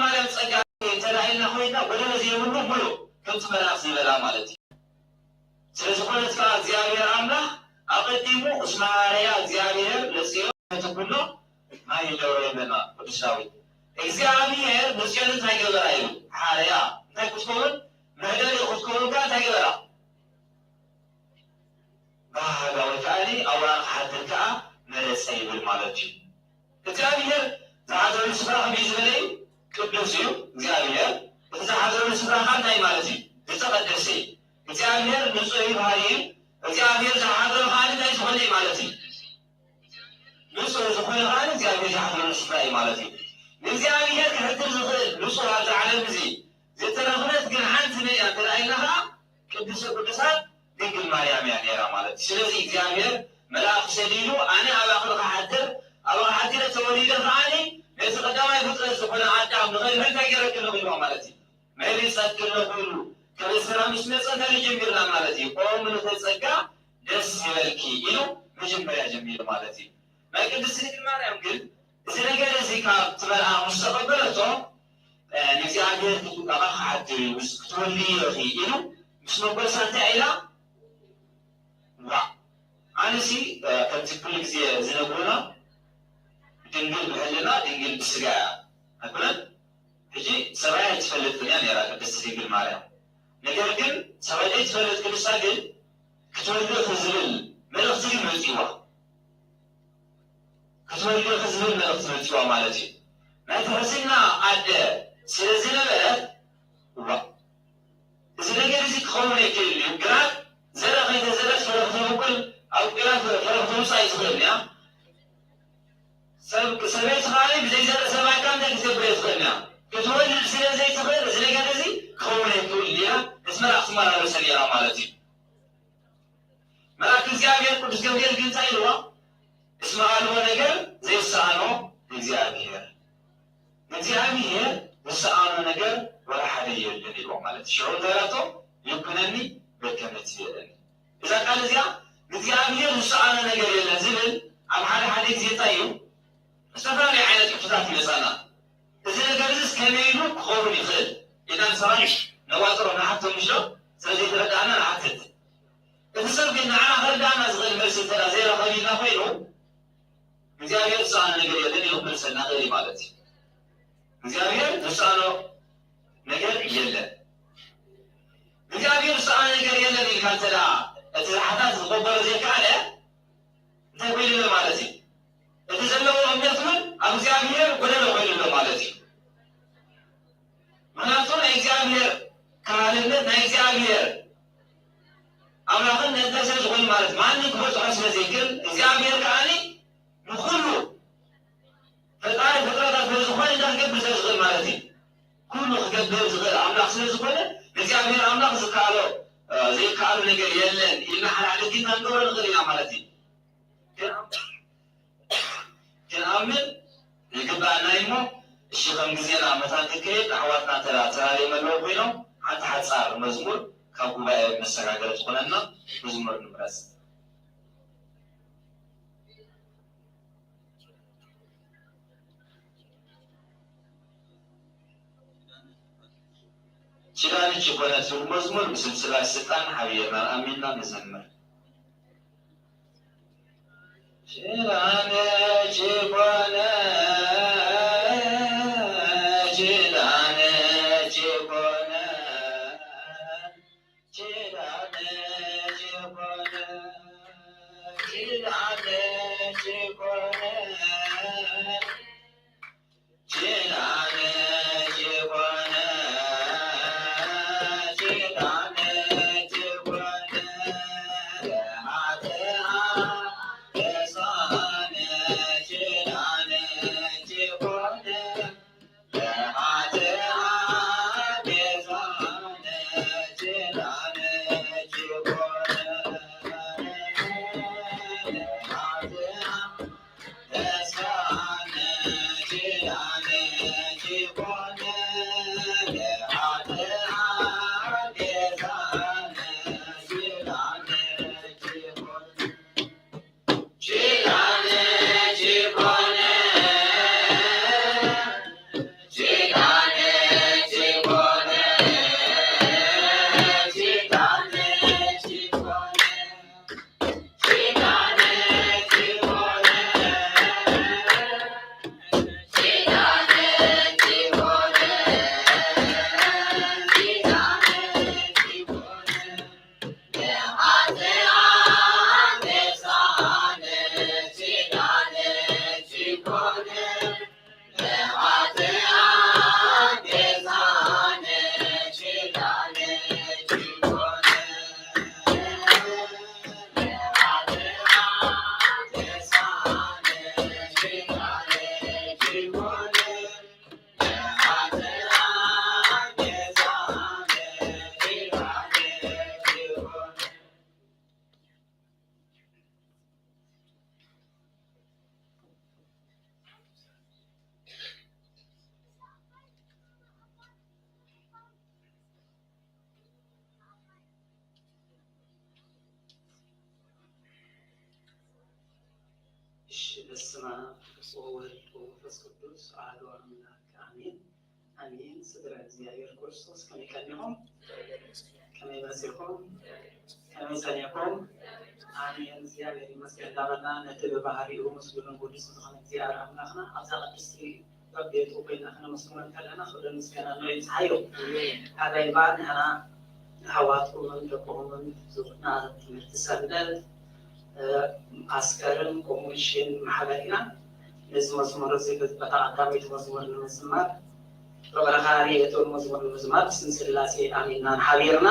ማርያም ጸጋ ተራይና ሆይና ወደ ለዚህ ሁሉ ሙሉ ከንቱ መላእክት ይበላ ማለት ስለዚህ ሆነታ እግዚአብሔር አምላክ አቀዲሙ እስማሪያ እግዚአብሔር ለጽዮን ተኩሎ ማይለው ይበና ቅዱሳዊ እግዚአብሔር ለጽዮን ታይገበራ ይሉ ሐሪያ ታይቁስኮን መደረ ቁስኮን ጋር ታይገበራ ባሃጋ ወታሊ አዋቅ ሐድካ መለሰይ ብል ማለት እግዚአብሔር ዛሃዘሩ ስፍራ ቢዝበለይ ቅዱስ እግዚአብሔር ዛሃዘሩ ስፍራ ካንታይ ማለት ተቀደሰ እግዚአብሔር ንጹህ ባህሪ እግዚአብሔር ዛሃዘሩ ካንታይ ሆነ ማለት ንጹህ ዝኮነ ካን እግዚአብሔር ዛሃዘሩ ስፍራ ማለት እግዚአብሔር ከህድር ዝኽእል ንጹህ አብ ዓለም እዚ ዘተረኽነት ግን ሓንቲ ነያ ተራእይናኻ ቅዱስ ቅዱሳት ድንግል ማርያም እያ ነይራ ማለት ስለዚህ እግዚአብሔር መልአክ ሰዲዱ ኣነ ኣባኽሪ ክሓድር ኣባኽ ሓዲረ ተወሊደ ከዓኒ ነቲ ቀዳማይ ፍጥረት ዝኾነ ኣዳም ንኸይድ እንታይ ገይረክሎ ኢልዋ ማለት እዩ መሪ ፀግሎ ኮይኑ ከበስራ ምስ መፀተ ጀሚርና ማለት እዩ ቆም ንተፀጋ ደስ ይበልኪ ኢሉ መጀመርያ ጀሚሩ ማለት እዩ ናይ ቅድስት ድንግል ማርያም ግን እዚ ነገር እዚ ካብ ትመልኣኽ ምስ ተቐበለቶ ንእግዚአብሔር ክጥቃኻ ክሓድር እዩ ክትወልዲ ኢኺ ኢሉ ምስ መበልሳ እንታይ ኢላ ኣነሲ ከምቲ ኩሉ ግዜ ዝነግሩና ድንግል ብሕልና ድንግል ብስጋ ኣይኮነን ሕጂ ሰብኣይ ትፈልጥ እያ ነይራ ቅድስቲ ድንግል ማርያም ነገር ግን ሰብኣይ ትፈልጥ ቅድሳ ግን ክትወልድ ዝብል መልእኽቲ ግን መፂዋ ክትወልድ ዝብል መልእኽቲ መፂዋ ማለት እዩ ናይ ተወሲና ኣደ ስለዝነበረት እዚ ነገር እዚ ክኸውን ይክእል እዩ ግራት ዘረ ከይተዘረስ ፈረኽቲ በኩል ኣብ ግራት ፈረኽቲ ምውፃእ ይትኽእል እያ ሰበይቲ ካሊ ብዘይዘረ ሰብኣይካ እንታይ ክትገብር ይትኽእል እያ ክትወልድ ስለዘይትኽእል እዚ ነገር እዚ ክኸውን ይክእል እያ እዚ መልኣክ ትመራረሰ ነይራ ማለት እዩ መልኣክ እግዚአብሔር ቅዱስ ገብርኤል ግን እንታይ ኢልዋ እስመ ኣልቦ ነገር ዘይሰኣኖ እግዚአብሔር እግዚአብሔር ዝሰኣኖ ነገር ወላ ሓደ የለን ኢልዎ ማለት ሽዑ እንተይራቶ ይኩነኒ በከመ ትቤለኒ እዛ ቃል እዚኣ እግዚአብሔር ዝሰኣኖ ነገር የለን ዝብል ኣብ ሓደ ሓደ ግዜ እንታይ እዩ ዝተፈላለዩ ዓይነት ሕቶታት ይመፃና እዚ ነገር እዚ ከመይ ኢሉ ክኸውን ይኽእል ኢና ንሰራሕ ነዋፅሮ ንሓቶ ምሽሎ ስለዚ ትረዳእና ንሓትት እቲ ሰብ ግን ንዓና ከረዳእና ዝኽእል መልሲ እንተዳ ዘይረኸቢልና ኮይኑ እግዚአብሔር ዝሰኣኖ ነገር የለን ኢሉ ክመልሰልና ክእል ማለት እዩ እግዚአብሔር ዝሰኣኖ ነገር የለን እግዚአብሔር ዝሰኣኖ ነገር የለን ኢልካ እንተዳ እቲ ዝሓታት ዝቆበሮ ዘይከኣለ እንታይ ኮይኑሎ ማለት እዩ እቲ ዘለዎ እምነት እውን ኣብ እግዚአብሔር ጎደሎ ኮይኑሎ ማለት እዩ ምክንያቱ ናይ እግዚአብሔር ካህልነት ናይ እግዚአብሔር ኣምላኽነት እንታይ ስለ ዝኾኑ ማለት ማንም ክበፅሖ ስለዘይክእል እግዚአብሔር ከዓኒ ንኩሉ ፈጣሪ ፍጥረታት ስለዝኾነ እንዳክገብር ስለዝኽእል ማለት እዩ ኩሉ ክገብር ዝኽእል ኣምላኽ ስለዝኾነ ንእግዚአብሔር ኣምላኽ ዝከኣሎ ዘይከኣሉ ነገር የለን ኢልና ሓደ ሓደ ጌታ ንገብሮ ንኽእል ኢና ማለት እዩ ክንኣምን ይግባአና እሞ እሺ ከም ግዜና ዓመታት ክከይድ ኣሕዋትና ተራሪዮም ኣለዉ ኮይኖም ሓንቲ ሓፃር መዝሙር ካብ ጉባኤ መሰጋገር ዝኾነና መዝሙር ንምረፅ ችላንች የሆነ ሲሆን መዝሙር ምስልስላ ስልጣን ሀብየና አሚና መዘመር ችላንች የሆነ በስመ አብ ወወልድ ወመንፈስ ቅዱስ አሐዱ አምላክ አሜን። አሜን። ስድረ እግዚአብሔር ክርስቶስ ከመይ ቀኒሆም ከመይ መሲሖም ከመይ ጸኒሖም አሜን። እግዚአብሔር ይመስገን እንዳበልና ነቲ ብባህሪኡ ምስሉን ቅዱስ ዝኾነ እግዚአብሔር ኣምላኽና ኣብዛ ቅድስቲ በቤቱ ኮይና ክነመስግኖ ከለና ክብሪ ምስጋና ንበፅሓዮ ሓጋይ በዓል ንሕና ኣሕዋትኩምን ደቆምን ዝቁና ትምህርቲ ሰንበት አስከርን ኮሚሽን ማህበሪና ለዚህ መዝሙር እዚህ በተአዳሚት መዝሙር ለመስማት በበረኻሪ የቶን መዝሙር ለመስማት ስንስላሴ አሚና ሐቢርና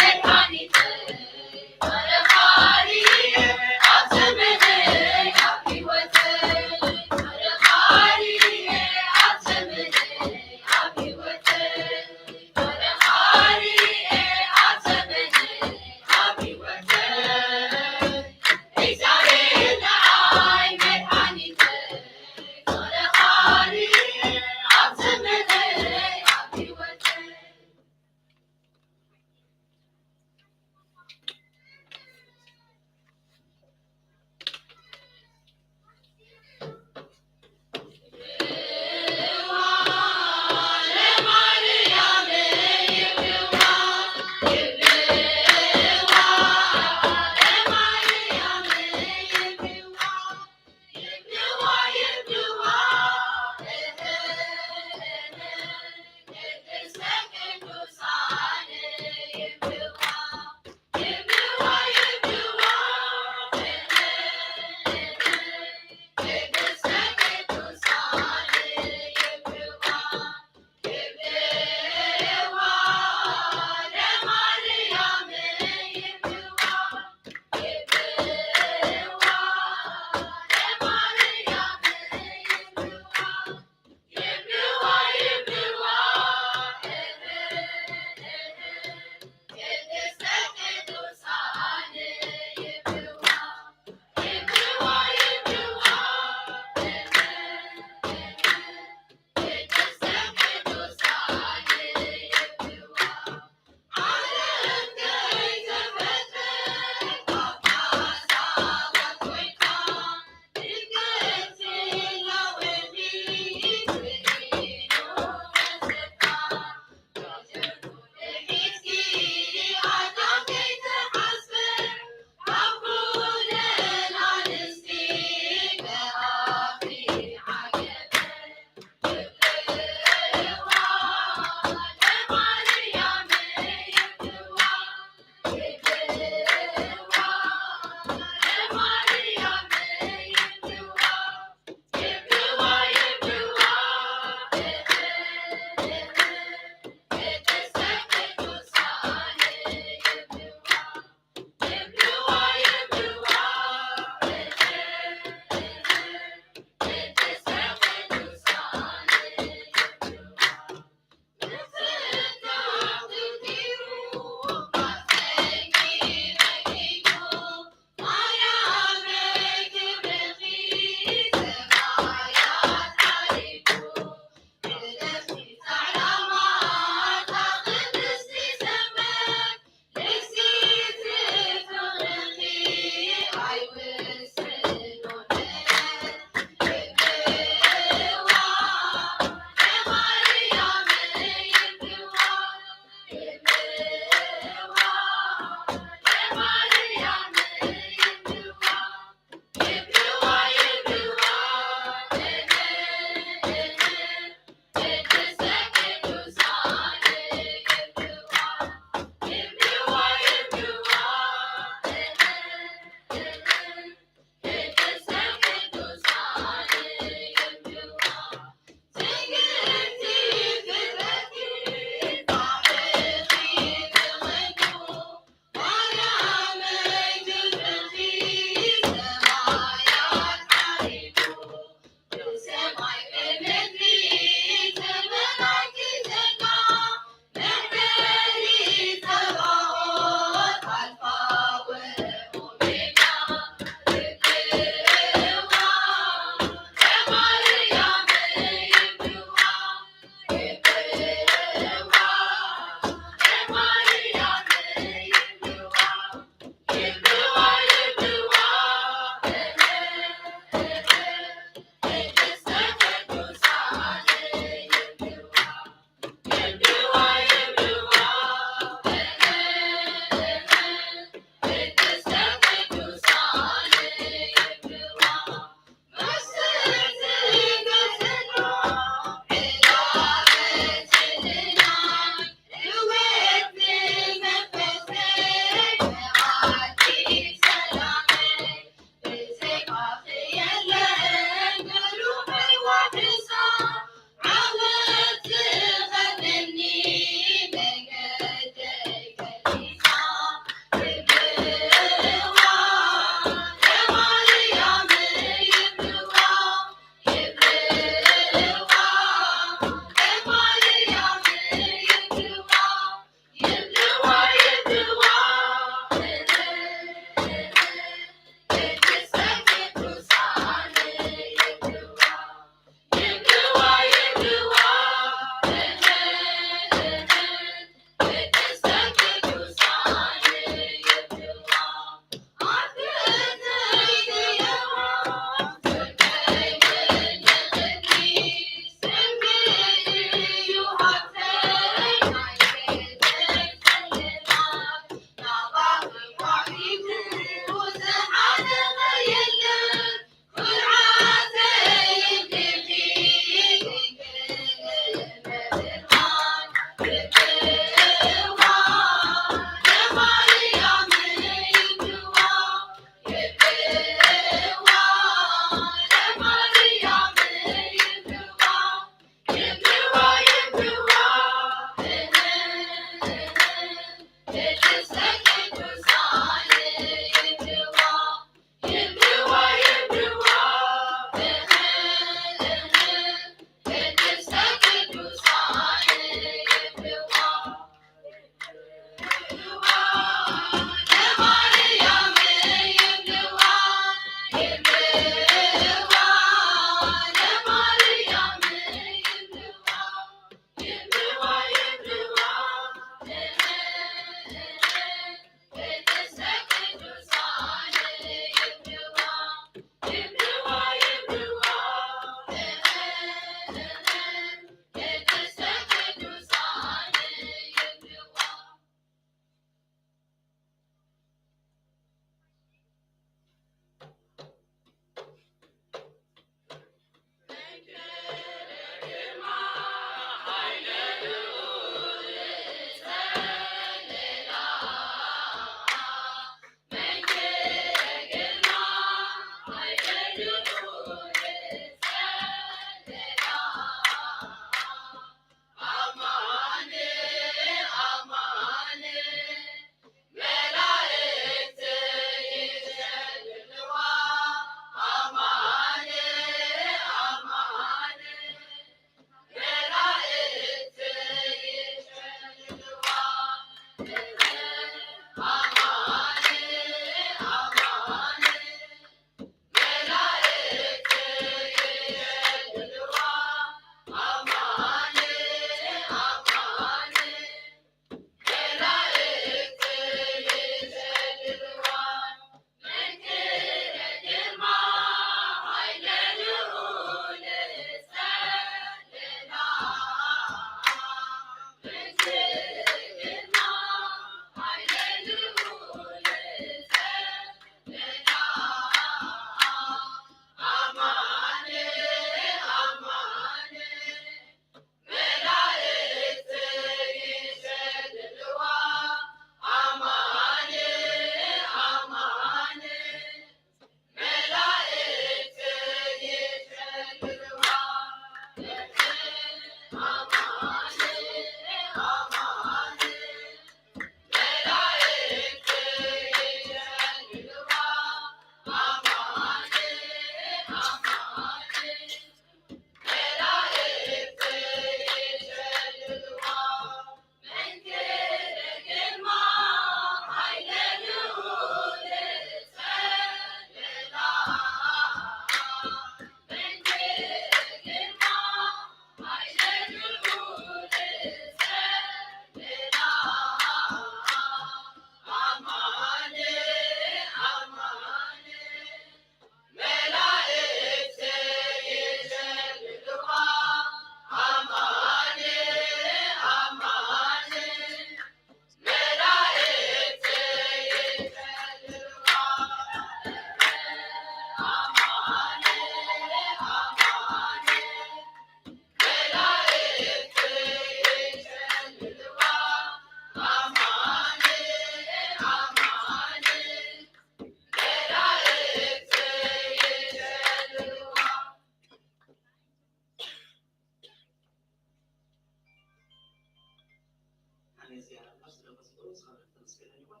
እግዚአብሔር ስለመስሎ ሰላም ተመስገን ይሁን።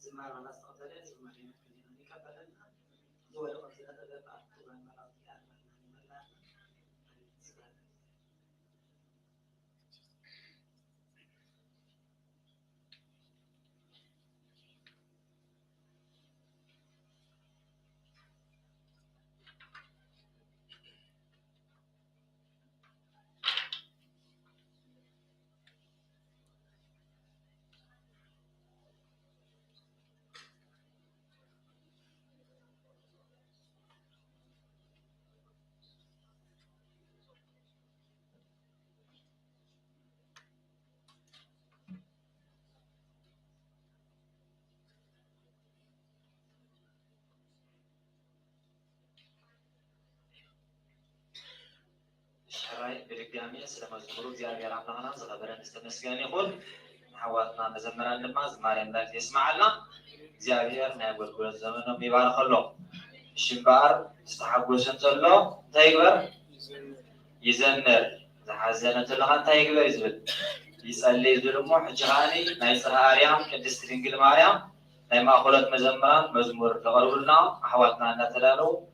ዝማሬ ማስተቀበለ ዝማሬ ነው ይቀበልና ወደ ወደ ተደፋት በመላው ያለና شراي بالقامية سلام الزمرو زيادة رحمنا زغبرنا استمسكين يقول حواتنا مزمرنا لما زمارين ذاك يسمع لنا زيادة نقول كل الزمن بيبارك الله الشبار استحقوا سنتلو تايقبر يزنر زحزنة لغان تايقبر يزبل يسأل لي ظلمو حجغاني نايسرها آريام كدست رنجل ماريام نايما أخلت مزمران مزمور تغربلنا حواتنا نتلالو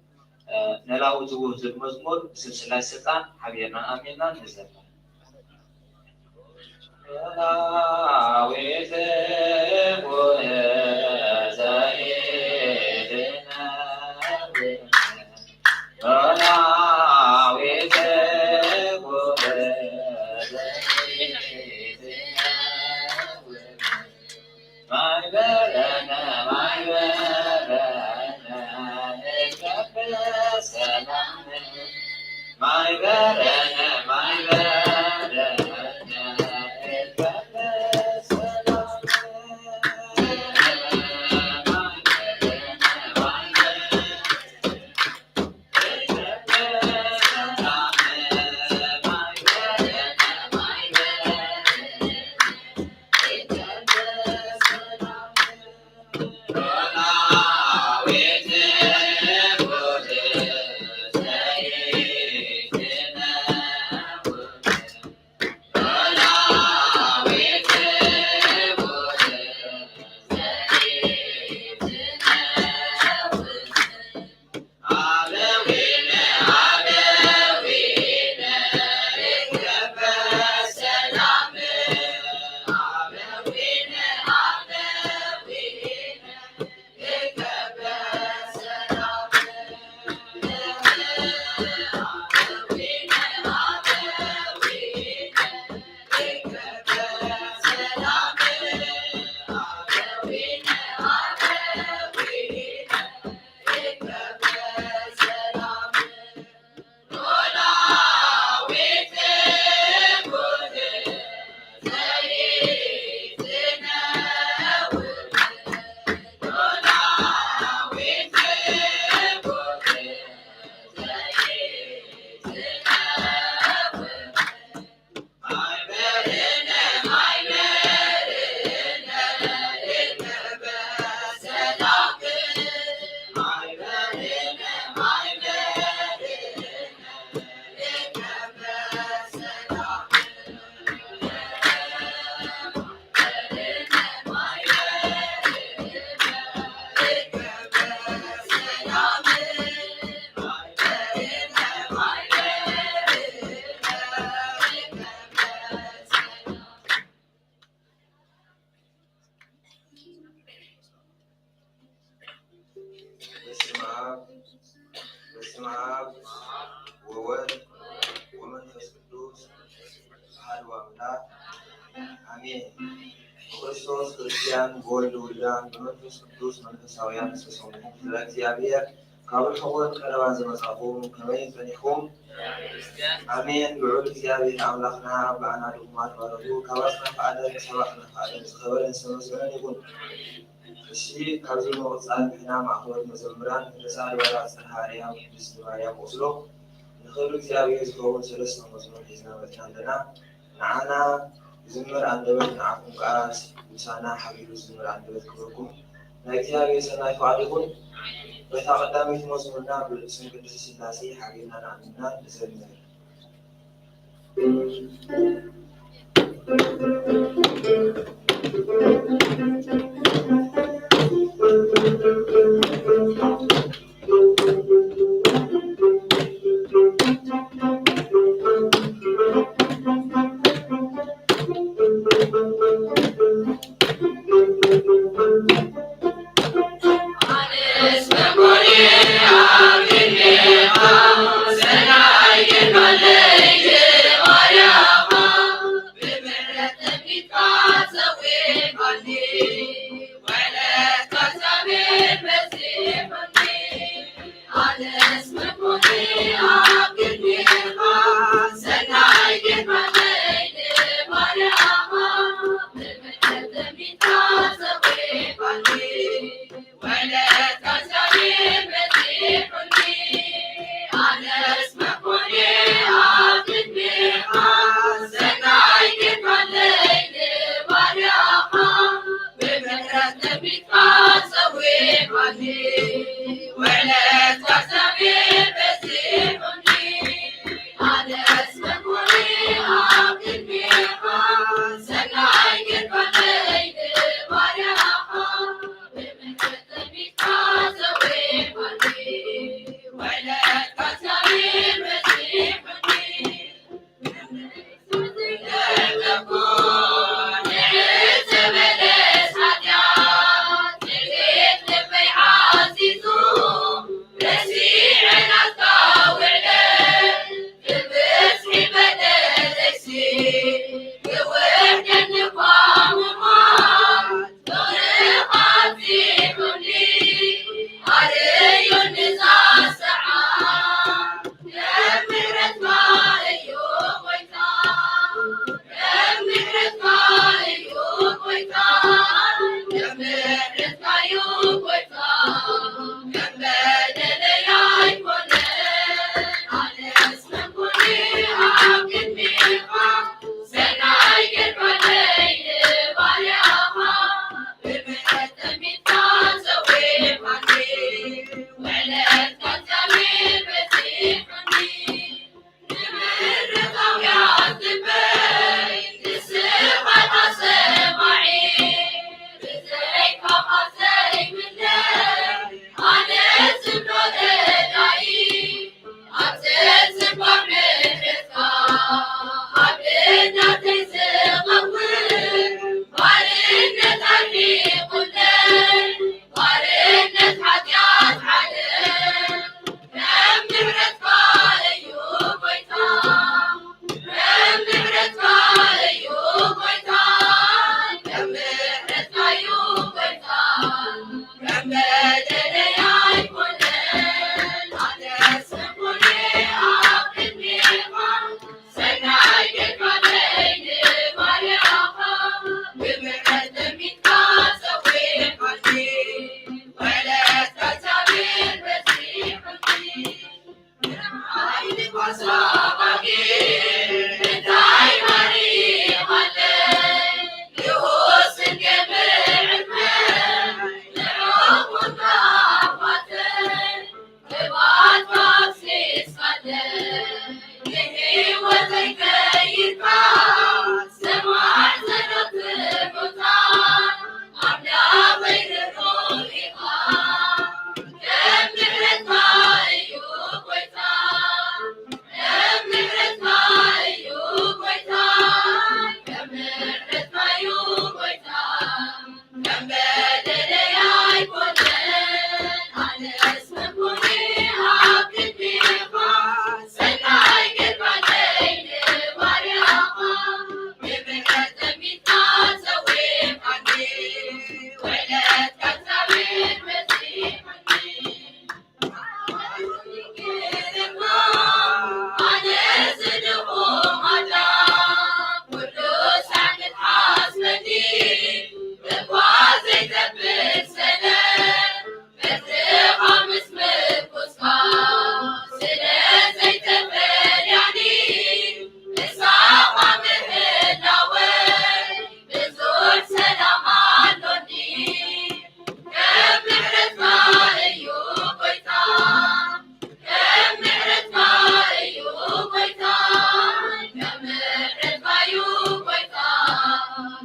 نلاو توه المزمور سلسلة السلطان حبيبنا آمينا نزل ويت በስመ አብ ወወልድ ወመንፈስ ቅዱስ አሐዱ አምላክ አሜን። ክርስቶስ ክርስቲያን በወልድ ውሉዳን በመንፈስ ቅዱስ መንፈሳውያን ተሰሙ ለእግዚአብሔር ካብ ርሑቕ ቀረባ ዝመጻእኹም ከመይ ጸኒሕኩም? አሜን። ልዑል እግዚአብሔር አምላክና በአና ድኹማት ባረቱ ካባስና ፈዓለ ሰባኽና ፈዓለ ዝኸበረን ዝተመስገነን ይኹን። እሺ ካብዚ መወፃኢ ንሕና ማእኸል መዘምራን ርእሰ ኣድባራት ጽርሐ አርያም ቅድስት ማርያም ወስሎ ንኽብሪ እግዚአብሔር ዝኸውን ሰለስተ መዝሙር ሒዝና መፅና ኣለና። ንዓና ዝምር አንደበት ንዓኹም ከዓ ምሳና ሓቢሉ ዝምር አንደበት ክብርኩም ናይ እግዚአብሔር ሰናይ ፈቃድ ይኹን። በታ ቀዳሚት መዝሙርና ብስም ቅድስት ሥላሴ ሓቢልና ንኣምንና ንዘምር።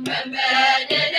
Remember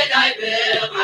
Hallelujah.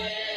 Alleluia.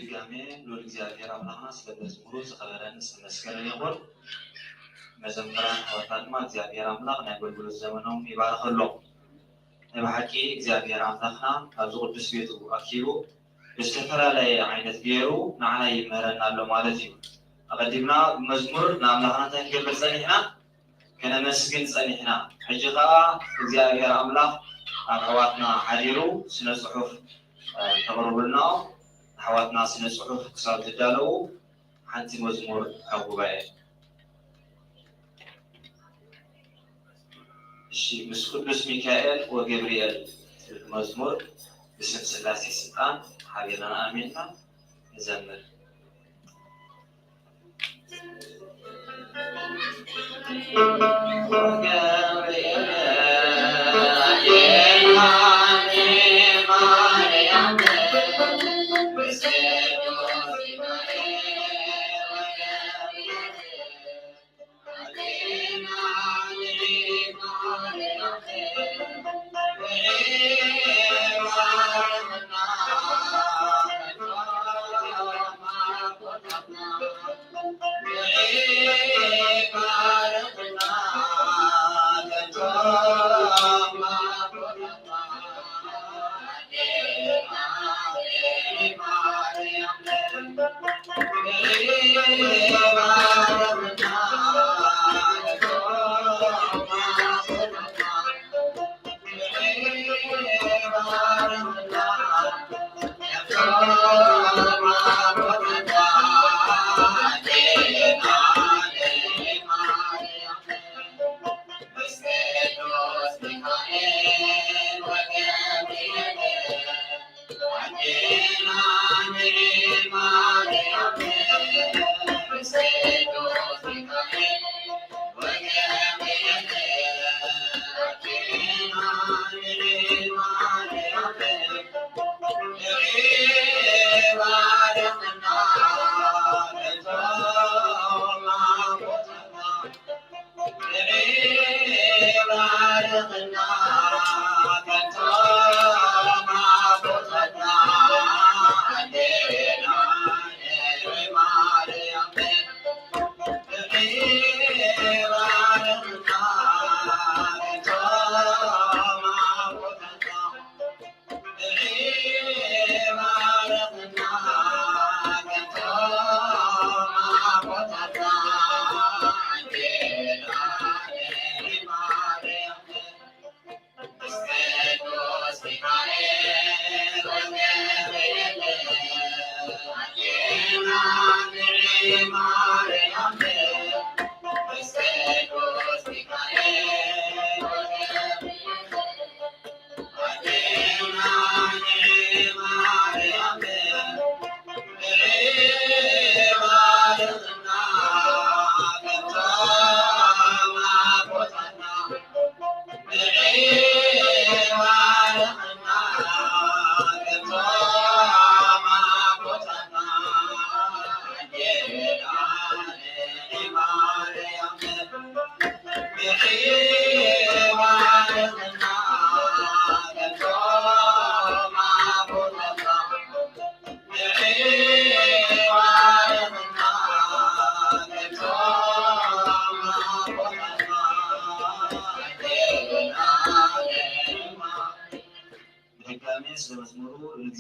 بدقامي نور እግዚአብሔር አምላክና ስለመዝሙሩ ዝኸበረን ስለመስከረን ይሁን መዘምራን ሐዋርያት እግዚአብሔር አምላክ ናይ አገልግሎት ዘመኖም ይባርክሎም ንባሕቂ እግዚአብሔር አምላክና ኣብ ቅዱስ ቤቱ ኣኪቡ ብዝተፈላለየ ዓይነት ገይሩ ንዓና ይምህረና ኣሎ ማለት እዩ ኣቀዲምና መዝሙር ንኣምላክና እንታይ ክንገብር ፀኒሕና ከነመስግን ፀኒሕና ሕጂ ከዓ እግዚአብሔር አምላክ ኣብ ኣሕዋትና ሓዲሩ ስነ ፅሑፍ ተቕርቡልና أحواتنا سنة صحف كساد الدالو حتى مزمور أو قبائل الشيء مسكوت بس ميكائيل وجبريل المزمور باسم سلاسي سلطان حبيبنا آميننا نزمر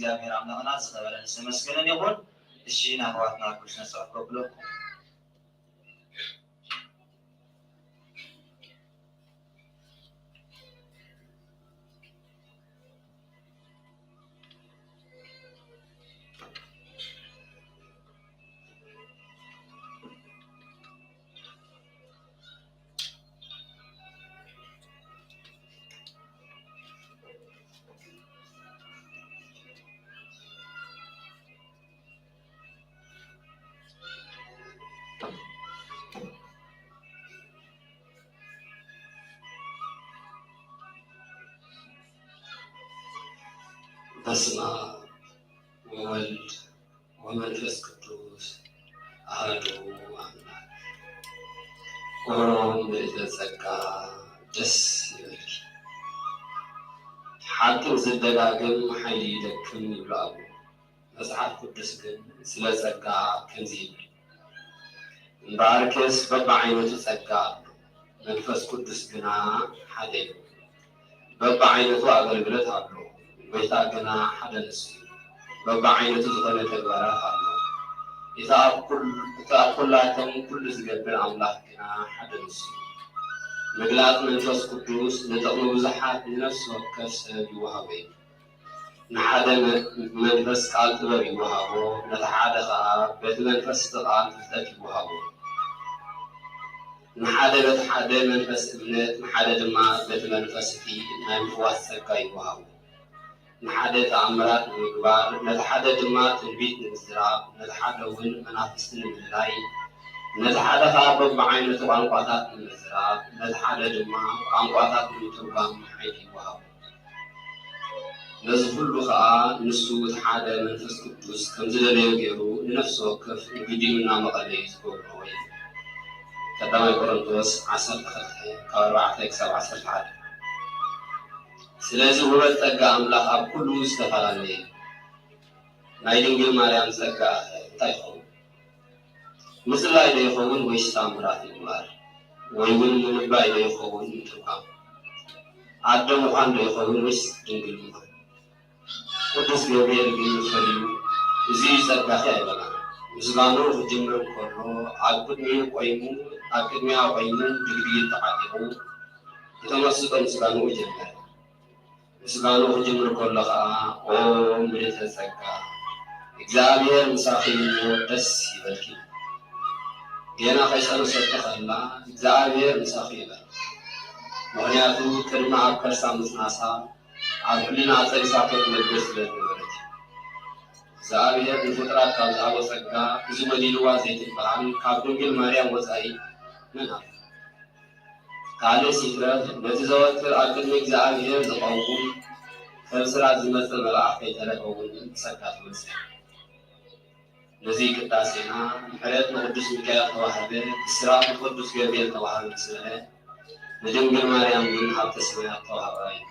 እግዚአብሔር አምላክና ስለበለን ስለመስገነን ይሁን እሺ ናባትና ኩሽነ ሰዓት ብሎ በስመ አብ ወወልድ ወመንፈስ ቅዱስ አሐዱ አምላክ። ኦሮም ለተጸጋ ደስ ይበልሽ ሓቂ ዝደጋግም ሓይሊ ይደክም ይብሉ መጽሐፍ ቅዱስ ግን ስለ ጸጋ ከምዚህ ይብል እምበኣርክስ በብዓይነቱ ጸጋ ኣሎ መንፈስ ቅዱስ ግና ሓደ እዩ በብዓይነቱ ኣገልግሎት ኣሎ ጎይታ ግና ሓደ ንሱ በብዓይነቱ ዝኾነ ተግባራት ኣሎ እታ ኣብ ኩላቶም ኩሉ ዝገብር ኣምላክ ግና ሓደ ንሱ ምግላፅ መንፈስ ቅዱስ ንጥቕሚ ብዙሓት ንነፍሲ ወከፍ ሰብ ይወሃቦ እዩ ንሓደ መንፈስ ቃል ጥበብ ይወሃቦ ነቲ ሓደ ከዓ በቲ መንፈስ ቃል ፍልጠት ይወሃቦ ንሓደ በቲ ሓደ መንፈስ እምነት ንሓደ ድማ በቲ መንፈስ እቲ ናይ ምፍዋስ ጸጋ ይወሃቦ ንሓደ ተኣምራት ንምግባር ነቲ ሓደ ድማ ትንቢት ንምዝራብ ነቲ ሓደ እውን መናፍስቲ ንምልላይ ነቲ ሓደ ከዓ በብዓይነቱ ቋንቋታት ንምዝራብ ነቲ ሓደ ድማ ቋንቋታት ንምትርጓም ሓይሊ ይወሃቦ ነዚ ኩሉ ከዓ ንሱ እቲ ሓደ መንፈስ ቅዱስ ከም ዝደለዮ ገይሩ ንነፍሲ ወከፍ ንግዲኡ እናመቐለዩ ዝገብሮ እዩ ቀዳማይ ቆሮንቶስ 12:4-11 ስለዚ ውበት ጸጋ ኣምላኽ ኣብ ኩሉ ዝተፈላለየ ናይ ድንግል ማርያም ጸጋ እንታይ ይኸውን ምጽላይ ዶ ይኸውን ወይስ ተኣምራት ይግባር ወይ እውን ምንባይ ዶ ይኸውን ምትርጓም ኣደ ምዃን ዶ ይኸውን ወይስ ድንግል ምዃን ቅዱስ ገብርኤል ግን ፈሊዩ እዚ ጸጋኺ ኣይበላን ምስጋኑ ክጅምር ከሎ ኣብ ቅድሚያ ኮይኑ ድግድጊት ተዓጢቑ የተመስጦ ምስጋኑ ጀመረ ምስጋኑ ክጅምር ከሎ ከዓ ኦ ምልዕተ ጸጋ እግዚአብሔር ምሳኺ ደስ ይበልኪ ገና ከይፀነሰቶ ከላ እግዚአብሔር ምሳኺ ይበል ምክንያቱ ቅድሚ ኣብ ከርሳ ምፅናሳ ኣብ ሕሊና ፀኒሳቶ ትነብር ስለዝነበረት እግዚአብሔር ንፍጥራት ካብ ዝሃቦ ጸጋ እዚ መዲልዋ ዘይትበሃል ካብ ድንግል ማርያም ወፃኢ ምን ኣሎ ካልእ ሲፍረት ነቲ ዘወትር ኣብ ቅድሚ እግዚአብሔር ዝቐውም ከም ስራት ዝመፅእ መልኣኽ ከይተረኸቡን ጸጋ ትመፅእ ነዚ ቅዳሴና ምሕረት ንቅዱስ ሚካኤል ተዋህበ ብስራት ንቅዱስ ገብርኤል ተዋህበ ምስበለ ንድንግል ማርያም ግን ሃብተ ሰማያት ተዋህባ እዩ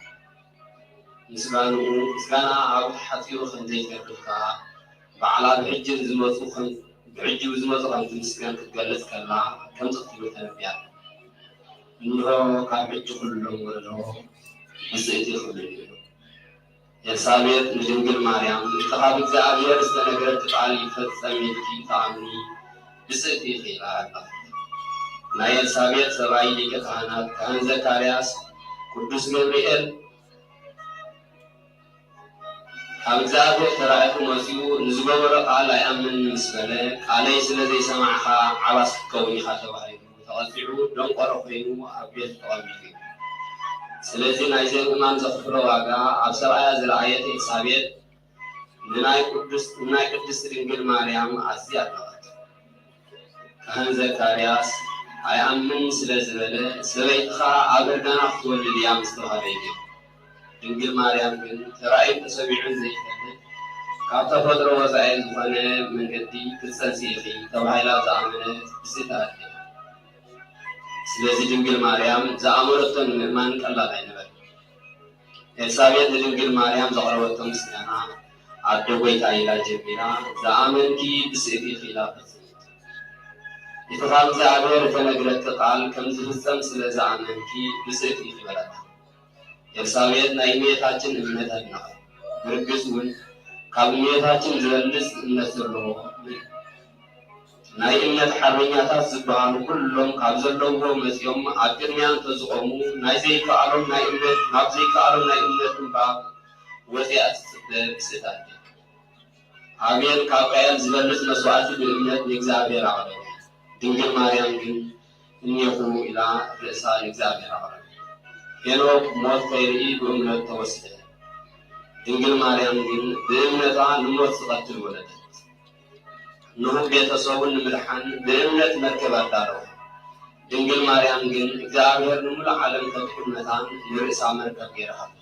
ምስጋና ኣብ ሓፂሩ ከምዘይተርፍ ከዓ በዓላ ብሕጅብ ዝመፁ ከምቲ ምስጋን ክትገለጽ ከላ ከምዚ ክትብል ተነቢያ እንሆ ካብ ሕጂ ኩሎም ወለዶ ብፅእቲ ይኽእል እዩ ኤልሳቤጥ ንድንግል ማርያም እቲ ካብ እግዚአብሔር ዝተነገረት ቃል ይፈጸም ኢልኪ ተኣምኒ ብፅእቲ ይኽእላ ኣላ ናይ ኤልሳቤጥ ሰብኣይ ሊቀ ካህናት ካህን ዘካርያስ ቅዱስ ገብርኤል ካብ እግዚአብሔር ተራእዩ መፂኡ ንዝገበሮ ቃል ኣይኣምን ምስ በለ ቃለይ ስለ ዘይሰማዕኻ ዓባስ ክትከውን ኢኻ ተባሂሉ ተቐፂዑ ደንቆሮ ኮይኑ ኣብ ቤት ተቐሚጡ እዩ ስለዚ ናይ ዘይምእማን ዘኽፍሎ ዋጋ ኣብ ሰብኣያ ዝረኣየት ኤልሳቤጥ ንናይ ቅድስቲ ድንግል ማርያም ኣዝያ ኣለዋት ካህን ዘካርያስ ኣይኣምን ስለ ዝበለ ሰበይትኻ ኣብ እርጋና ክትወልድ እያ ምስ ተባሃለ እዩ ድንግል ማርያም ግን ተራእዩ ተሰሚዑን ዘይፈልጥ ካብ ተፈጥሮ ወፃኢ ዝኾነ መንገዲ ክትፀንሲ ኢኺ ተባሂላ ዝኣመነት ብፅእታ ኣድያ ስለዚ ድንግል ማርያም ዝኣመነቶ ንምእማን ቀላል ኣይነበረ ኤልሳቤጥ ንድንግል ማርያም ዘቕረበቶ ምስጋና ኣደ ጎይታ ኢላ ጀሚራ ዝኣመንኪ ብፅእቲ ኢላ ፈፅምት እቲ ካብ እግዚኣብሔር ዝተነግረቲ ቃል ከም ዝፍፀም ስለ ዝኣመንኪ ብፅእቲ ይበላታ ኤልሳቤጥ ናይ እመቤታችን እምነት ኣድነቐ ብርግፅ እውን ካብ እመቤታችን ዝበልፅ እምነት ዘለዎ ናይ እምነት ሓርበኛታት ዝበሃሉ ኩሎም ካብ ዘለውዎ መፂኦም ኣብ ቅድሚያ እንተዝቆሙ ናብ ዘይከኣሎም ናይ እምነት ምንባብ ወፂኣ ትፅበ ብፅእታ እያ ኣቤል ካብ ቃየል ዝበልፅ መስዋዕቲ ብእምነት ንእግዚአብሔር ኣቕረበ ድንግል ማርያም ግን እኒኹ ኢላ ርእሳ ንእግዚአብሔር ኣቕረበ ሄኖክ ሞት ከይርኢ ብእምነት ተወስደ ድንግል ማርያም ግን ብእምነታ ንሞት ዝቐትል ወለደት ንሁም ቤተሰቡን ንምድሓን ብእምነት መርከብ ኣዳለወ ድንግል ማርያም ግን እግዚአብሔር ንሙሉእ ዓለም ተጥቁነታን ንርእሳ መርከብ ገይረሃት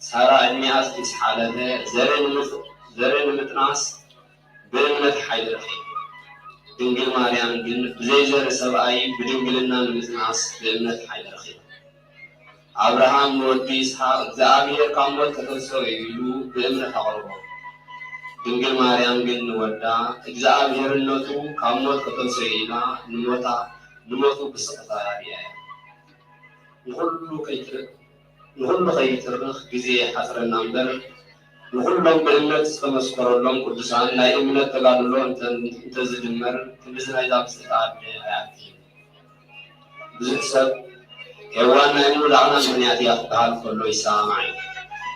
ሳራ ዕድሚያስ ምስ ሓለፈ ዘርኢ ንምጥናስ ብእምነት ሓይሊ ረኺባ ድንግል ማርያም ግን ብዘይ ዘርኢ ሰብኣይ ብድንግልና ንምፅናስ ብእምነት ሓይሊ ረኺባ አብርሃም ንወዲ ይስሐቅ እግዚአብሔር ካብ ሞት ከተንሥኦ ኢሉ ብእምነት ኣቕርቦ ድንግል ማርያም ግን ወዳ እግዚአብሔርነቱ ካሞት ከተሰይና ንሞቱ ብስቅታ ያያ ንሁሉ ከይትርኽ ጊዜ ሓስረና እምበር ንኩሎም ብእምነት ዝተመስከረሎም ቅዱሳን ናይ እምነት ተጋድሎ እንተዝድመር ክንዲዚ ናይዛ ምስጢር ዓዲ ኣያቲ ብዙሕ ሰብ ሔዋን ናይ ምውላዕና ምክንያት እያ ክበሃል ከሎ ይሰማዕ እዩ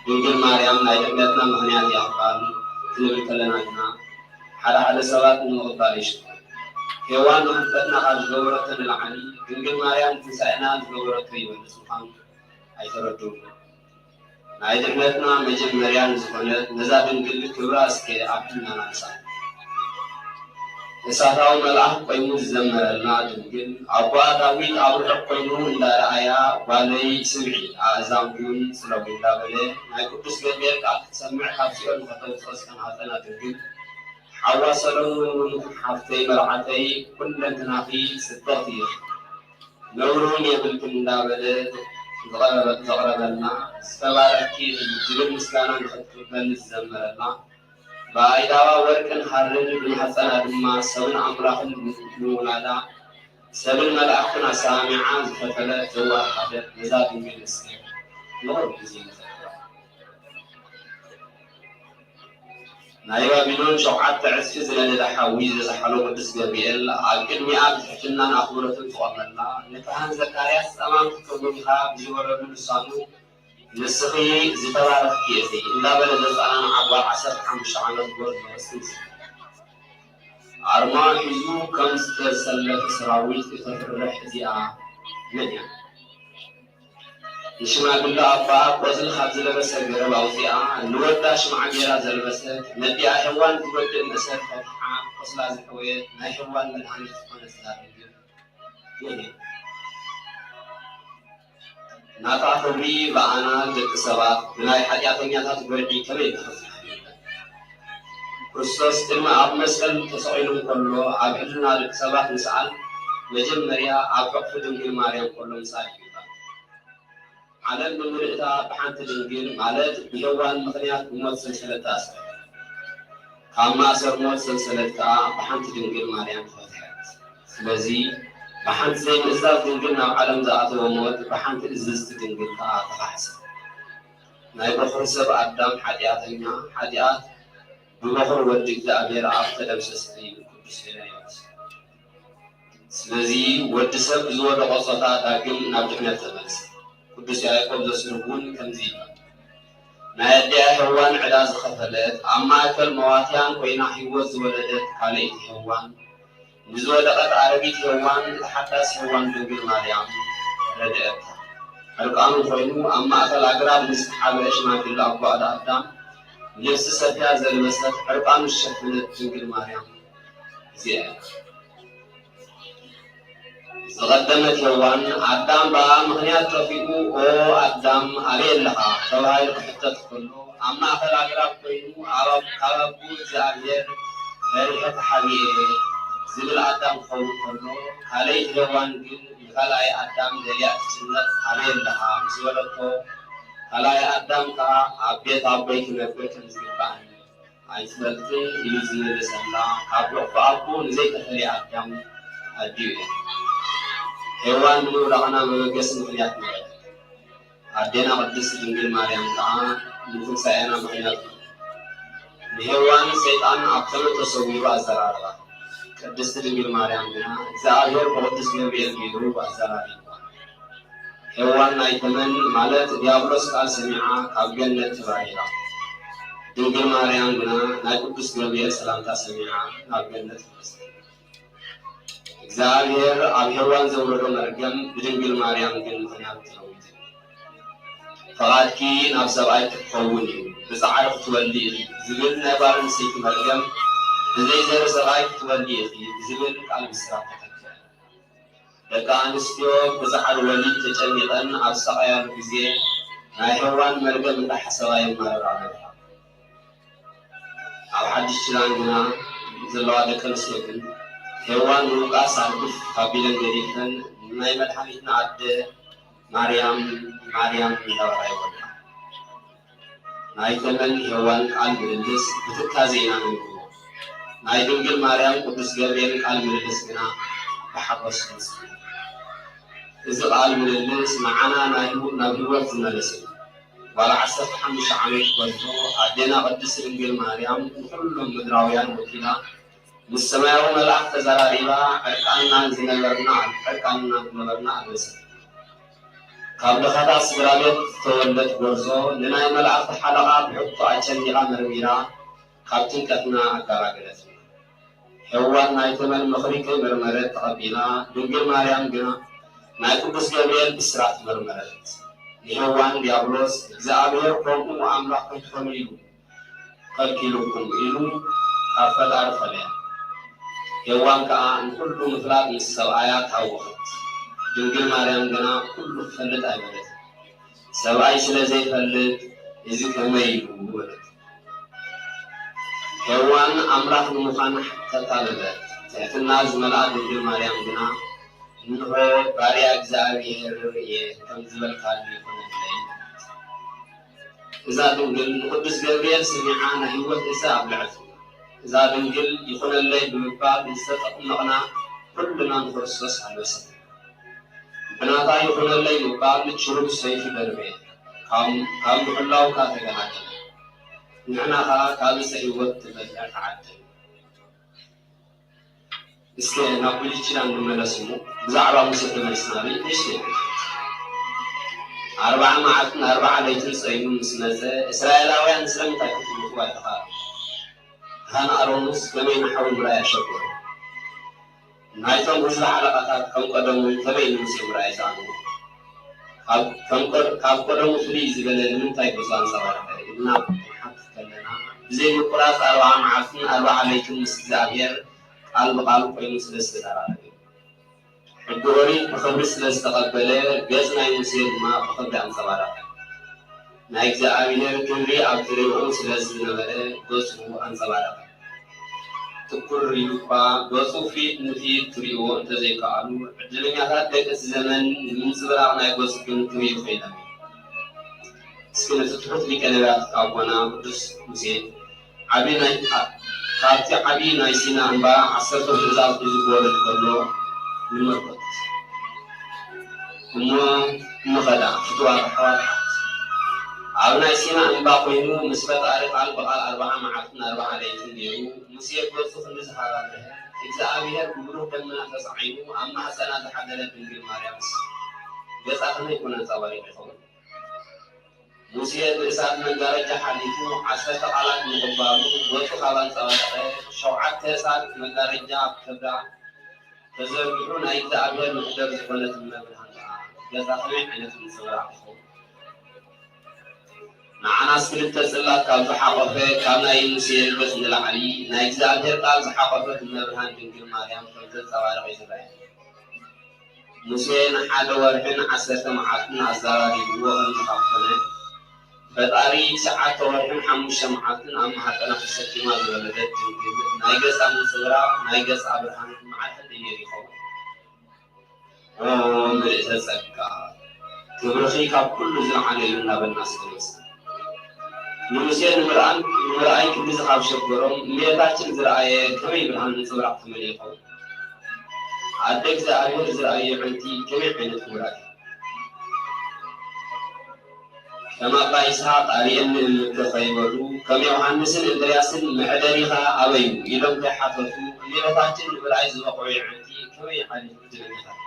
ድንግል ማርያም ናይ እምነትና ምክንያት እያ ክበሃል ክንብል ከለና ግና ሓደ ሰባት ንምቕባል ይሽኩ ሔዋን ንክልተትና ካብ ዝገበረቶ ንላዕሊ ድንግል ማርያም ትንሳኤና ዝገበረቶ ይበልፅ ምዃኑ ኣይተረድኡን ናይ ድሕነትና መጀመርያን ዝኾነት ነዛ ድንግል ክብራ እስከ ኣብድና ናንሳ እሳታዊ መልኣክ ኮይኑ ዝዘመረልና ድንግል ኣባ ዳዊት ኣብ ርሑቕ ኮይኑ እንዳረኣያ ጓለይ ስምዒ ኣእዛምኩን ስለዊ እንዳበለ ናይ ቅዱስ ገብርኤል ቃል ክትሰምዕ ካብ ሲኦል ንኸተውፅእ ዝተናሃፀና ድንግል ሓዋ ሰሎሞን ሓፍተይ መርዓተይ ኩለንትናኺ ጽብቕቲ ኢኻ ነውሩን የብልክን እንዳበለ ዘቕረበልና ዝተባረኪ ዝብል ምስጋና ንኽትቅበል ዝዘመረልና ብኣይዳዋ ወርቅን ሃርን ብማሕፀና ድማ ሰብን ኣምላኽን ምውላዳ ሰብን መላእክትን ኣሰማሚዓ ዝፈተለት ዘወሃደት ነዛ ድንግል እስከ ንቑርብ ግዜ ናይ ባቢሎን 7 ዕስፊ ዝነደደ ሓዊ ዘዝሓሎ ቅዱስ ገብርኤል ኣብ ቅድሚኣ ብትሕትናን ኣኽብሮትን ትቖመላ ንካህን ዘካርያስ ጸማም ክትከውን ኢኻ ብዝበረሉ ልሳኑ ንስኺ ዝተባረኽቲ ኢኺ እንዳበለ ዘፀናንዓ ጓል 15 ዓመት ጎር ዝመስል ኣርማ ሒዙ ከም ዝተሰለፈ ሰራዊት እተፍርሕ እዚኣ መን እያ? ንሽማግለ ኣባ ቆፅሊ ካብ ዝለበሰ ገረብ ኣውፂኣ ንወዳ ሽምዓ ጌራ ዘለበሰት ነቢኣ ሔዋን ዝወድእ መእሰር ፈትሓ ቆስላ ዝሕወየት ናይ ሔዋን መድሃኒት ዝኾነት ዝዳርግን መን እያ? ናታ ክብሪ በኣና ደቂ ሰባት ብናይ ሓጢኣተኛታት ጎርዒ ከመይ ተኸፍታ ክርስቶስ ድማ ኣብ መስቀል ተሰቒሉ እንከሎ ኣብ ሕልና ደቂ ሰባት ምስኣል መጀመርያ ኣብ ዕቑ ድንግል ማርያም ከሎ ምሳል እዩ ዓለም ብምልእታ ብሓንቲ ድንግል ማለት ብሔዋን ምክንያት ብሞት ሰንሰለት ተኣስረ ካብ ማእሰር ሞት ሰንሰለት ከዓ ብሓንቲ ድንግል ማርያም ተፈትሐት ስለዚ ብሓንቲ ዘይምእዛዝ ድንግል ናብ ዓለም ዝኣተወ ሞት ብሓንቲ እዝዝቲ ድንግል ከዓ ተፋሕሰ ናይ በኩር ሰብ ኣዳም ሓጢኣተኛ ሓጢኣት ብበኩር ወዲ እግዚኣብሔር ኣብ ተደምሰሰ እዩ ቅዱስ ሄኖስ ስለዚ ወዲ ሰብ ዝወደቆ ፆታ ዳግም ናብ ድሕነት ተመልሰ ቅዱስ ያዕቆብ ዘስርጉን ከምዚ ናይ ኣዴያ ሔዋን ዕዳ ዝኸፈለት ኣብ ማእከል መዋትያን ኮይና ህይወት ዝወለደት ካልእቲ ሔዋን ንዝወደቐት ኣረጊት ሔዋን ተሓዳስ ሔዋን ድንግል ማርያም ረድአታ ዕርቃኑ ኮይኑ ኣብ ማእከል ኣግራብ ንዝተሓበአ ሽማግለ ኣቦ ኣዳም ልብሲ ሰፍያ ዘለበሰት ዕርቃኑ ዝሸፈነት ድንግል ማርያም እዚኣ ዝቐደመት ሔዋን ኣዳም በኣ ምክንያት ጠፊኡ ኦ ኣዳም ኣበይ ኣለኻ ተባሂሉ ክሕተት ከሎ ኣብ ማእከል ኣግራብ ኮይኑ ካብ ኣቦ እግዚኣብሔር በሪኸ ተሓቢኤ ዝብል ኣዳም ክኸውን ከሎ ካልእቲ ሔዋን ግን ንካልኣይ ኣዳም ደልያ ትስነት ኣበይ ኣለኻ ምስ በለቶ ካልኣይ ኣዳም ከዓ ኣብ ቤት ኣቦይ ክነብር ከም ዝግባእኒ ኣይትፈልጥን ኢሉ ዝመለሰላ ካብ ዕቑ ኣቦ ንዘይተፈለየ ኣዳም ኣድዩ እየ ሔዋን ንምውላቕና መበገሲ ምክንያት ነበረት ኣዴና ቅድስቲ ድንግል ማርያም ከዓ ንትንሳኤና ምክንያት ንሔዋን ሰይጣን ኣብ ተመን ተሰዊሩ ኣዘራርባ ቅድስቲ ድንግል ማርያም ግና እግዚኣብሔር ብቅዱስ ገብርኤል ጌሩ ኣዘራሪባ ሔዋን ናይ ተመን ማለት ዲያብሎስ ቃል ሰሚዓ ካብ ገነት ተባሂራ ድንግል ማርያም ግና ናይ ቅዱስ ገብርኤል ሰላምታ ሰሚዓ ናብ ገነት ተወሰደት እግዚአብሔር ኣብ ሔዋን ዘውረዶ መርገም ብድንግል ማርያም ግን ምክንያት ተለዊጡ ፈቃድኪ ናብ ሰብኣይ ክትኸውን እዩ ብፃዕሪ ክትወሊ ኢኺ ዝብል ናይ ጓል ኣንስተይቲ መርገም ብዘይዘር ሰብኣይ ክትወሊ ኢኺ ዝብል ቃል ብስራት ተተክለ ደቂ ኣንስትዮ ብፃዕሪ ወሊድ ተጨኒቐን ኣብ ሰቃያሉ ግዜ ናይ ሔዋን መርገም እንዳሓሰባ የማረራ ነብራ ኣብ ሓድሽ ኪዳን ግና ዘለዋ ደቂ ኣንስትዮ ግን ሔዋን ሉቃስ ኣርድፍ ካቢለን ገዲፈን ናይ መድሓኒትና ኣደ ማርያም እንዳበራ ይወዳ ናይተመን ሔዋን ቃል ምልልስ ብትካዜና ነው ናይ ድንግል ማርያም ቅዱስ ገብርኤል ቃል ምልልስ ግና ብሓጎስ እዚ ቃል ምልልስ ንዓና ናብ ህይወት ዝመለስ ዋላ 15 ዓመት ቆይቶ ኣዴና ቅድስት ድንግል ማርያም ኩሎም ምድራውያን ወኪላ ምስ ሰማያዊ መልአክ ተዘራሪባ ዕርቃና ዝነበርና ኣለሰ ካብ ደኻታት ስድራቤት ዝተወለድ ጎርዞ ንናይ መላእክቲ ሓለቓ ብሕቶ ኣጨኒቓ መርሚራ ካብ ጭንቀትና ኣጋራገለት ሔዋን ናይ ተመን ምኽሪ ከይመርመረት ተቐቢላ ድንግል ማርያም ግና ናይ ቅዱስ ገብርኤል ብስራት መርመረት ንሔዋን ዲያብሎስ እግዚአብሔር ከምኡ ኣምላኽ ከይትኾኑ ኢሉ ከልኪሉኩም ኢሉ ካብ ፈጣሪ ፈለያ ሔዋን ከዓ ንኩሉ ምፍላጥ ምስ ሰብኣያ ታወኸት ድንግል ማርያም ግና ኩሉ ክፈልጥ ኣይበለት ሰብኣይ ስለ ዘይፈልጥ እዚ ከመይ ኢሉ በለት ሔዋን ኣምላኽ ንምዃን ተታለለት ትሕትና ዝመልኣ ድንግል ማርያም ግና እንሆ ባርያ እግዚአብሔር እየ ከም ዝበልካሉ ይኹነለይ እዛ ድንግል ንቅዱስ ገብርኤል ሰሚዓ ናይ ህይወት እሳ ኣብልዐት እዛ ድንግል ይኹነለይ ብምባል ዝተጠቕመቕና ኩልና ንክርስቶስ ኣለሰ ብናታ ይኹነለይ ምባል ችሩብ ሰይፊ ደርቤ ካብ ምሕላውካ ተገናገለ ንሕና ከዓ ካልሰ ህይወት ትበልዕ ተዓድል እስከ ናብ ፖለቲካ እንመለስ እሞ ብዛዕባ ሙሴ ተመልስናል ንሽተ 40 መዓልትን 40 ለይትን ፀይሙ ምስ መፀ እስራኤላውያን ስለምንታይ ክፍልጡ ኣይተኻሉ ካህን ኣሮኖስ ከመይ ንሓዊ ምርኣይ ኣሸገሩ ናይቶም ህዝቢ ሓለቓታት ከም ቀደሙ ከመይ ንሙሴ ምርኣይ ዝኣምኑ ካብ ቀደሙ ፍልይ ዝበለ ንምንታይ ገፁ ኣንፀባረቐ ኢልና ክንሓትት ከለና ብዘይ ምቁራፅ 40 መዓልትን 40 ለይትን ምስ እግዚኣብሔር ቃል በቃል ኮይኑ ስለ ዝተዛረበ ሕጊ ኦሪት ብክብሪ ስለ ዝተቐበለ ገጽ ናይ ሙሴ ድማ ብክብሪ ኣንፀባረቐ ናይ እግዚኣብሔር ክብሪ ኣብ ትሪኡ ስለ ዝነበረ ገጹ ኣንፀባረቐ ትኩር ኢሉ እኳ ገጹ ፊት ንፊት ትሪእዎ እንተዘይከኣሉ ዕድለኛታት ደቂ ዘመን ንምንፅብራቕ ናይ ገጹ ግን ክሪኡ ኮይኖም እስኪ ነቲ ትሑት ሊቀ ነቢያት ኣቦና ቅዱስ ሙሴ ካብቲ ዓብዪ ናይ ሲና እምባ 10 ትእዛዝ ሒዙ ክወርድ ከሎ ንምልከት እሞ ንኸዳ ፍትዋት ኣሕዋት ኣብ ናይ ሲና እምባ ኮይኑ ምስ ፈጣሪ ቃል በቃል 40 መዓልትን 40 ለይትን ነይሩ ሙሴ ገጹ ክንዝሃራለህ እግዚኣብሔር ብብሩህ ደመና ተፃዒኑ ኣብ ማሕፀና ዝሓደረት ድንግል ማርያምስ ገጻ ከመይ ኮነ አንጸባሪቕ ይኸውን ሙሴ ብእሳት መጋረጃ ሓሊፉ 10 ቃላት ምቕባሉ ገጹ ካብ አንጸባረቐ 7 እሳት መጋረጃ ኣብ ከብዳ ተዘርጊሑ ናይ እግዚኣብሔር ምሕደር ዝኾነት እመብርሃን ገጻ ከመይ ዓይነት ምንፅብራቕ ይኸውን ንዓናስ ክልተ ጽላት ካብ ዝሓቆፈ ካብ ናይ ሙሴ ገጽ ንላዕሊ ናይ እግዚኣብሔር ቃል ዝሓቆፈት እመብርሃን ድንግል ማርያም ከም ተንጸባረቐ ይዝረአ ሙሴ ንሓደ ወርሕን 10 መዓልትን ኣዘራሪብዎ ከምዝሓፈነ ፈጣሪ 9 ወርሕን 5 መዓልትን ኣብ ማህፀና ተሰኪማ ዝወለደት ድንግል ናይ ገጻ ምንፅብራቕ ናይ ገጻ ብርሃን መዓልትን ነይሩ ይኸውን ምልእተ ጸጋ ክብርኺ ካብ ኩሉ ዝለዓለ እዩ እናበልና ስለመስ ንሙሴ ንምርኣይ ክንዲ ካብ ሸገሮም እመቤታችን ዝረኣየ ከመይ ብርሃን ምንፅብራቕ ተመሊኡ ይኸውን ኣደ እግዚኣብሔር ዝረኣየ ዕንቲ ከመይ ዓይነት ክብራት ከም ኣባ ይስሓቅ ኣርየኒ እምከ ከይበሉ ከም ዮሃንስን እንድርያስን መሕደሪኻ ኣበዩ ኢሎም ከይሓተቱ እመቤታችን ንምርኣይ ዝበቕዑ ዕንቲ ከመይ ሓሊፉ ድለኛታት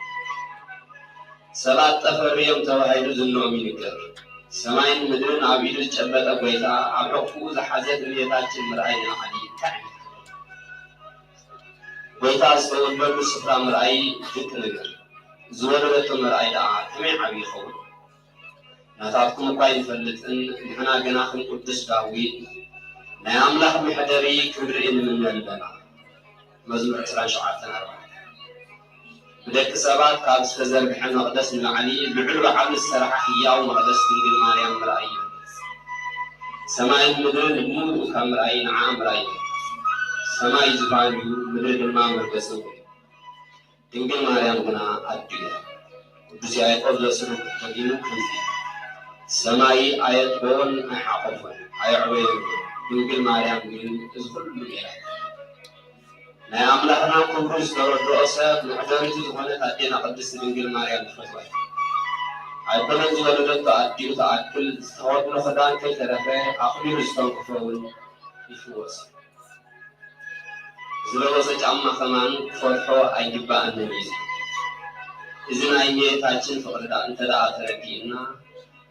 ሰባት ጠፈር እዮም ተባሂሉ ዝንኦም ይንገር ሰማይን ምድርን ኣብ ኢዱ ዝጨበጠ ጎይታ ኣብ ሕቁኡ ዝሓዘት እመቤታችን ምርኣይ ንላዕሊ እንታይ ጎይታ ዝተወለደሉ ስፍራ ምርኣይ ድንቂ ነገር ዝወለደቶ ምርኣይ ደኣ ከመይ ዓብዪ ይኸውን ናታትኩም እኳ ይፈልጥን ንሕና ግና ከም ቅዱስ ዳዊት ናይ ኣምላኽ መሕደሪ ክብሪ እንምነ ኣለና መዝሙር 27 ብደቂ ሰባት ካብ ዝተዘርግሐ መቕደስ ንላዕሊ ልዑል በዓል ዝሰርሐ ህያው መቕደስ ድንግል ማርያም ምርኣይ ይበልፅ ሰማይን ምድርን ሙሉእ ካብ ምርኣይ ንዓ ምርኣይ ሰማይ ዝባን እዩ ምድሪ ድማ መርገፂ እዩ ድንግል ማርያም ግና ኣድዩ ቅዱስ ያዕቆብ ዘስሩ ተዲኑ ከምዚ ሰማይ ኣየጥቦን ኣይሓቆፎን ኣይዕበይ ድንግል ማርያም ግን እዚ ኩሉ ጌራ ናይ ኣምላኽና ክብሩ ዝተረድኦ ሰብ ምዕዘቢቱ ዝኾነት ኣዴና ቅድስቲ ድንግል ማርያም ትፈትዋ ኣይኮነን ዝወለደቶ ኣዲኡ ተኣክል ዝተኸድኖ ክዳን ከይተረፈ ኣኽሊሉ ዝተንክፈውን ይፍወስ ዝለበሰ ጫማ ከማን ክፈትሖ ኣይግባእንን እዩ እዚ ናይ ጌታችን ፍቅሪ እንተደኣ ተረዲእና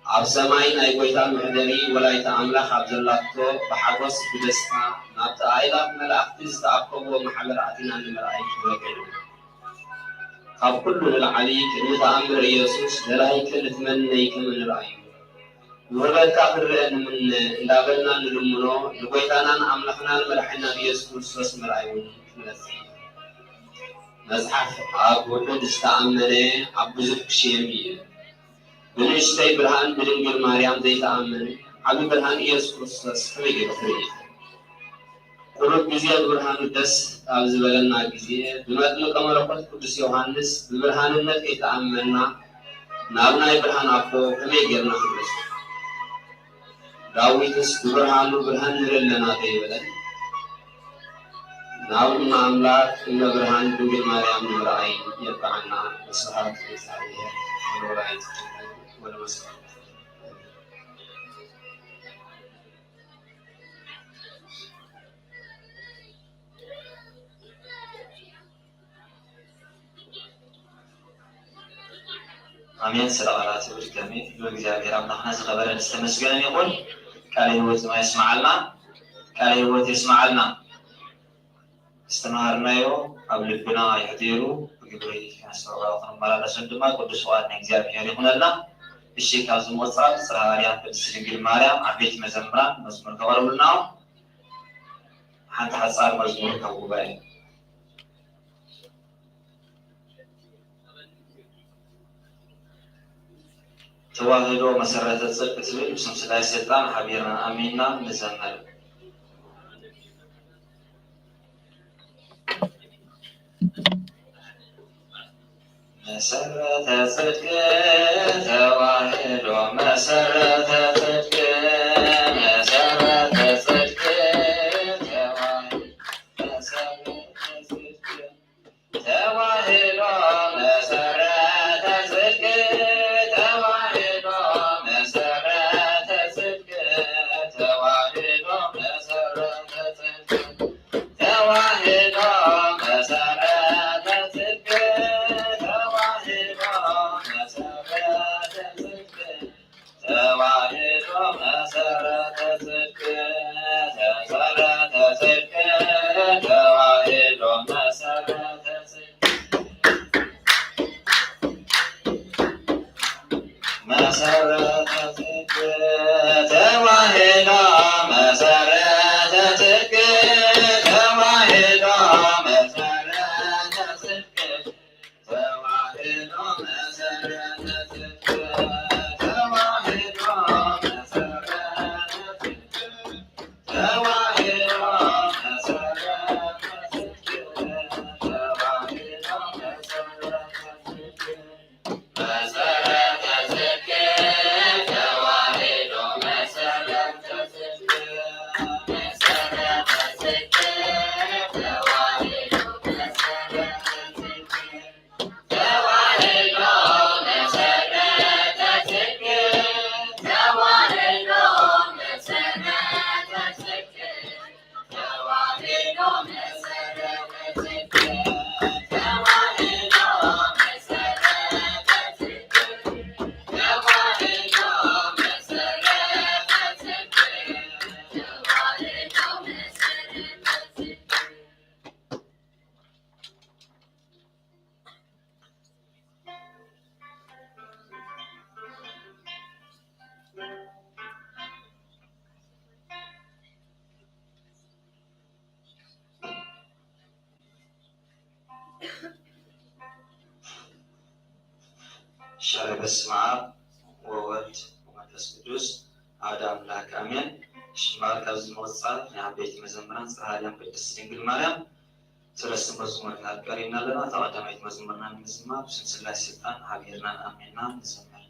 ኣብ ሰማይ ናይ ጎይታ ምሕደሪ ወላዲተ ኣምላኽ ኣብ ዘላቶ ብሓጎስ ብደስታ ናብቲ ኣእላፍ መላእኽቲ ዝተኣከብዎ ማሕበር ኣቲና ንምርኣይ ትበቅዕ ካብ ኩሉ ንላዕሊ ቅድሚ ተኣምር ኢየሱስ ደላይከ ልትመነይ ከም ንርኣዩ ንውበትካ ክንርአ ንምነ እንዳበልና ንልምኖ ንጎይታናን ኣምላኽናን መድሓኒናን ኢየሱስ ክርስቶስ ምርኣይ እውን ክንመጽእ መጽሓፍ ኣብ ውሑድ ዝተኣመነ ኣብ ብዙሕ ክሽየም እዩ ብንእሽተይ ብርሃን ብድንግል ማርያም ዘይተኣመነ ዓብዪ ብርሃን ኢየሱስ ክርስቶስ ከመይ ጌሩ ክርኢ ቁሩብ ግዜ ብብርሃኑ ደስ ኣብ ዝበለና ግዜ ብመጥምቀ መለኮት ቅዱስ ዮሃንስ ብብርሃንነት የተኣመና ናብ ናይ ብርሃን ኣቦ ከመይ ጌርና ክንበጽሕ ዳዊትስ ብብርሃኑ ብርሃን ንረለና ዘይበለን ናብ እመ ኣምላክ እመ ብርሃን ድንግል ማርያም ንምርኣይ የብዓና ስብሐት ለእግዚአብሔር ወለወላዲቱ ድንግል ወለመስቀሉ አሜን። ስለቃላት ብድጋሚ እግዚአብሔር አምላክና ዝኸበረ ዝተመስገነ ይሁን። ካለ ህይወት ይስማዓልና ካለ ህይወት ይስማዓልና استمرنا قبل البناء يحضروا بقبري نسرع ونمارس الدم قدس وعدنا እግዚአብሔር ይሁንልና እሺ ካዝ ሞጻል ስራሪያ በድንግል ማርያም አቤት መዘምራን መዝሙር ተቀርቡልና አንተ ሐሳብ መዝሙር ተውባይ ተዋህዶ መሰረተ ጽድቅ ትብል ስም ስላይ ሰይጣን ሐቢርና አሜንና መዘመር መሰረተ ጽድቅ ተዋህዶ መሰረተ ጽድቅ መሰረተ ጽድቅ ተዋህዶ መሰረተ ጽድቅ ተዋህዶ መሰረተ ጽድቅ ተዋህዶ መሰረተ ጽድቅ ተዋህዶ መሰረተ ጽድቅ ተዋህዶ መሰረተ ጽድቅ ተዋህዶ መሰረተ ጽድቅ መሰረተ ጽድቅ ተዋህዶ መሰረተ ጽድቅ ተዋህዶ መሰረተ ጽድቅ ተዋህዶ መሰረተ ጽድቅ ሻረ በስመ አብ ወወልድ ወመንፈስ ቅዱስ አሐዱ አምላክ አሜን። ሽማር ካብዝ መወጻት ንዓበይቲ መዘምራን ፀሃልያን ቅድስት ድንግል ማርያም ሰለስተ መዝሙር ናቀሪና ለና ተቀዳማይት መዝሙርና ንምዝማር ብስም ስላሴ ስልጣን ሀገርና አሜንና ንዘምር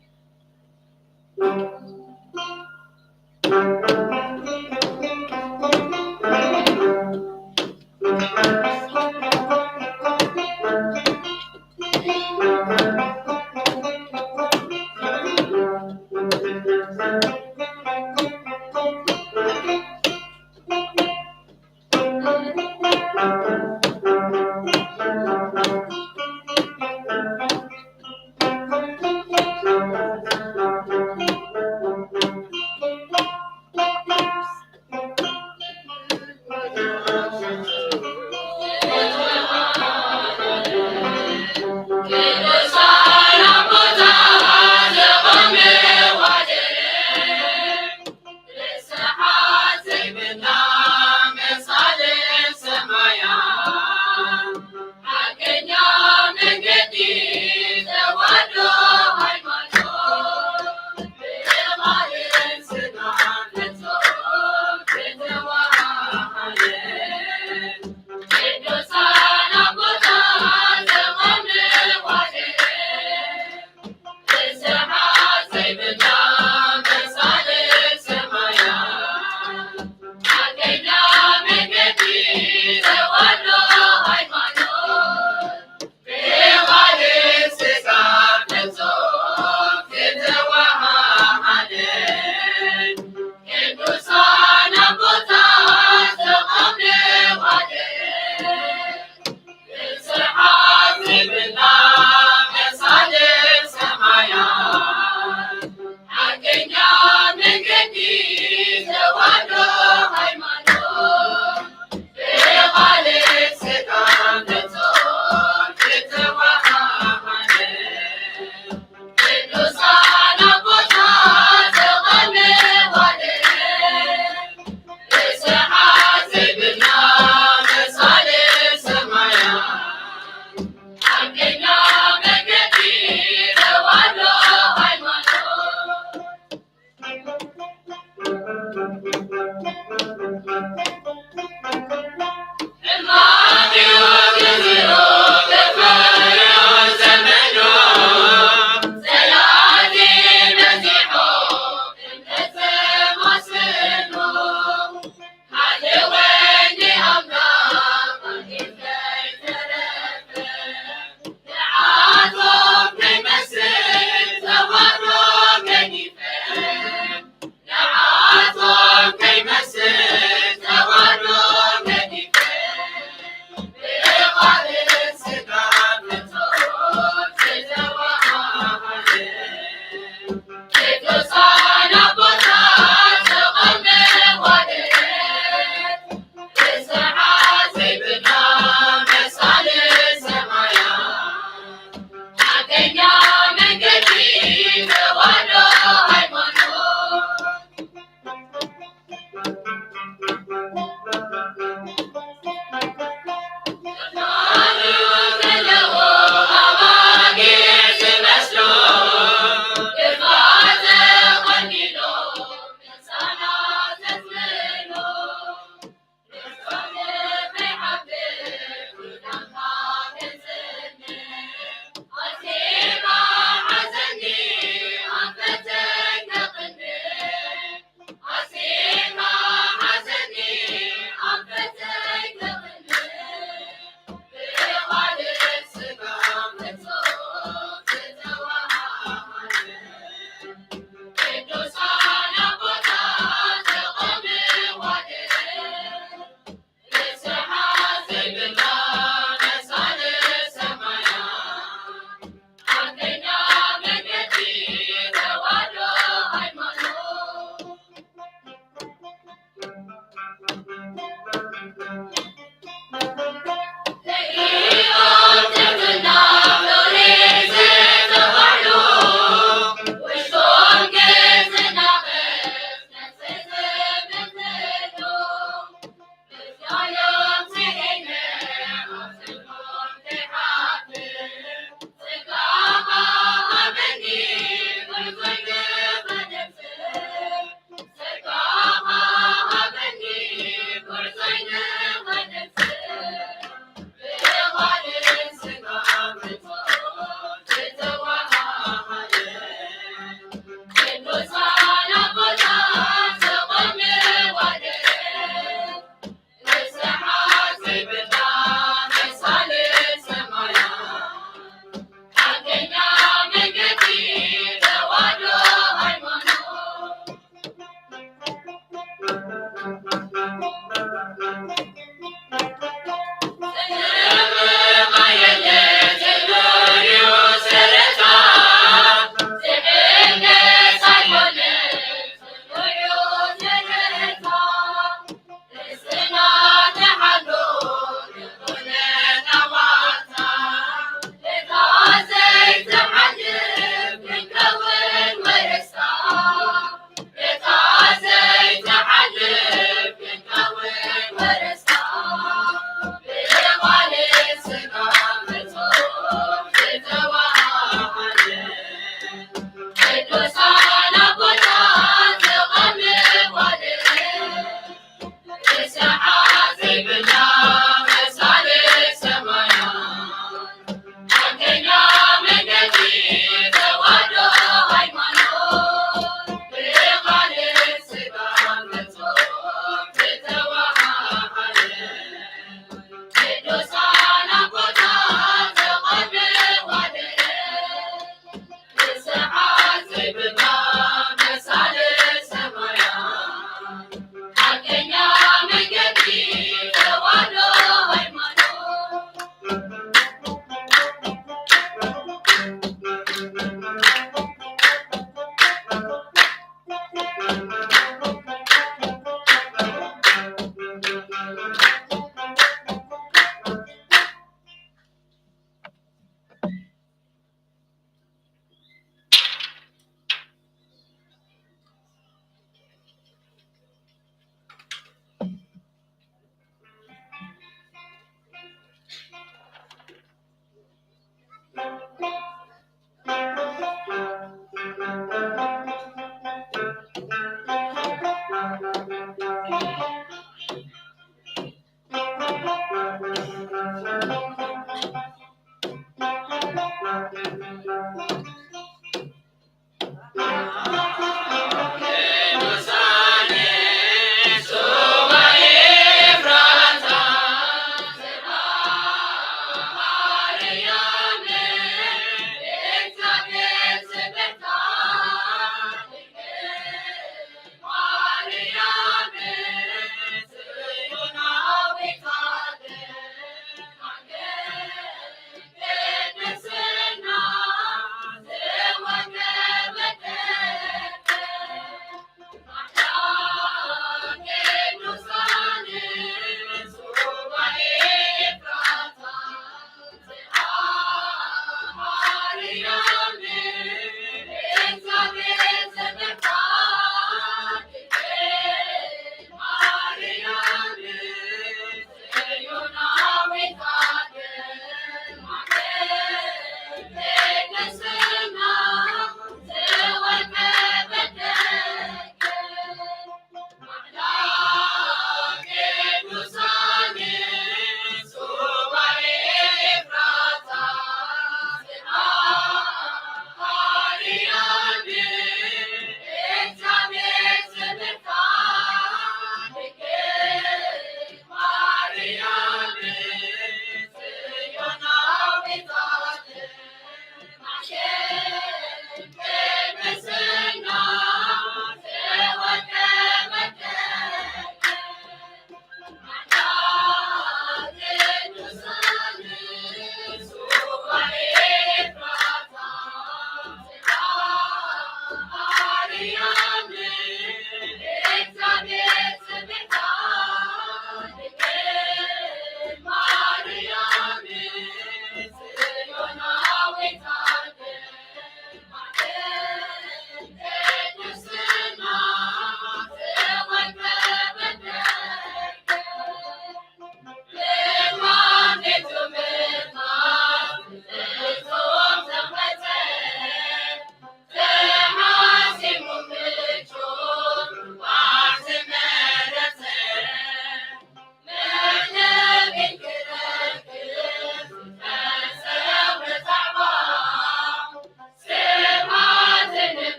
Maria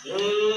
Yeah.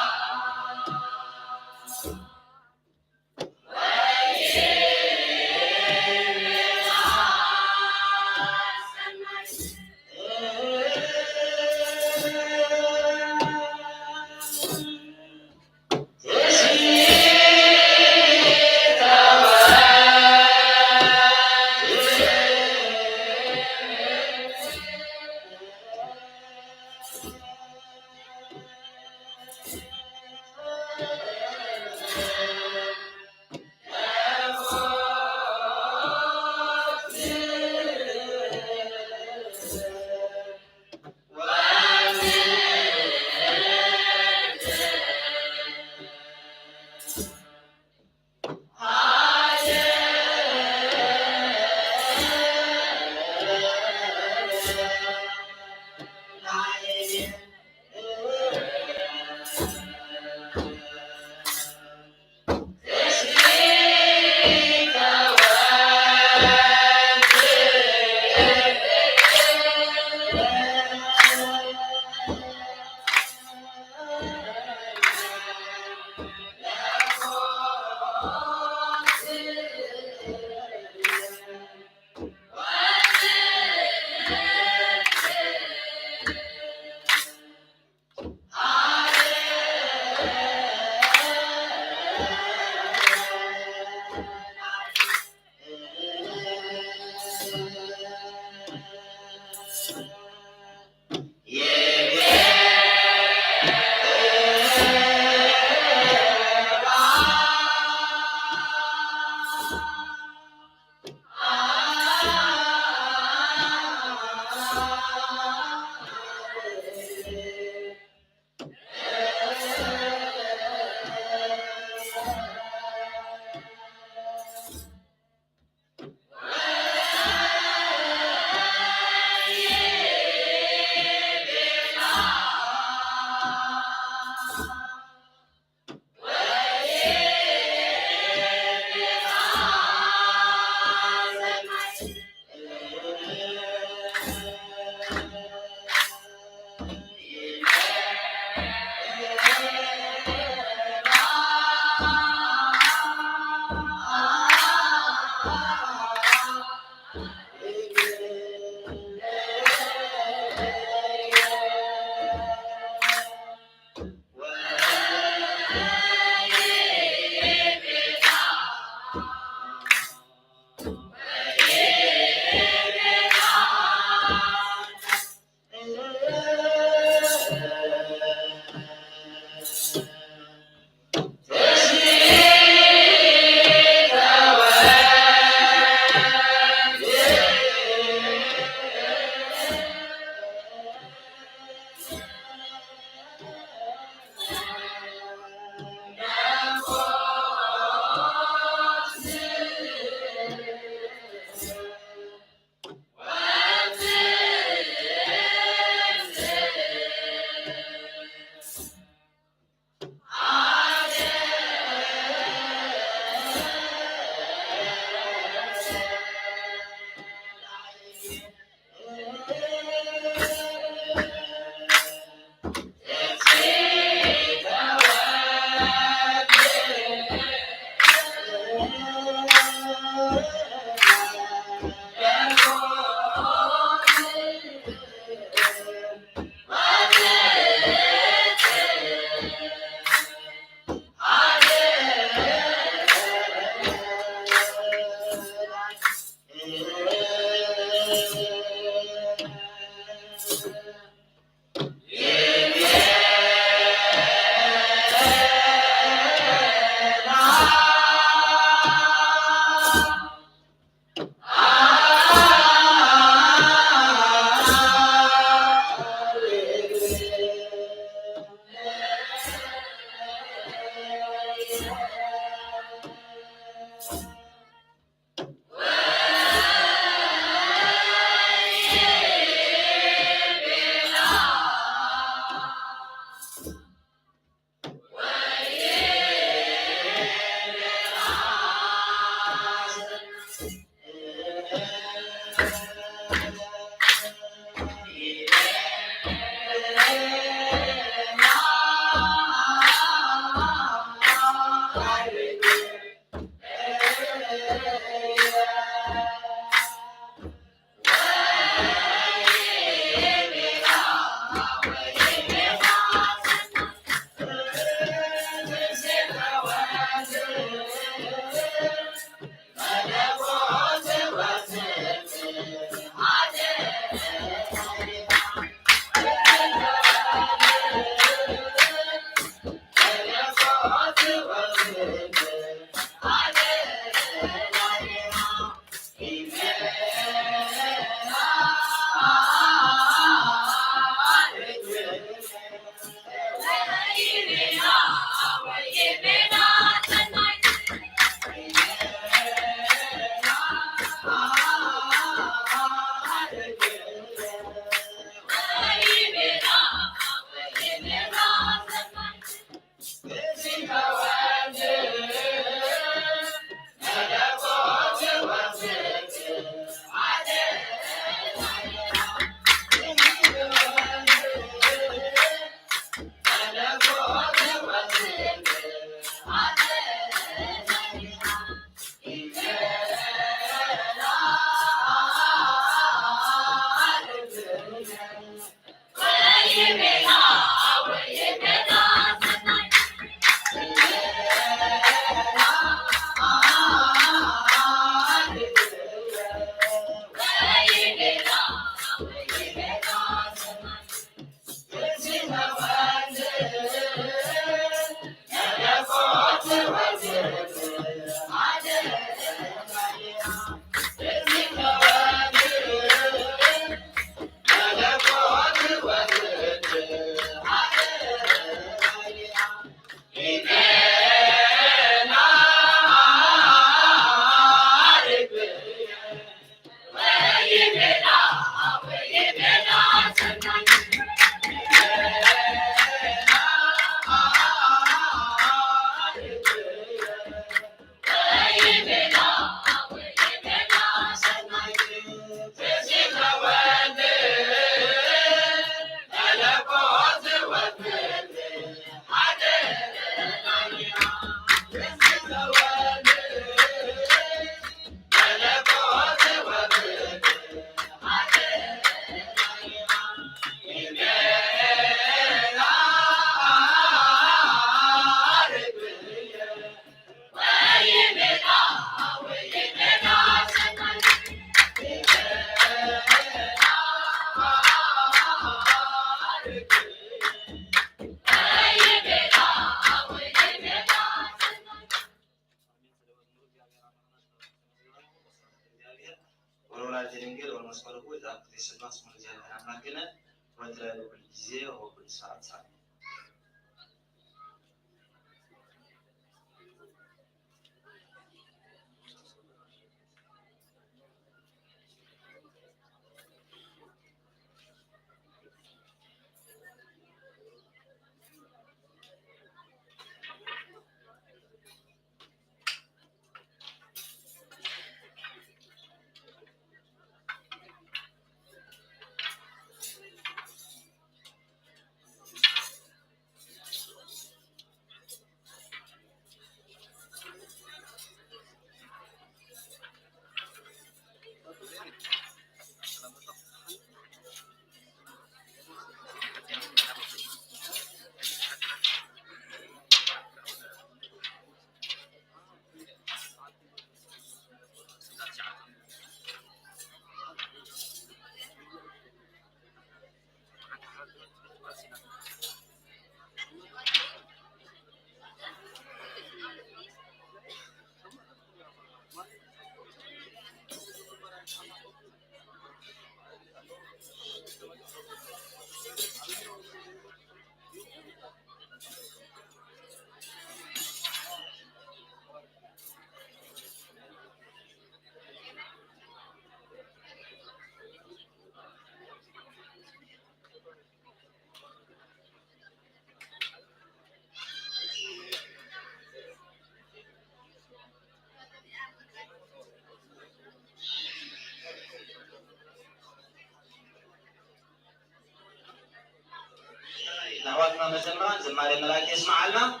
نهواتنا مزمران زماري ملاك يسمع لنا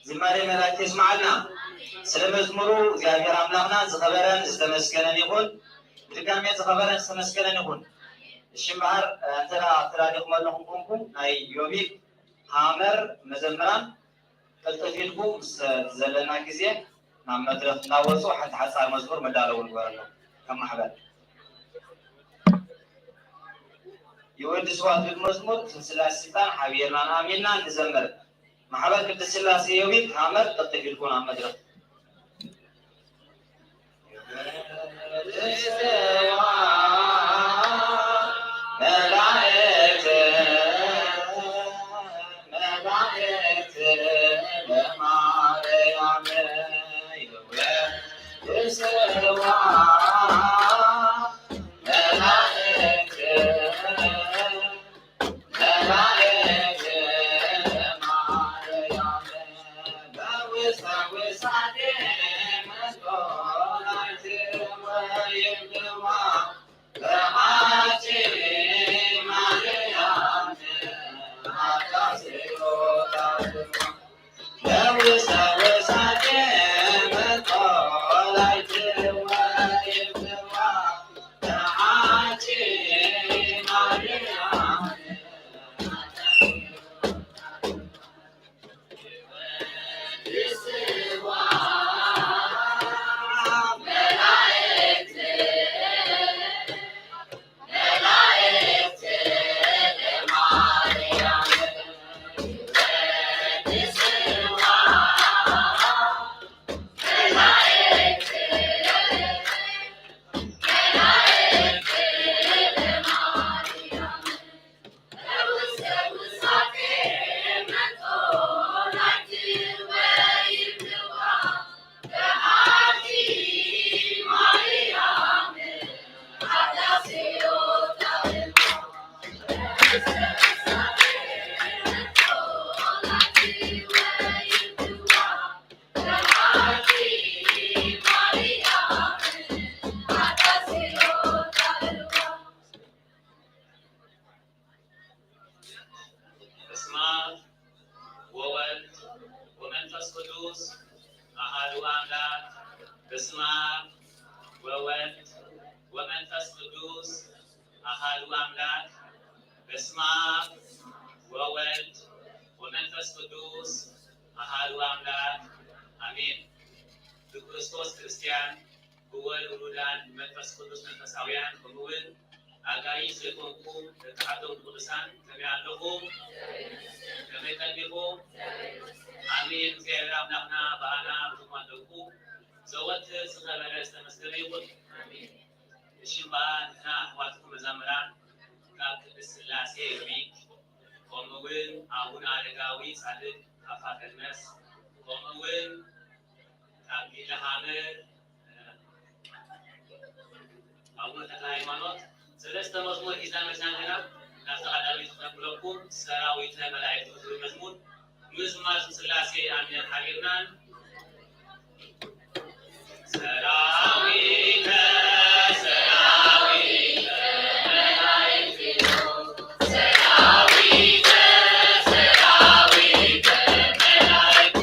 ዝማሬ መላእክት ይስማዓልና ስለ መዝሙሩ እግዚአብሔር አምላክና ዝኸበረን ዝተመስገነን ይሁን። ድጋሜ ዝኸበረን ዝተመስገነን ይሁን። እሺ እምበሃር እንተና ተራዲኹም ኣለኹም ኮንኩም ናይ ዮቢብ ሃመር መዘምራን ተልተፊልኩም ዘለና ግዜ ናብ መድረክ እናወፁ ሓንቲ ሓፃር መዝሙር መዳለው ንግበረሎ ከም ማሕበር የወዲ ስዋት መዝሙር ስላሴ ስልጣን ሓቢርና አሚንና እንዘምር ማሕበር ቅድስት ስላሴ ዮቢብ ሃመር ተልተፊልኩም ናብ መድረክ በስመ አብ ወወልድ ወመንፈስ ቅዱስ አሐዱ አምላክ። በስመ አብ ወወልድ ወመንፈስ ቅዱስ አሐዱ አምላክ አሜን። በክርስቶስ ክርስቲያን በወልድ ውሉዳን መንፈስ ቅዱስ መንፈሳውያን በመውን አጋይ ስለቆንኩ ተካተው ቅዱሳን ከሚያለፉ ከመይቀልቁ አሜን። እግዚአብሔር አምላክና በአና ብዙማለቁ ዘወትር ዝኸበረ ዝተመስገነ ይሁን አሜን። እሽምባና አሕዋትኩም መዛምራን ካብ ቅድስት ሥላሴ ዮቢብ ከምኡውን አቡነ አረጋዊ ጻድቅ አባ ቀድመስ ከምኡውን ካብ ቢለሃመር አቡነ ተክለ ሃይማኖት ሰለስተ መዝሙር ሒዝና መፅናንና ናብ ተቀዳሚ ዝኸብለኩም ሰራዊተ መላእክት ዝብል መዝሙር ምዝማር ሥላሴ አሜን ሓቢርናን ሰራዊተ ሰራዊተ መላእክት ሰራዊተ ሰራዊተ መላእክት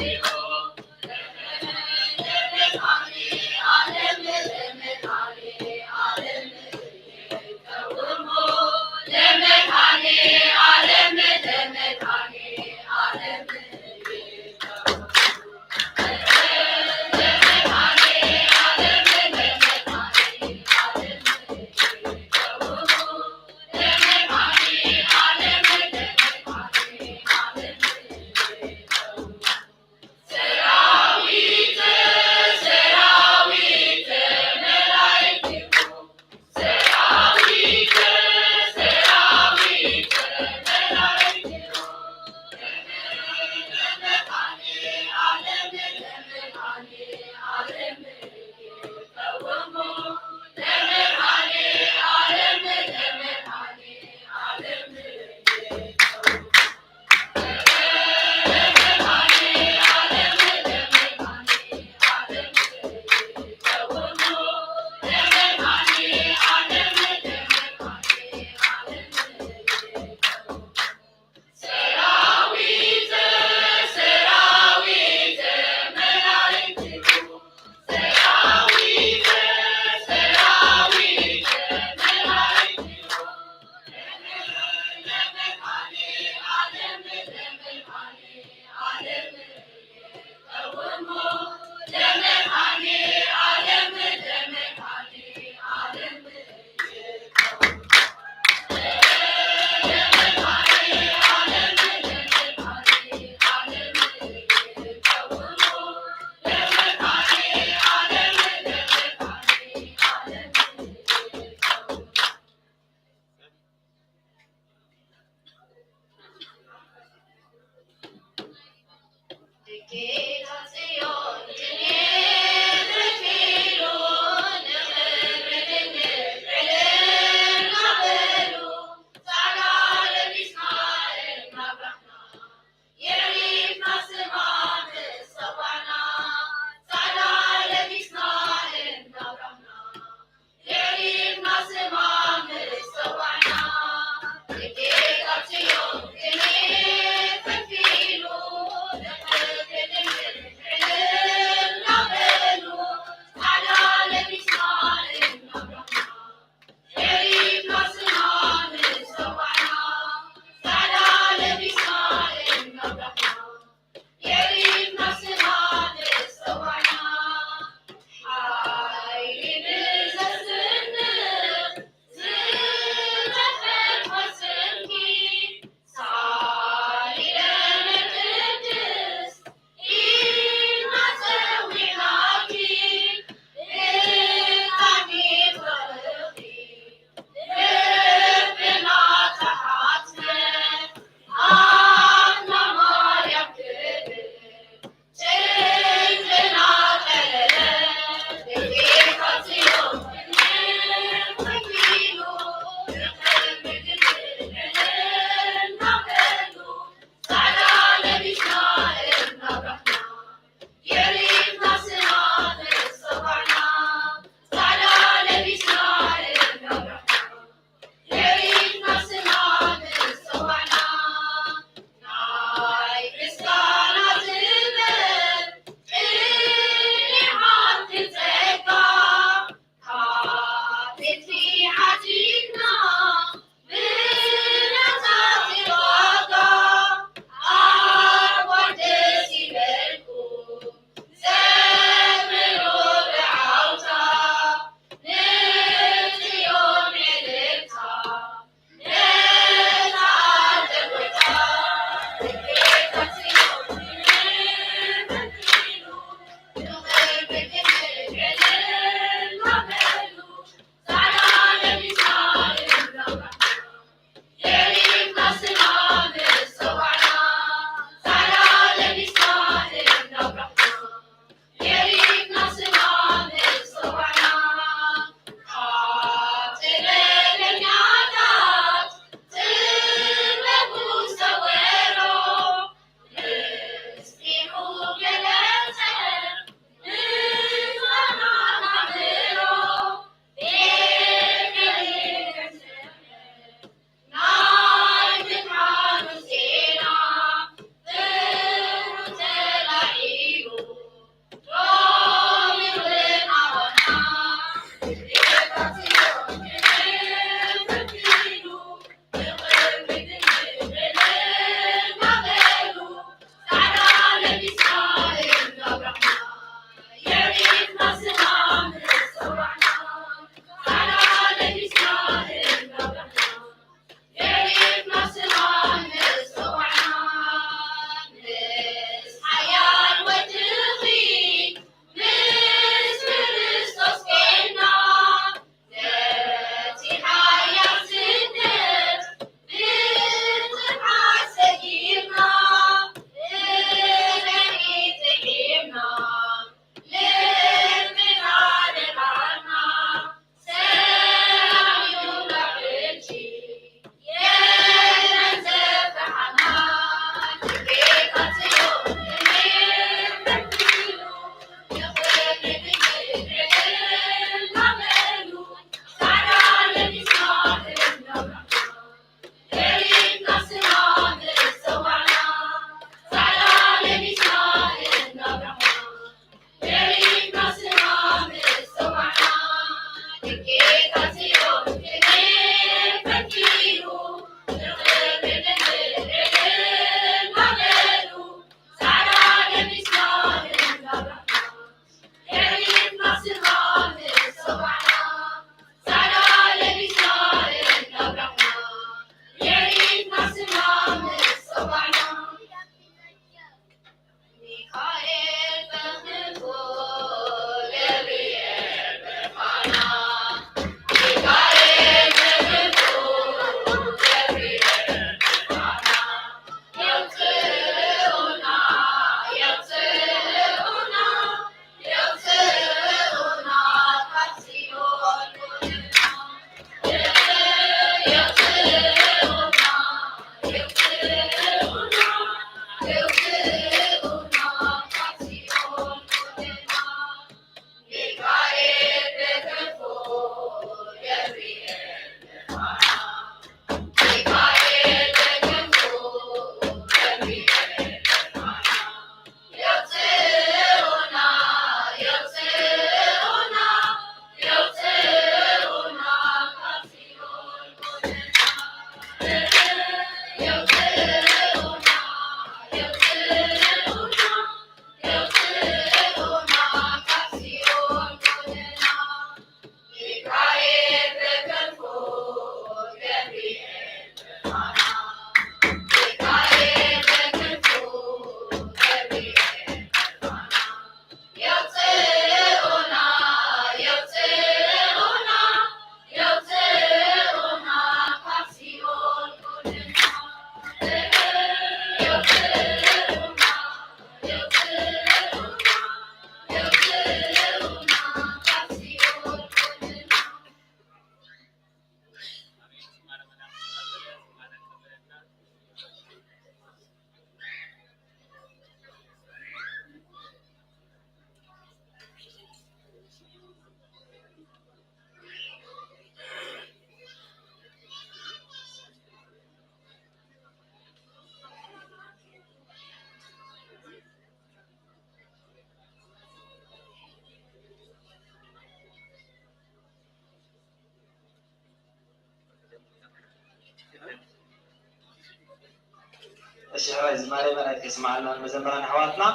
الشهر زماري ملاك يسمعنا المزمران حواتنا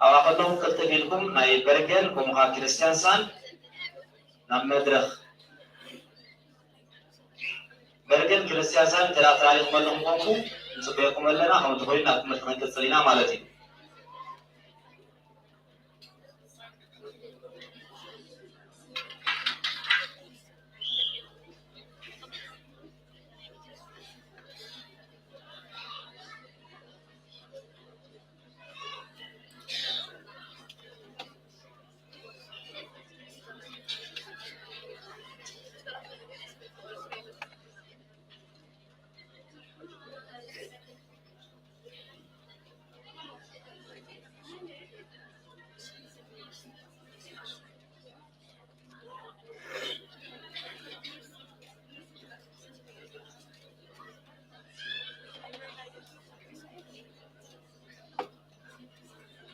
أو أخذهم قلت لكم ناي برجل كمها كريستيان سان نام مدرخ برجل كريستيان سان ترى تاريخ ملهم قومكم نسبيكم لنا هم تقولنا مثلا كسرنا مالتي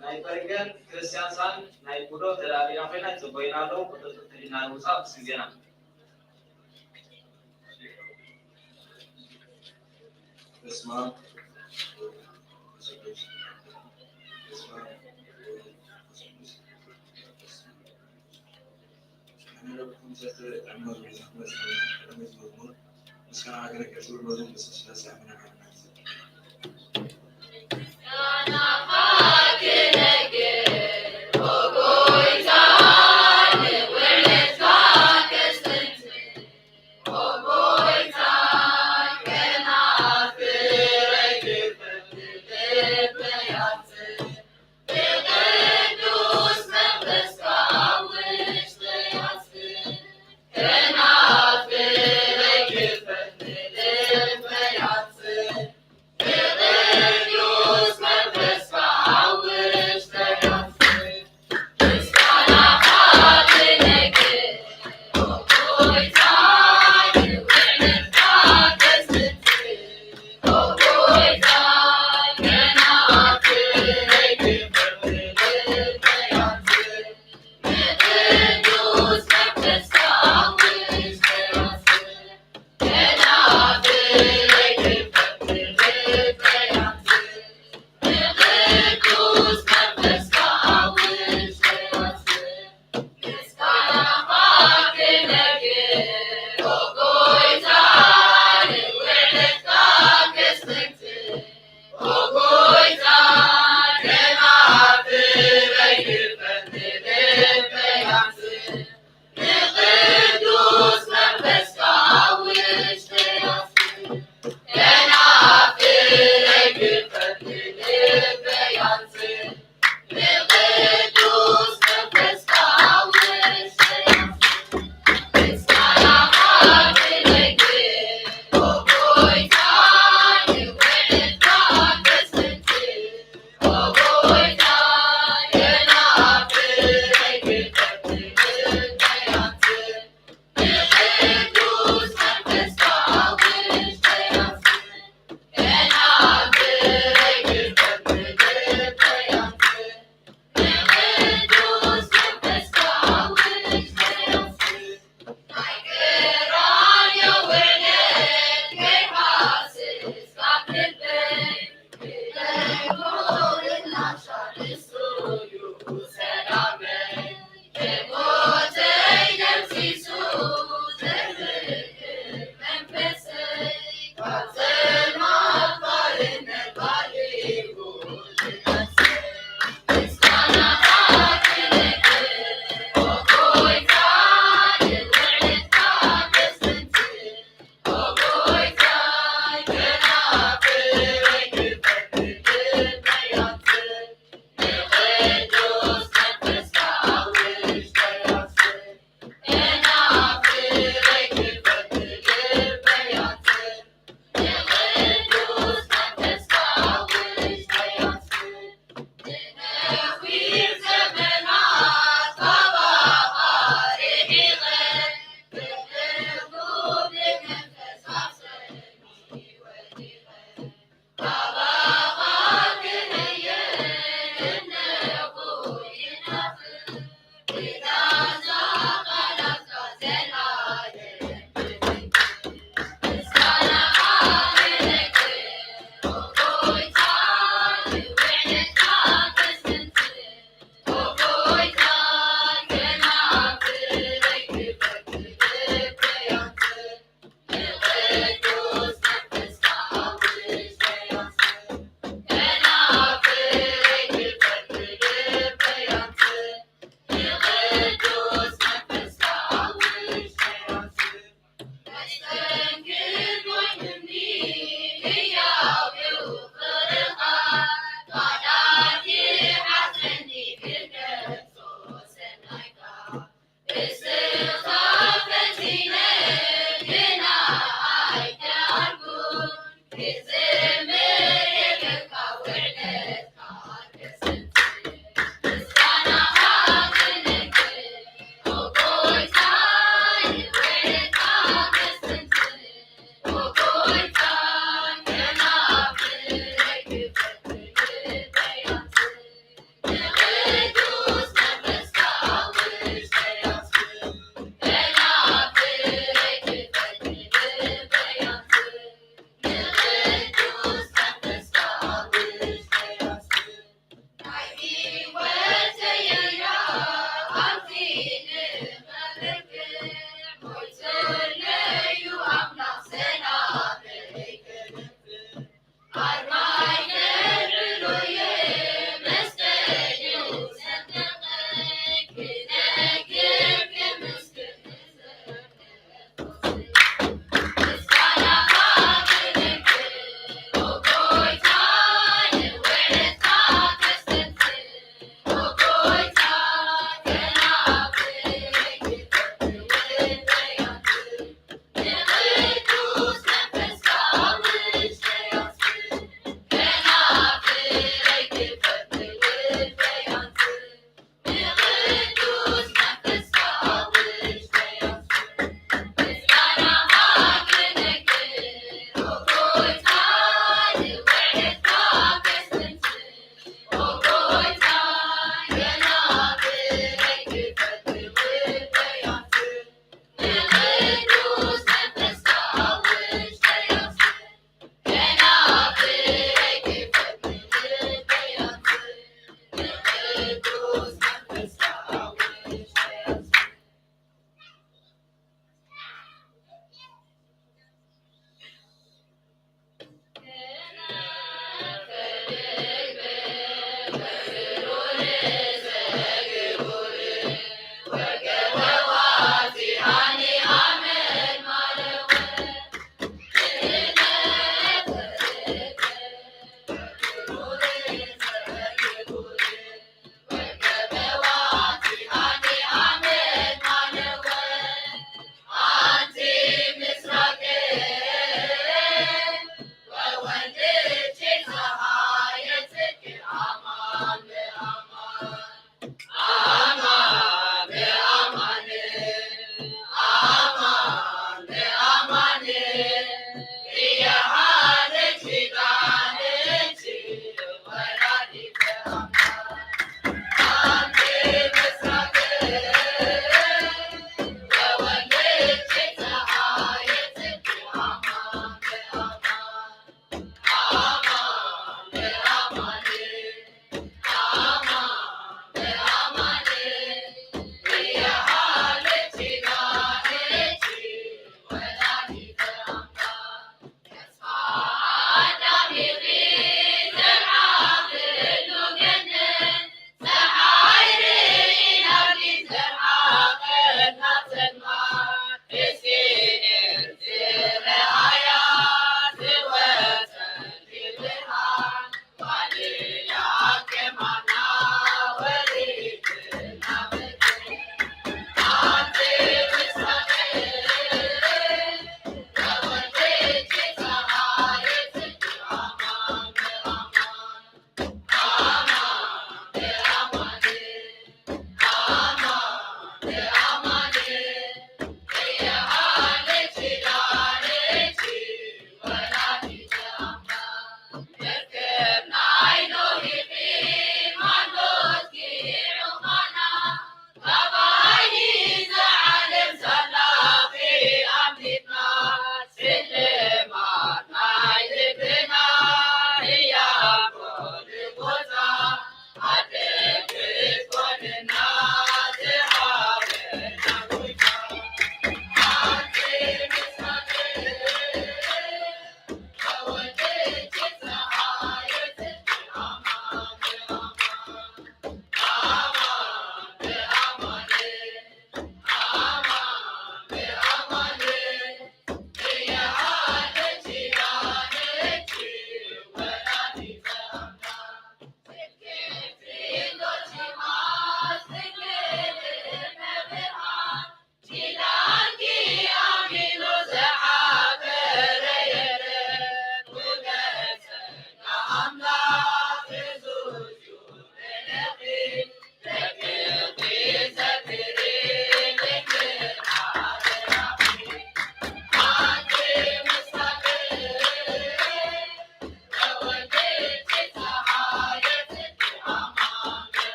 ناي برجل كريستيان سان ناي بودو ترى بينا فينا تبوينا له بودو ترينا نوسا بسنجنا اسمع أنا لو كنت أعمل مزمور بس كان عاقلك أسوي مزمور بس لا ساعة من عام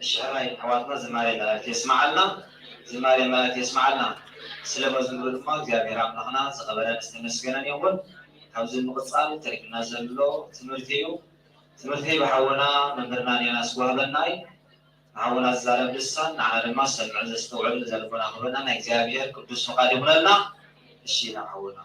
الشعراء حواتنا زماري ملاك يسمعنا زماري ملاك يسمعنا سلما زمرد ما እግዚአብሔር አምላክና ዘኸበረን ዝተመስገነን ይሁን ካብዚ ምቕፃል ተሪክና ዘሎ ትምህርቲ ብሓውና መምህርና ኔና ስዋህበናይ ሓውና ዝዛረብ ልሳን ንዓና ድማ ሰምዕ ዘስተውዕል ዘልቦና ክበና ናይ እግዚአብሔር ቅዱስ ፈቃድ ይሁነልና እሺ ና ሓውና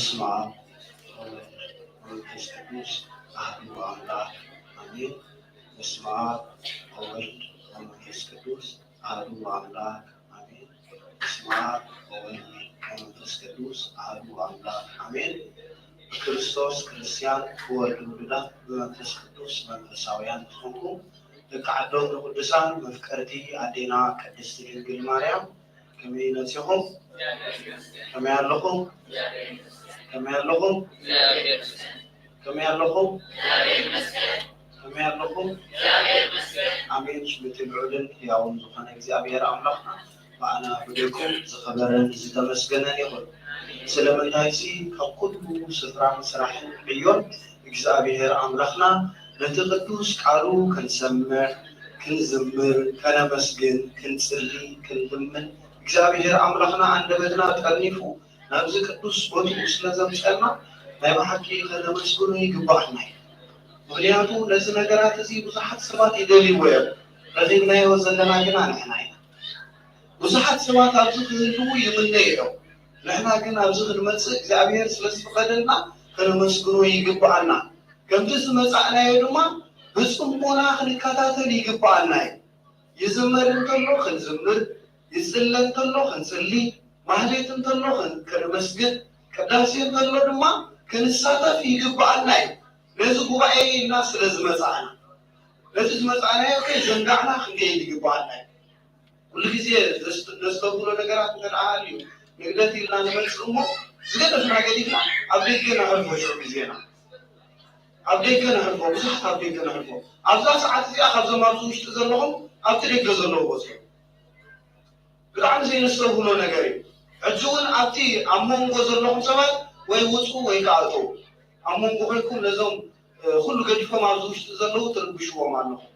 በስመ አብ ወወልድ ወመንፈስ ቅዱስ አሐዱ አምላክ አሜን። በስመ አብ ወወልድ ወመንፈስ ቅዱስ አሐዱ አምላክ አሜን። በስመ አብ ወወልድ ወመንፈስ ቅዱስ አሐዱ አምላክ አሜን። በክርስቶስ ክርስቲያን ወልድ ውሉዳን በመንፈስ ቅዱስ መንፈሳውያን ትሆንኩ ደቂ ዓዶም ንቅዱሳን መፍቀርቲ አዴና ቅድስት ድንግል ማርያም ከመይ ነፂኹም ከመይ ኣለኹም كما يلقم كما يلقم كما يلقم آمين شمت العلن يا ونزخنا እግዚአብሔር አምላክና معنا بدكم زخبرن زتمسكنن يقول سلام النايسي كقد سفران سراحن عيون እግዚአብሔር አምላክና ለተቀዱስ ቃሉ ከንሰምዕ ክንዝምር ከነመስግን ክንጽልይ ክንድምን እግዚአብሔር አምላክና አንደበትና ጠርኒፉ نابز قدوس بوتوس لازم سألنا ما يبحكي خلنا مسؤول يقبعنا وغلياتو لازم نقرأ تزي بصحة سبات يدلي ويب رغيبنا يوزلنا جنا نحنا بصحة سبات أبزق ذلو يمنيه نحنا كنا أبزق المسك زعبير سلس فقدنا خلنا مسؤول يقبعنا كم تسمى مسعنا يدوما بس أمونا خلي كاتاتل يقبعنا يزمر انتلو خل زمر يسل انتلو خل سلي ማህሌት እንተሎኸን ከመስገድ ቅዳሴ እንተሎ ድማ ክንሳተፍ ይግባአልና ለዚ ጉባኤ እና ስለዚ መጻና ለዚ መጻና ከዘንጋዕና ክንገይ ይግባአልና ሁሉ ጊዜ ለስተብሎ ነገራት ተራአሊ ንግደት ኢልና ንመጽሞ ዝገደፍና ገዲፍና አብደገና ህርፎ ጊዜና አብደገና ህርፎ ብዙሓት አብደገና ህርፎ አብዛ ሰዓት እዚኣ ካብዞም ኣብዚ ውሽጢ ዘለኹም ኣብቲ ደገ ዘለዎ ቦት ብጣዕሚ ዘይነስተብሎ ነገር እዩ እጁን ኣብቲ ኣሞንጎ ዘለኹም ሰባት ወይ ውፁ ወይ ካኣቱ ኣሞንጎ ኮይንኩም ነዞም ኩሉ ገዲፎም ኣብዚ ውሽጢ ዘለዉ ትርብሽዎም ኣለኹም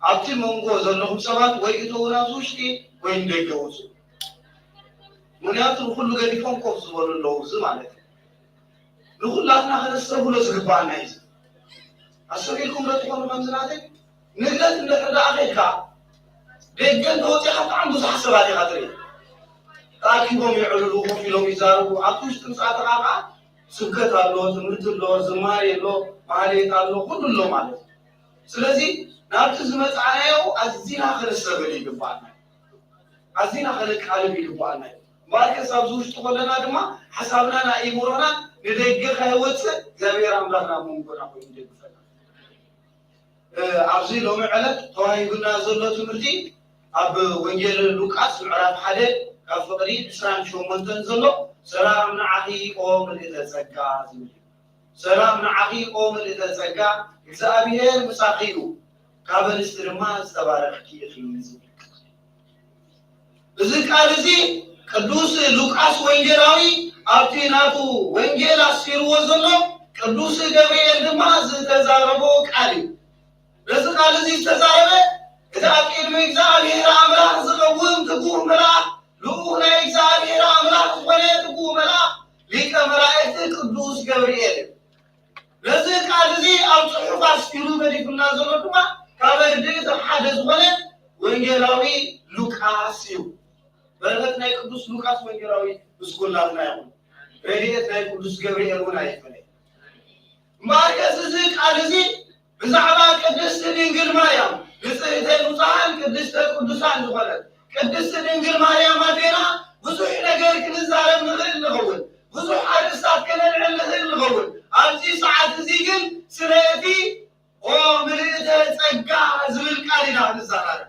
ኣብቲ መንጎ ዘለኹም ሰባት ወይ እተው ኣብዚ ውሽጢ ወይ እንደገ ውፁ ምክንያቱ ኩሉ ገዲፎም ኮፍ ዝበሉ ኣለዉ እዚ ማለት እዩ ንኩላትና ክነስተብሎ ዝግባአና እዩ ኣሰቢልኩም ዶ ትኾኑ ከምዝናተይ ንግደት እንደሕዳኣ ከይድካ ደገን ተወፂኻ ብጣዕሚ ብዙሓት ሰባት ኢኻ ትርኢ تاكيهم يعللوا وفيلهم يزاروا عطوش تمسعة تقاقع سبكت الله تمرت الله زماري الله معاليت الله كل الله مالك سلازي نابتز مسعانيو عزينا آخر السبب يقبعنا عزينا آخر الكالب يقبعنا مالك سابزوش تقولنا دما حسابنا نائمورنا ندقق هايوتس زبير عملنا ممكن أقول ندقق عبزي لو معلت طواهيبنا زلة تمرتي أب ونجل لوكاس العراف حدد كفقري إسرائيل شو منتن زلوا سلام نعقي قوم الإتزكى سلام نعقي قوم الإتزكى إكسابيه مساقيو كابل استرماز تبارك كيخي ذلك عرزي قدوس لوكاس وينجراوي أبتيناتو وينجل أسفير وزلوا قدوس جبريل دماز تزاربو كالي ذلك عرزي تزاربه إذا أكيد من إكسابيه رامرا زغوهم تقوم مرا لونا إكسابيه رامرا وليتقو مرا لك مرأيت قدوس جبريل ذلك عرزي أبصحف أسفيرو بديكنا زلوكما كابرديت حدث ولد وينجراوي لوكاسيو بركت ناي قدوس لوكاس وينجراوي بسكولاتنا يقول بريت ناي قدوس جبريل ونا يفني ماركز زيك عرزي بزعبا قدست دينجل مريم لسيتين وصحان قدست قدسان زغلت قدست دينجل مريم أدينا بزوح نقر كنزارب نغير نغول بزوح عرسات كنالعن نغير نغول أمسي ساعات زيقل سنيتي ومريتها تسقع زبل كالينا نزارب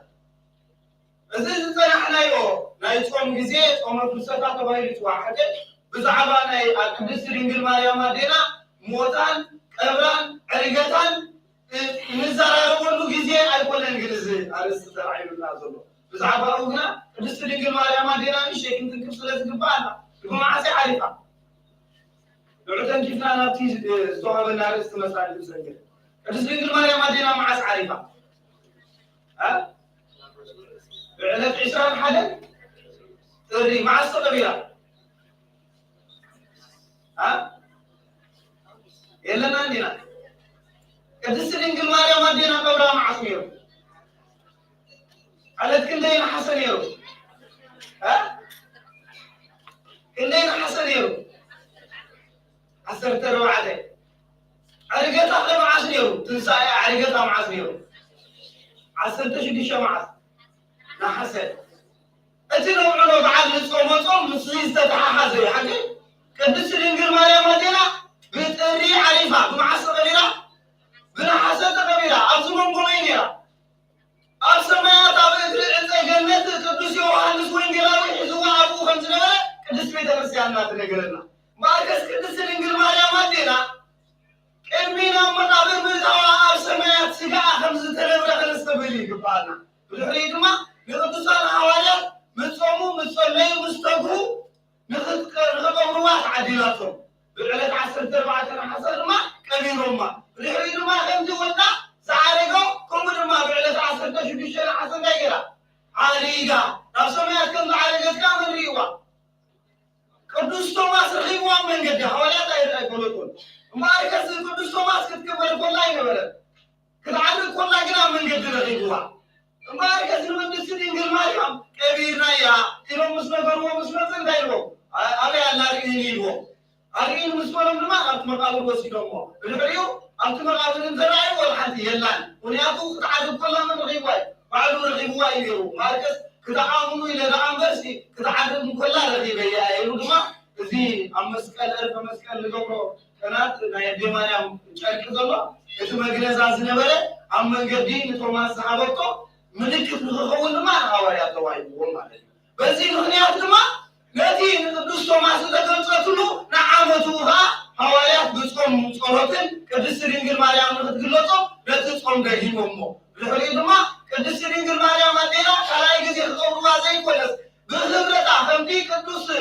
إذا زرعنا يو نايتهم جزء أو مفلسفة كبيرة واحدة بزعبان أي أكدس رينجل ماريا دينا موتان كبران عرقتان نزار أولو جزء أيقول إنجليزي أرست ترعيل النازلو بزعبان هنا أكدس رينجل ماريا دينا مش هيك نتكلم سلسلة جبانا يكون معسي عارفة لعتن كيفنا نبتي زوها بنارس مثلا تسجل أكدس رينجل ماريا دينا معس عارفة ها بعلة عشران حدا تدري مع الصغيرة ها يلا ما عندنا قدس الإنجيل ماريا ما دينا قبرها مع سميرو على كندين حسن يرو ها كندين حسن يرو عسرت الوعدة عرقتها مع سميرو تنسى عرقتها مع سميرو عسرت شو دي شمعة لا حسن أتينا وعلو بعد نصوم نصيص تتحازي حاجة قدس الإنجيل ماريا مدينة بتري عريفة بمعصر غيرها بنا حسن تقبيرها أبزمون قمينيرا أبسماء طابق جنة قدس يوحنس وإنجيلاوي حزوها أبو خمسنا قدس بيت المسيحنا تنقلنا ماركس قدس الإنجيل ماريا مدينة كمينا مطابق بيتها أبسماء سقاء 5 تلبرة خلصتبلي قبالنا بالحريقما لقدسان حوالي متصوموا متصليوا مستقروا نخطوا رواح عديلاتهم بالعلت 14 حصل ما كبيرهم ما ريحيد ما خمسي ولا سعارقوا كم ما بالعلت 10 شديشة حصل دايرة عريقة نفسهم يتكلم عريقة كامل ريوا قدوس توماس رخيبوا من قد حواليات يقولون ما أركز قدوس توماس كتكبر كلها ينبرد كتعرض كلها قنا من قد رخيبوا ما أركز المدرسة إنجيل ماريام كبيرنا يا إلهم مسمى مسمى دايرو أبي الله يجيبه أرين مسمى لما أنت مقابل وسيلهم بالحريو أنت مقابل إنتراعي والحنتي يلان ونياتو تعرض كلها من رخيبواي بعدو رخيبواي يرو ما أركز كتعاملوا إلى دعم برسي كتعرض كلها رخيبة يا إيرودما زي أمسكال ألف أمسكال لجبرو كانت نايدي ماريام شارك زلوا إذا ما جلس عزنا بره أم جدين توماس صحابته ملكت نخون ما حواليات وايبون مالك بزين هنيات ما نتي نقدس توماس تقلصتلو نعمتوها حواليات بصوم صلاتن قدس رينجل ماريام نتقلصو لتصوم دهيمو لحريد ما قدس رينجل ماريام دينا كلاي غزي خطوا زي كولس بخبرتا فهمتي قدس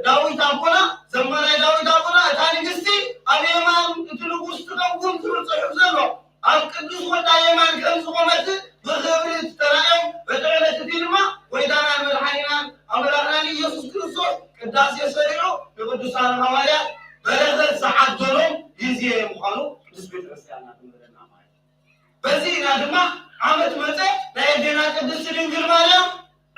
داويت أبونا زماني داويت أبونا ثاني قصتي أبيمان تلقوس تقوم تلقى زلوا القدس ودايمان كان سقومته بخبرة ترايم بتعلى تدينما ويدانا الملحينا أمرنا لي يسوع كريستوس قداس يسرعوا بقدسان حواليات بلغت ساعات دورهم يزيه مخانو قدس بيت رسالنا تمرنا معي بزينا دما عمت متى لا يدينا قدس رينجل ماريام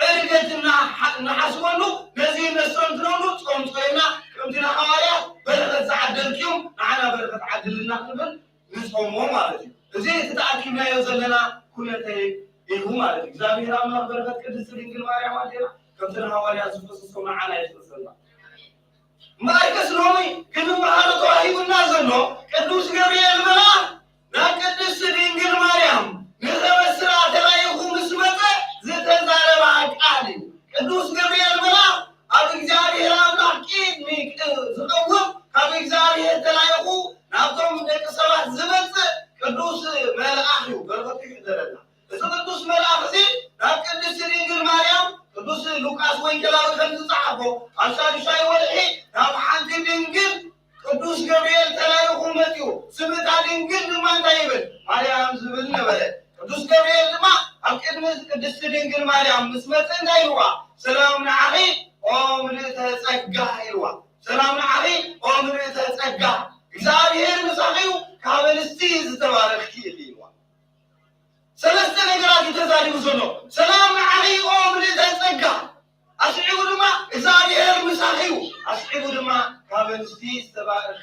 أرجعنا نحسونه نزين نسونترونو تقومنا كمتنا حواليات بلغت ساعات دلكيوم معنا بلغت عدلنا قبل نصومه مالتي زي تتأكدنا يوصلنا كلتي يهو مالتي إذا أملاك بركة قدس رينجل ماريام علينا كمتنا حواليات سفسسوا معنا يتوصلنا ما يكسروني كنو مهارة واحد النازلو قدوس جبريل ملا لا قدس رينجل ماريام نخبر سرعة لا يخو مسمته زيت الزارة معك أهلي قدوس جبريل ملا أبي جاري رامنا كيد ميك زقوم أبي جاري لا يخو نعطهم ديك صلاة زبط قدوس ملأخيو بركة يحضرنا إذا قدوس ملأخزي قدس رينجل ماريام قدوس لوكاس وينجلاوي خمس صحابه أشاري شاي والحي نعم حنك دينجل قدوس جبريل تلاقي خمتيو سمت على دينجل ما دايبل ماريام زبلنا بلد قدوس جبريل ما أكيد قدس دينجل ماريام مسمتن دايوا سلام عليك أمريتا تسجّايوا سلام عليك أمريتا تسجّا إذا مساقيو كابلستيز تبارك كيليوا سلسلة نقرأ تزاري وزنو سلام عليك أمريتا تسجّا أشعبوا لما إذا مساقيو أشعبوا لما كابلستيز تبارك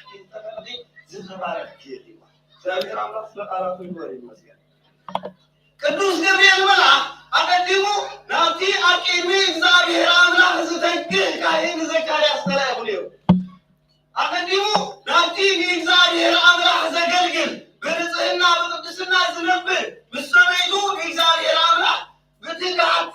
تبارك كيليوا سلام عليك سلام عليك قدوس جبريل ملا أقدموا ناتي أكيمي زابير أملا زتنكه كاين زكاريا سلام عليكم أقدموا ناتي زابير أملا زقلقل برزقنا بقدسنا زنبه بالسميدو زابير أملا بتنقع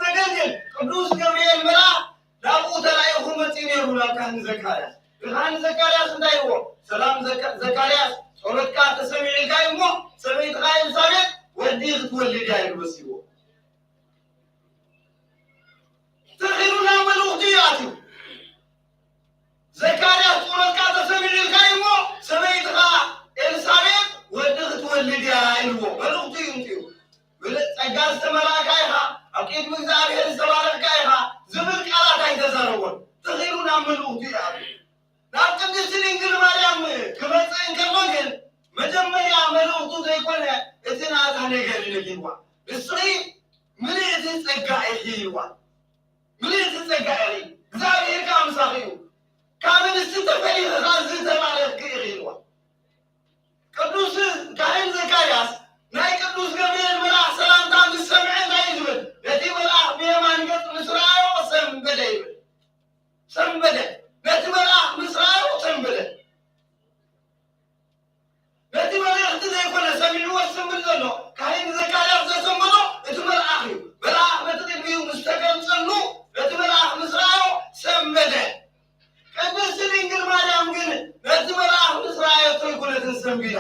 إلوه ملوتي ينتيو تجاز تملاكايها أكيد من زاري السباركايها زمن كلا كاي تزارون تغيرنا ملوتي أبي لكن نسلين كل مريم كما تين كمجن مجمع ملوتو زي كله إثنا ثاني غير نجيبوا بسري مليت تسقى مليت تسقى زاري كام صغير كامل الستفعي غازي تمالك كيروا قدوس كاين زكرياس ناي قدوس جبريل ملا سلام تام السمعين نايزبل التي ملا بيمان قط مسرايو سنبدل التي ملا مسرايو سنبدل التي ملا يختزي كل سمعوا سنبدل كاين زكرياس سنبدل التي ملا اخي ملا بتدبيو مستقل سنو التي ملا مسرايو سنبدل قدس دينغل مريم ግን ለትመላህ እስራኤል ተይኩለትን ሰምቢላ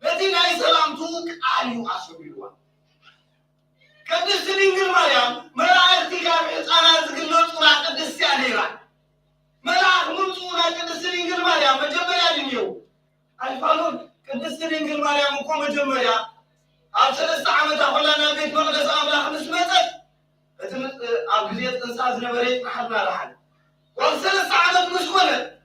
ለዲናይ ሰላምቱ ቃሉ አስቢልዋ ቅድስት ድንግል ማርያም መላእክት ጋር ሕፃናት ግሎት ቁራ ቅድስት ያኔራ መልአክ ሙሉና ቅድስት ድንግል ማርያም መጀመሪያ ድንየው አይፋሉን ቅድስት ድንግል ማርያም እኮ መጀመሪያ ኣብ 3 ዓመት አሁላና ቤት መቅደስ አምላክ ምስመጠት አብግዜት እንሳ ዝነበረ ይጣሐና ረሐል وثلاث عدد مسكونة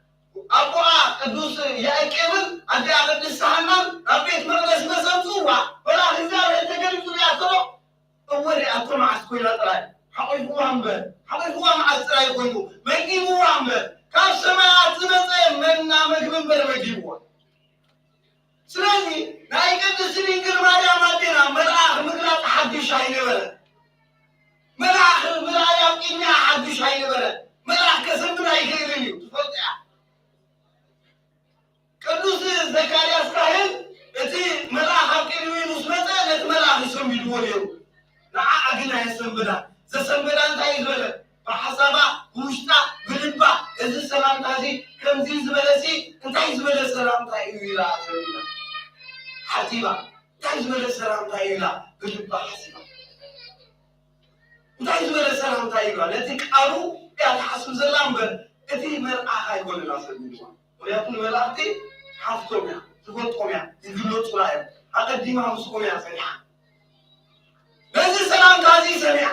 أبوها قدوس يأكيبن أنت عدد السحنان أبيت مقدس مسمسوها ولا هزار يتقلب يأترو أولي أتو مع سكوينة تراي حقيقوا همبه حقيقوا مع السراي قيمو مجيبوا همبه كاف سماعات نزيم مننا مجبن بلا مجيبوا سلازي ناي قدس دينغل مريم مدينة ملآخ مقلات حدش هاي بلا ملآخ مريم إنها حدش هاي بلا ملاك سمنا يكيرني تفضع قدوس زكرياس كاهن اتي ملاك كيروين وسمتا لت ملاك سمي دوليو نعا اغنا يسمبدا زسمبدا انت يزبل بحسابا وشتا بلبا اذ السلام تازي كمزي زبلسي انت يزبل السلام تايلا حسيبا تايزبل السلام تايلا بلبا حسيبا انت يزبل السلام تايلا لتي قالو يعني حسب زلامبر اتي مرأة يقول لنا سبيلوا ويأكل ملاكتي حفتهم يا تقولتهم يا يقولوا ترايم أقدمها مسكهم يا سميع نزل سلام تازي سميع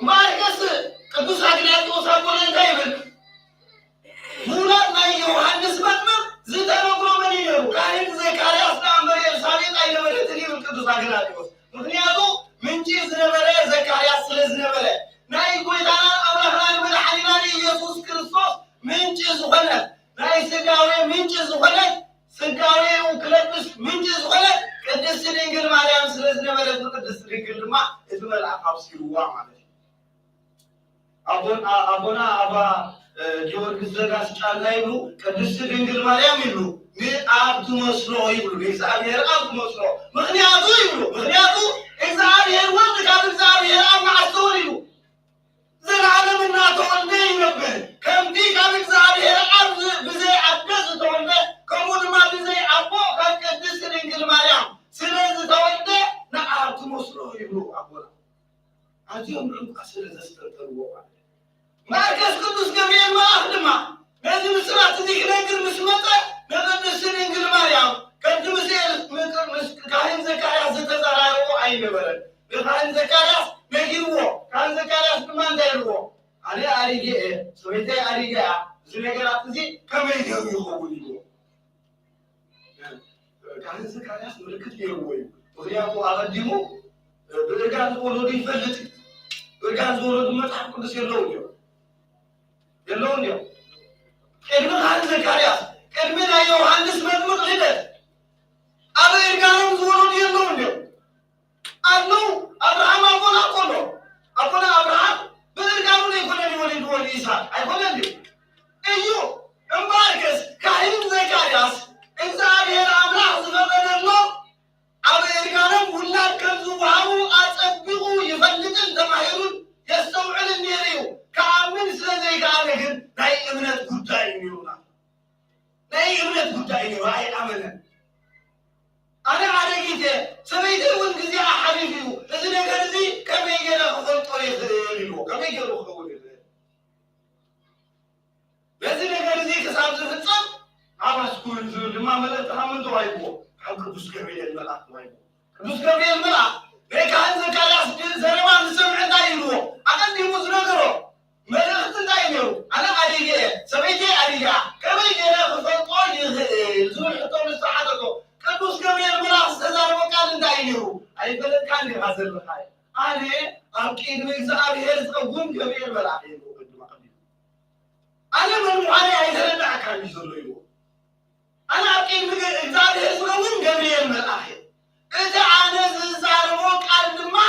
ما يكس قدوس عقلات وصابون انتايبن مولا ما يوحنس بطنا زيتا نقرو من يلو كاين زكارياس نعمر يرسالين اينا مرتني من قدوس عقلات مخنياتو منجي زنبري زكارياس سلزنبري ناي قويتانا أبرهان ملحنان يسوس كريستوس منج زغنة ناي سقاوي منج زغنة سقاوي وكلبس منج زغنة قدس دينغل مريم سلزنا بلد قدس دينغل ما اسم العقاب سيروا مالك أبونا أبا جورج زغاس شالا يبلو قدس دينغل مريم يبلو مي أب تمسلو يبلو إكزابير أب تمسلو مخنياتو يبلو مخنياتو إكزابير وانت كان إكزابير أب معصور يبلو زلعلم الناس تولي ينبه كم دي كم إكزابير أرض بزي عبدس تولي كمون ما بزي أبو كان قدس دينغل مريم سلز تولي نعب تمسلو يبلو أبونا عجيب نعم قصر زسترتلوا مركز قدس جميل ما أخدمه لازم سرعة ذيك نقل مسمته نقدس دينغل مريم كنت مسير كاين زكرياس تزارعوا عين بلد كاين زكرياس نجيبه كان زكرياس بمان دايرو علي أريجي سويته أريجي زنقرات زي كم يجيو يخوّليو كان زكرياس ملكت يروي وخيابو أقدمه برجال ولودي فلت برجال ولود ما تحكوا تسيرلونيو يلونيو كلمة كان زكرياس كلمة يوحنس مدمر لدت أبا إرجالهم ولود يلونيو أنو أبراهام أبونا كله أبونا أبراهام بدرجامون يكون يولد ولد إسحاق أيقول لي أيوه أمباركس كاين زكرياس إكزابير أملاح زفقنا الله أبا إرجالهم ولا كذوبه أتبقوا يفلتن تماهرون يستوعل النيريو كامل سلزي كامل ناي إمنت قدائي يونا ناي إمنت قدائي هاي أمنا أنا عارفيته سميته والجزيء حبيبي لازم يجرزي كم يجرا خذ طريق له كم يجرا خذ لازم يجرزي كسب زفتم عباس كل زول ما ملت هم تويبو كم قدوس جبريل الملأ ما يبغى قدوس جبريل الملأ ليك عند كلاس زرمان سمع دايلو أنا دي مزنقره ملأت دايلو أنا أريجه سميتي أريجا كم يجينا فطول زول حطوا لساعته قدوس جبريل الملأ استزار وكان دايلو أي بلد كان يغزل بخير أنا أكيد ميزار يرزقهم جبريل الملأ أنا من معاني أيضا لا كان يزولوا أنا أكيد من إنسان يزولون جميع المراحل إذا أنا زارموك عندما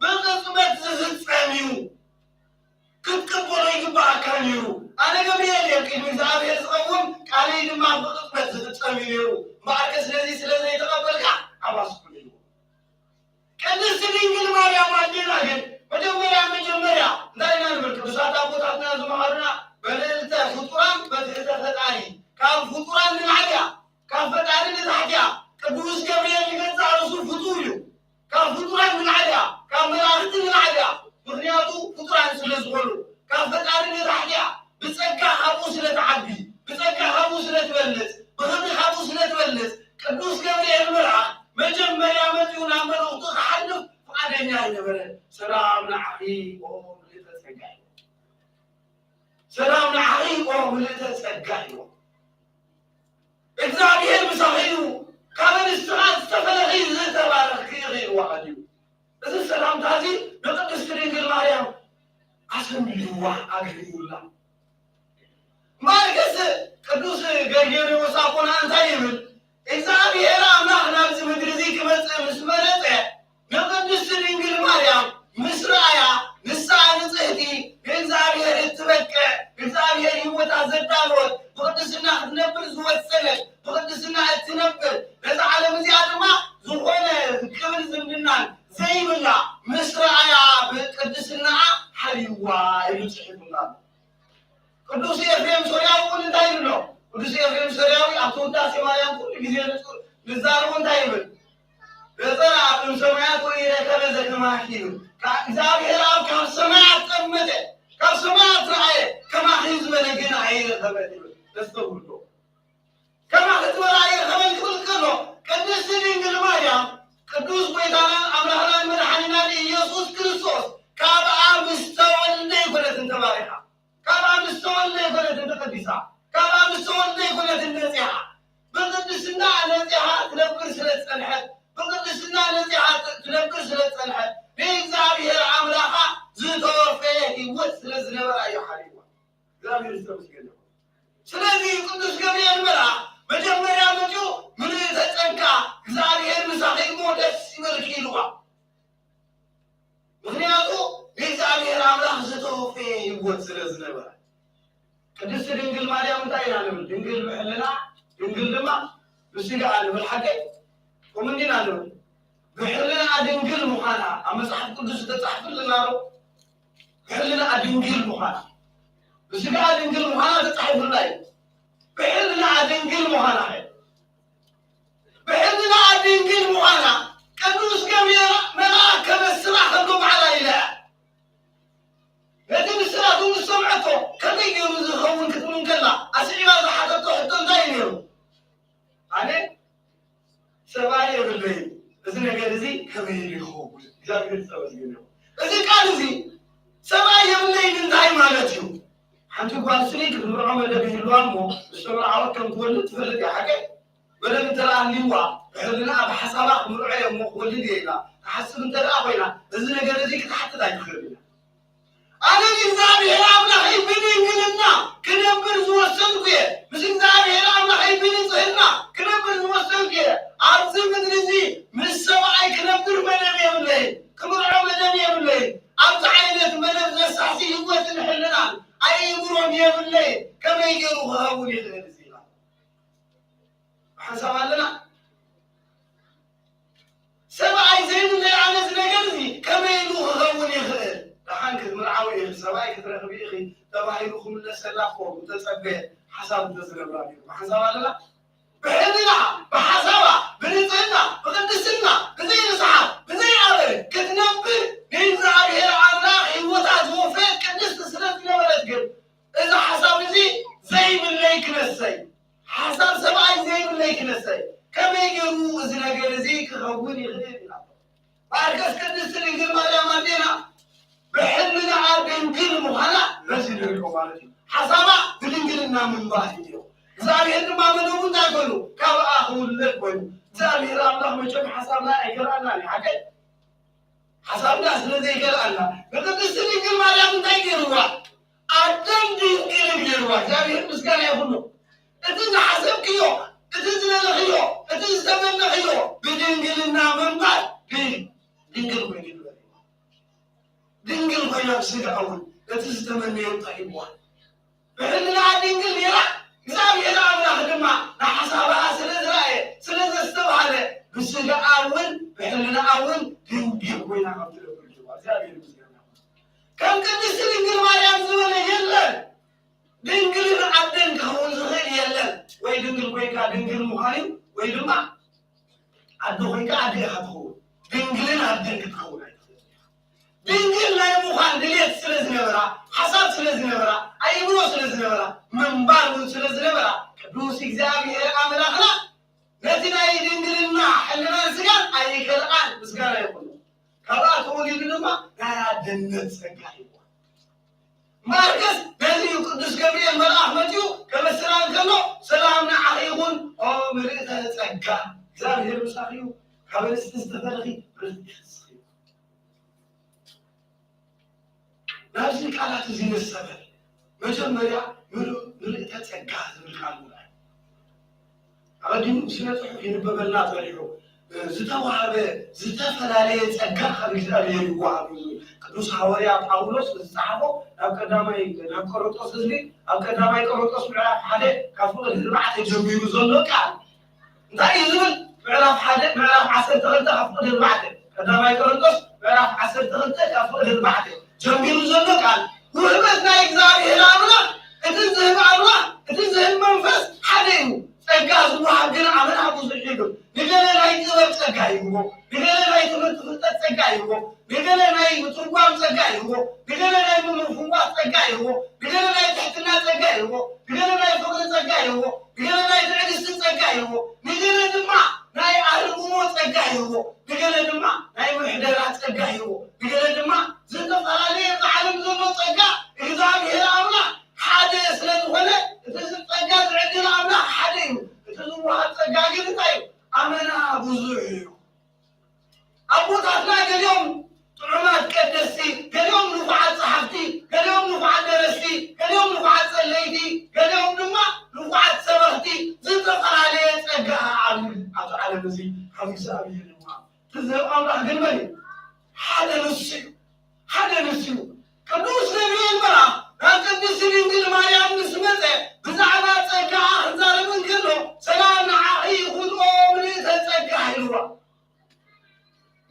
بالقسمة زتساميو كنت كبري يبقى كانيو أنا جميع يمكن من زار يزولون كاني ما بالقسمة زتساميو ما أكس الذي سلزي تقبلك أباس كليو كان السنين كل ما يعمل لكن مجمرة دائما بالكبسات أبو تاتنا زمارنا بللته فطران بذهته فتاني كان فطران من عجا كان فتاني من حجا قدوس جبريل يقطع رسول فطوريو كان فطران من عجا كان ملاخت من عجا مغنياتو فطران سلسغلو كان فتاني من حجا بتسقى حبوس لتعبي بتسقى حبوس لتبلس بخطي حبوس لتبلس قدوس جبريل مرعى مجمع مديون عملو تخحلف فأنا نبرد سلام عليكم لتسقى سلام عليكم لتسقى እግዚአብሔር ብሳኺሩ ካብ ንስኻት ዝተፈለኺ ዝተባረኽኪ ኺሩ ዓድዩ እዚ ሰላምታ እዚ ንቅድስቲ ድንግል ማርያም ኣሰሚልዋ ኣግሪሙላ ማርገስ ቅዱስ ገርጌርዮስ ኣቦና እንታይ ይብል እግዚአብሔር ኣምላኽ ናብዚ ምድሪ እዚ ክመፅእ ምስ መረፀ ንቅድስቲ ድንግል ማርያም ምስ ረኣያ ንስኣ ንፅሕቲ ንእግዚአብሔር እትበቅዕ እግዚአብሔር ሂወታ ዘዳልወት ብቅድስና ክትነብር ዝወሰነት ብቅድስና እትነብር ነዚ ዓለም እዚኣ ድማ ዝኾነ ክብል ዝምድናን ዘይብላ ምስ ረኣያ ብቅድስናኣ ሓልይዋ ኢሉ ፅሒፉና ቅዱስ ኤፍሬም ሶርያዊ እውን እንታይ ይብሎ ቅዱስ ኤፍሬም ሶርያዊ ኣብቲ ውዳሴ ማርያም ኩሉ ግዜ ንዛረቡ እንታይ ይብል በፀራ እም ሰማያት ወኢረከበ ዘከማኪ ኢሉ እግዚአብሔር ኣብ ካብ ሰማያት ጠመተ ካብ ሰማያት ረኣየ ከማኺ ዝበለ ግን ኣይረኸበን ይብል ተስተውሎ ከማኺ ዝበለ ኣይረኸበን ክብል ከሎ ቅድስቲ ድንግል ማርያም ቅዱስ ጎይታና ኣምላኽናን መድሓኒናን ኢየሱስ ክርስቶስ ካብ ኣብ ዝተወልደ ይኮነትን ተባሪኻ ካብ ኣብ ዝተወልደ ይኮነትን ተቀዲሳ ካብ ኣብ ዝተወልደ ይኮነትን ነፂሓ ብቅድስና ነፂሓ ትነብር ስለዝፀንሐት ብቅድስና ነፂሓ ትነብር ስለዝፀንሐት ብእግዚአብሔር ኣምላኻ ዝተወፈየ ሂወት ስለዝነበራ እዩ ሓሊዋ እግዚአብሔር ዝተመስገነ ስለዚ ቅዱስ ገብርኤል መልኣክ መጀመርያ መፅኡ ምልእተ ፀንካ እግዚአብሔር ምሳኺሞ ደስ ይበልኪ ኢልዋ ምክንያቱ ብእግዚአብሔር ኣምላኽ ዝተወፈየ ሂወት ስለዝነበራ ቅድስቲ ድንግል ማርያም እንታይ ኢና ንብል ድንግል ብሕልና ድንግል ድማ ብስጋ ንብል ሓቀይ ከምንዲና ንብል ብሕልና ድንግል ምዃና ኣብ መፅሓፍ ቅዱስ ተፃሒፉልና ዶ ብሕልና ድንግል ምዃና ብስጋ ድንግል ምዃና ተፃሒፉልና እዩ ብሕልና ድንግል ምዃና ብሕልና ድንግል ምዃና ቅዱስ ገብርኤል መልኣክ ከመስራ ከሎ በዓላ ኢለያ ነቲ ምስራቱ ምስ ሰምዐቶ ከመይ ገይሩ ዝኸውን ክትብል ከላ ኣስዒባ ዝሓተቶ ሕቶ እንታይ ነይሩ ኣነ ሰብኣይ የብለይ እዚ ነገር እዚ ከመይ ይኸውን እግዚአብሔር ዝተመስገነ እዚ ቃል እዚ ሰብኣይ የብለይ እንታይ ማለት እዩ ሓንቲ ጓል ኣንስተይቲ ክትምርዖ መደብ ይህልዋ እሞ ዝተመርዓወት ከም ትወልድ ትፈልጥ እያ ሓቀይ መደብ እንተረኣኒዋ ብሕልና ብሓሳባ ክምርዖ እየ እሞ ክወልድ እየ ኢላ ተሓስብ እንተደኣ ኮይና እዚ ነገር እዚ ክትሓትት ኣይትኽእል ኢና ኣነ እግዚአብሔር ኣምላኸይ ብድንግልና ክነብር ዝወሰንኩ እየ ምስ እግዚአብሔር ኣምላኸይ ብንፅህና ክነብር ዝወሰንኩ እየ ኣብዚ ምድሪ እዚ ምስ ሰብኣይ ክነብር መደብ የብለይ ክምርዖ መደብ የብለይ ኣብዚ ዓይነት መደብ ዘሳሕሲ ሂወት ንሕልናን ኣይምሮን የብለይ ከመይ ገይሩ ክኸውን ይኽእል እዚ ኢላ ሓሳብ ኣለና ሰብኣይ ዘይብለይ ዓይነት ነገር እዚ ከመይ ኢሉ ክኸውን ይኽእል ደሓን ክትምርዓዊ ኢኺ ሰብኣይ ክትረኽቢ ኢኺ ተባሂሉ ክምለሰላኮ ተፀበየ ሓሳብ እንተዝነብራ እዩ ሓሳብ ኣለና ብሕልና ብሓሳባ ብንፅህና ብቅድስና ብዘይንስሓት ብዘይኣበረ ክትነብር ንእግዚአብሔር ኣምላኽ ሂወታ ዝወፈየት ቅድስቲ ስለዝነበረት ግን እዚ ሓሳብ እዚ ዘይብለይ ክነሰይ ሓሳብ ሰብኣይ ዘይብለይ ክነሰይ ከመይ ገይሩ እዚ ማለት حسابا بدنجلنا من باهيو زابير ما منو ناكلو كابا اخول كونو زابير الله مجم حسابنا يقرانا حاجه حسابنا ስለዚህ ይቀራልና በቅድስት ድንግል ማርያም ታይገሩዋ አደም ድንግል ይገሩዋ እግዚአብሔር ምስጋና ይሁን እዚህ ሐሰብክዮ እዚህ ለለህዮ እዚህ ተመነህዮ በድንግልና መንባት ድንግል ወይ ድንግል ወይ ያስጋውን እዚህ ተመነየው ታይቧ በህልና ድንግል ይራ እግዚአብሔር አምላክ ድማ ለሐሳባ ስለዘስተባለ ብስጋ አውን በህልና አውን ድንግል ወይና አብደለ እግዚአብሔር ምስጋና ከም ቅድስት ድንግል ማርያም ዘመነ የለን ድንግልን አደን ከሆን ዝኸል የለን ወይ ድንግል ኮይካ ድንግል ሙኻኒ ወይ ድማ አደ ኮይካ አደ ያተው ድንግልን አደን ከሆን ድንግል ላይ ሙኻን ድሌት ስለዝነበራ ሐሳብ ስለዝነበራ አይብሮ ስለዝነበራ መንባር ስለዝነበራ ቅዱስ እግዚአብሔር አምላክና ለዚናይ ድንግልና ሕልና ስጋን አይከልቃን ምስጋና ይሁን ከባት ወሊድ ድማ ያደነት ጸጋ ይሁን ማርቆስ በዚህ ቅዱስ ገብርኤል መልአክ መጥቶ ከመስራን ከሎ ሰላም ንዓይኹን ኦ ምልእተ ጸጋ እግዚአብሔር ምሳኺው ካብስ ዝተፈለኺ ናዚ ቃላት እዚህ ነሰበ መጀመሪያ ምልእተ ጸጋ ዝብልካሉ ላይ አዲኑ ስለጽሑፍ ይነበበና ታሪኩ ዝተዋሃበ ዝተፈላለየ ጸጋ ከእግዚአብሔር ይዋሃብ ቅዱስ ሐዋርያ ጳውሎስ ዝተጻፈው ኣብ ቀዳማይ ቆሮንቶስ ህዝቢ ኣብ ቀዳማይ ቆሮንቶስ ምዕራፍ 1 ካብ ቁጥር 4 ጀሚሩ ዘሎ ቃል እንታይ ይዝብል ምዕራፍ 1 ምዕራፍ 12 ካብ ቁጥር 4 ቀዳማይ ቆሮንቶስ ምዕራፍ 12 ካብ ቁጥር 4 ጀሚሩ ዘሎ ቃል ውህበት ናይ እግዚአብሔር አምላክ እቲ ዝህብ አምላክ እቲ ዝህብ መንፈስ ሓደ እዩ ጸጋ ዝዋሃብ ግን አመና ብዙሕ እዩ ንገለ ናይ ጥበብ ጸጋ ይሁቦ ንገለ ናይ ትምህርት ፍልጠት ጸጋ ይሁቦ ንገለ ናይ ትርጓም ጸጋ ይሁቦ ንገለ ናይ ምፍዋስ ጸጋ ይሁቦ ንገለ ናይ ትሕትና ጸጋ ይሁቦ ንገለ ናይ ፍቅሪ ጸጋ ይሁቦ ንገለ ናይ ትዕግስቲ ጸጋ ይሁቦ ንገለ ድማ ናይ አርምሞ ጸጋ ይሁቦ ንገለ ድማ ናይ ምሕደራት ጸጋ ይሁቦ ንገለ ድማ ዝተፈላለየ ዓለም ዘሎ ጸጋ እግዚአብሔር አምላክ ሓደ ስለዝኾነ እቲ ጸጋ ዝዕድል አምላክ ሓደ እዩ እቲ ዝዋሃብ ጸጋ ግን እንታይ እዩ አመና ብዙሕ እዩ አቦታትና ገሊኦም ጥዑማት ቀደስቲ ገሊኦም ንፉዓት ጸሓፍቲ ገሊኦም ንፉዓት ደረስቲ ገሊኦም ንፉዓት ጸለይቲ ገሊኦም ድማ ንፉዓት ሰበኽቲ ዝተፈላለየ ጸጋ ኣብ ዓለም እዚ ካብ እግዚአብሔር ድማ ትዝህብ አምላክ ግን መን እዩ ሓደ ንሱ እዩ ሓደ ንሱ እዩ ቅዱስ ገብርኤል መልአክ ናብ ቅድስት ድንግል ማርያም ምስ መፀ ብዛዕባ ጸጋ ክዛረብ እንከሎ ሰላም ንዓኺ ይኹን ኦ ምልእተ ጸጋ ኢልዋ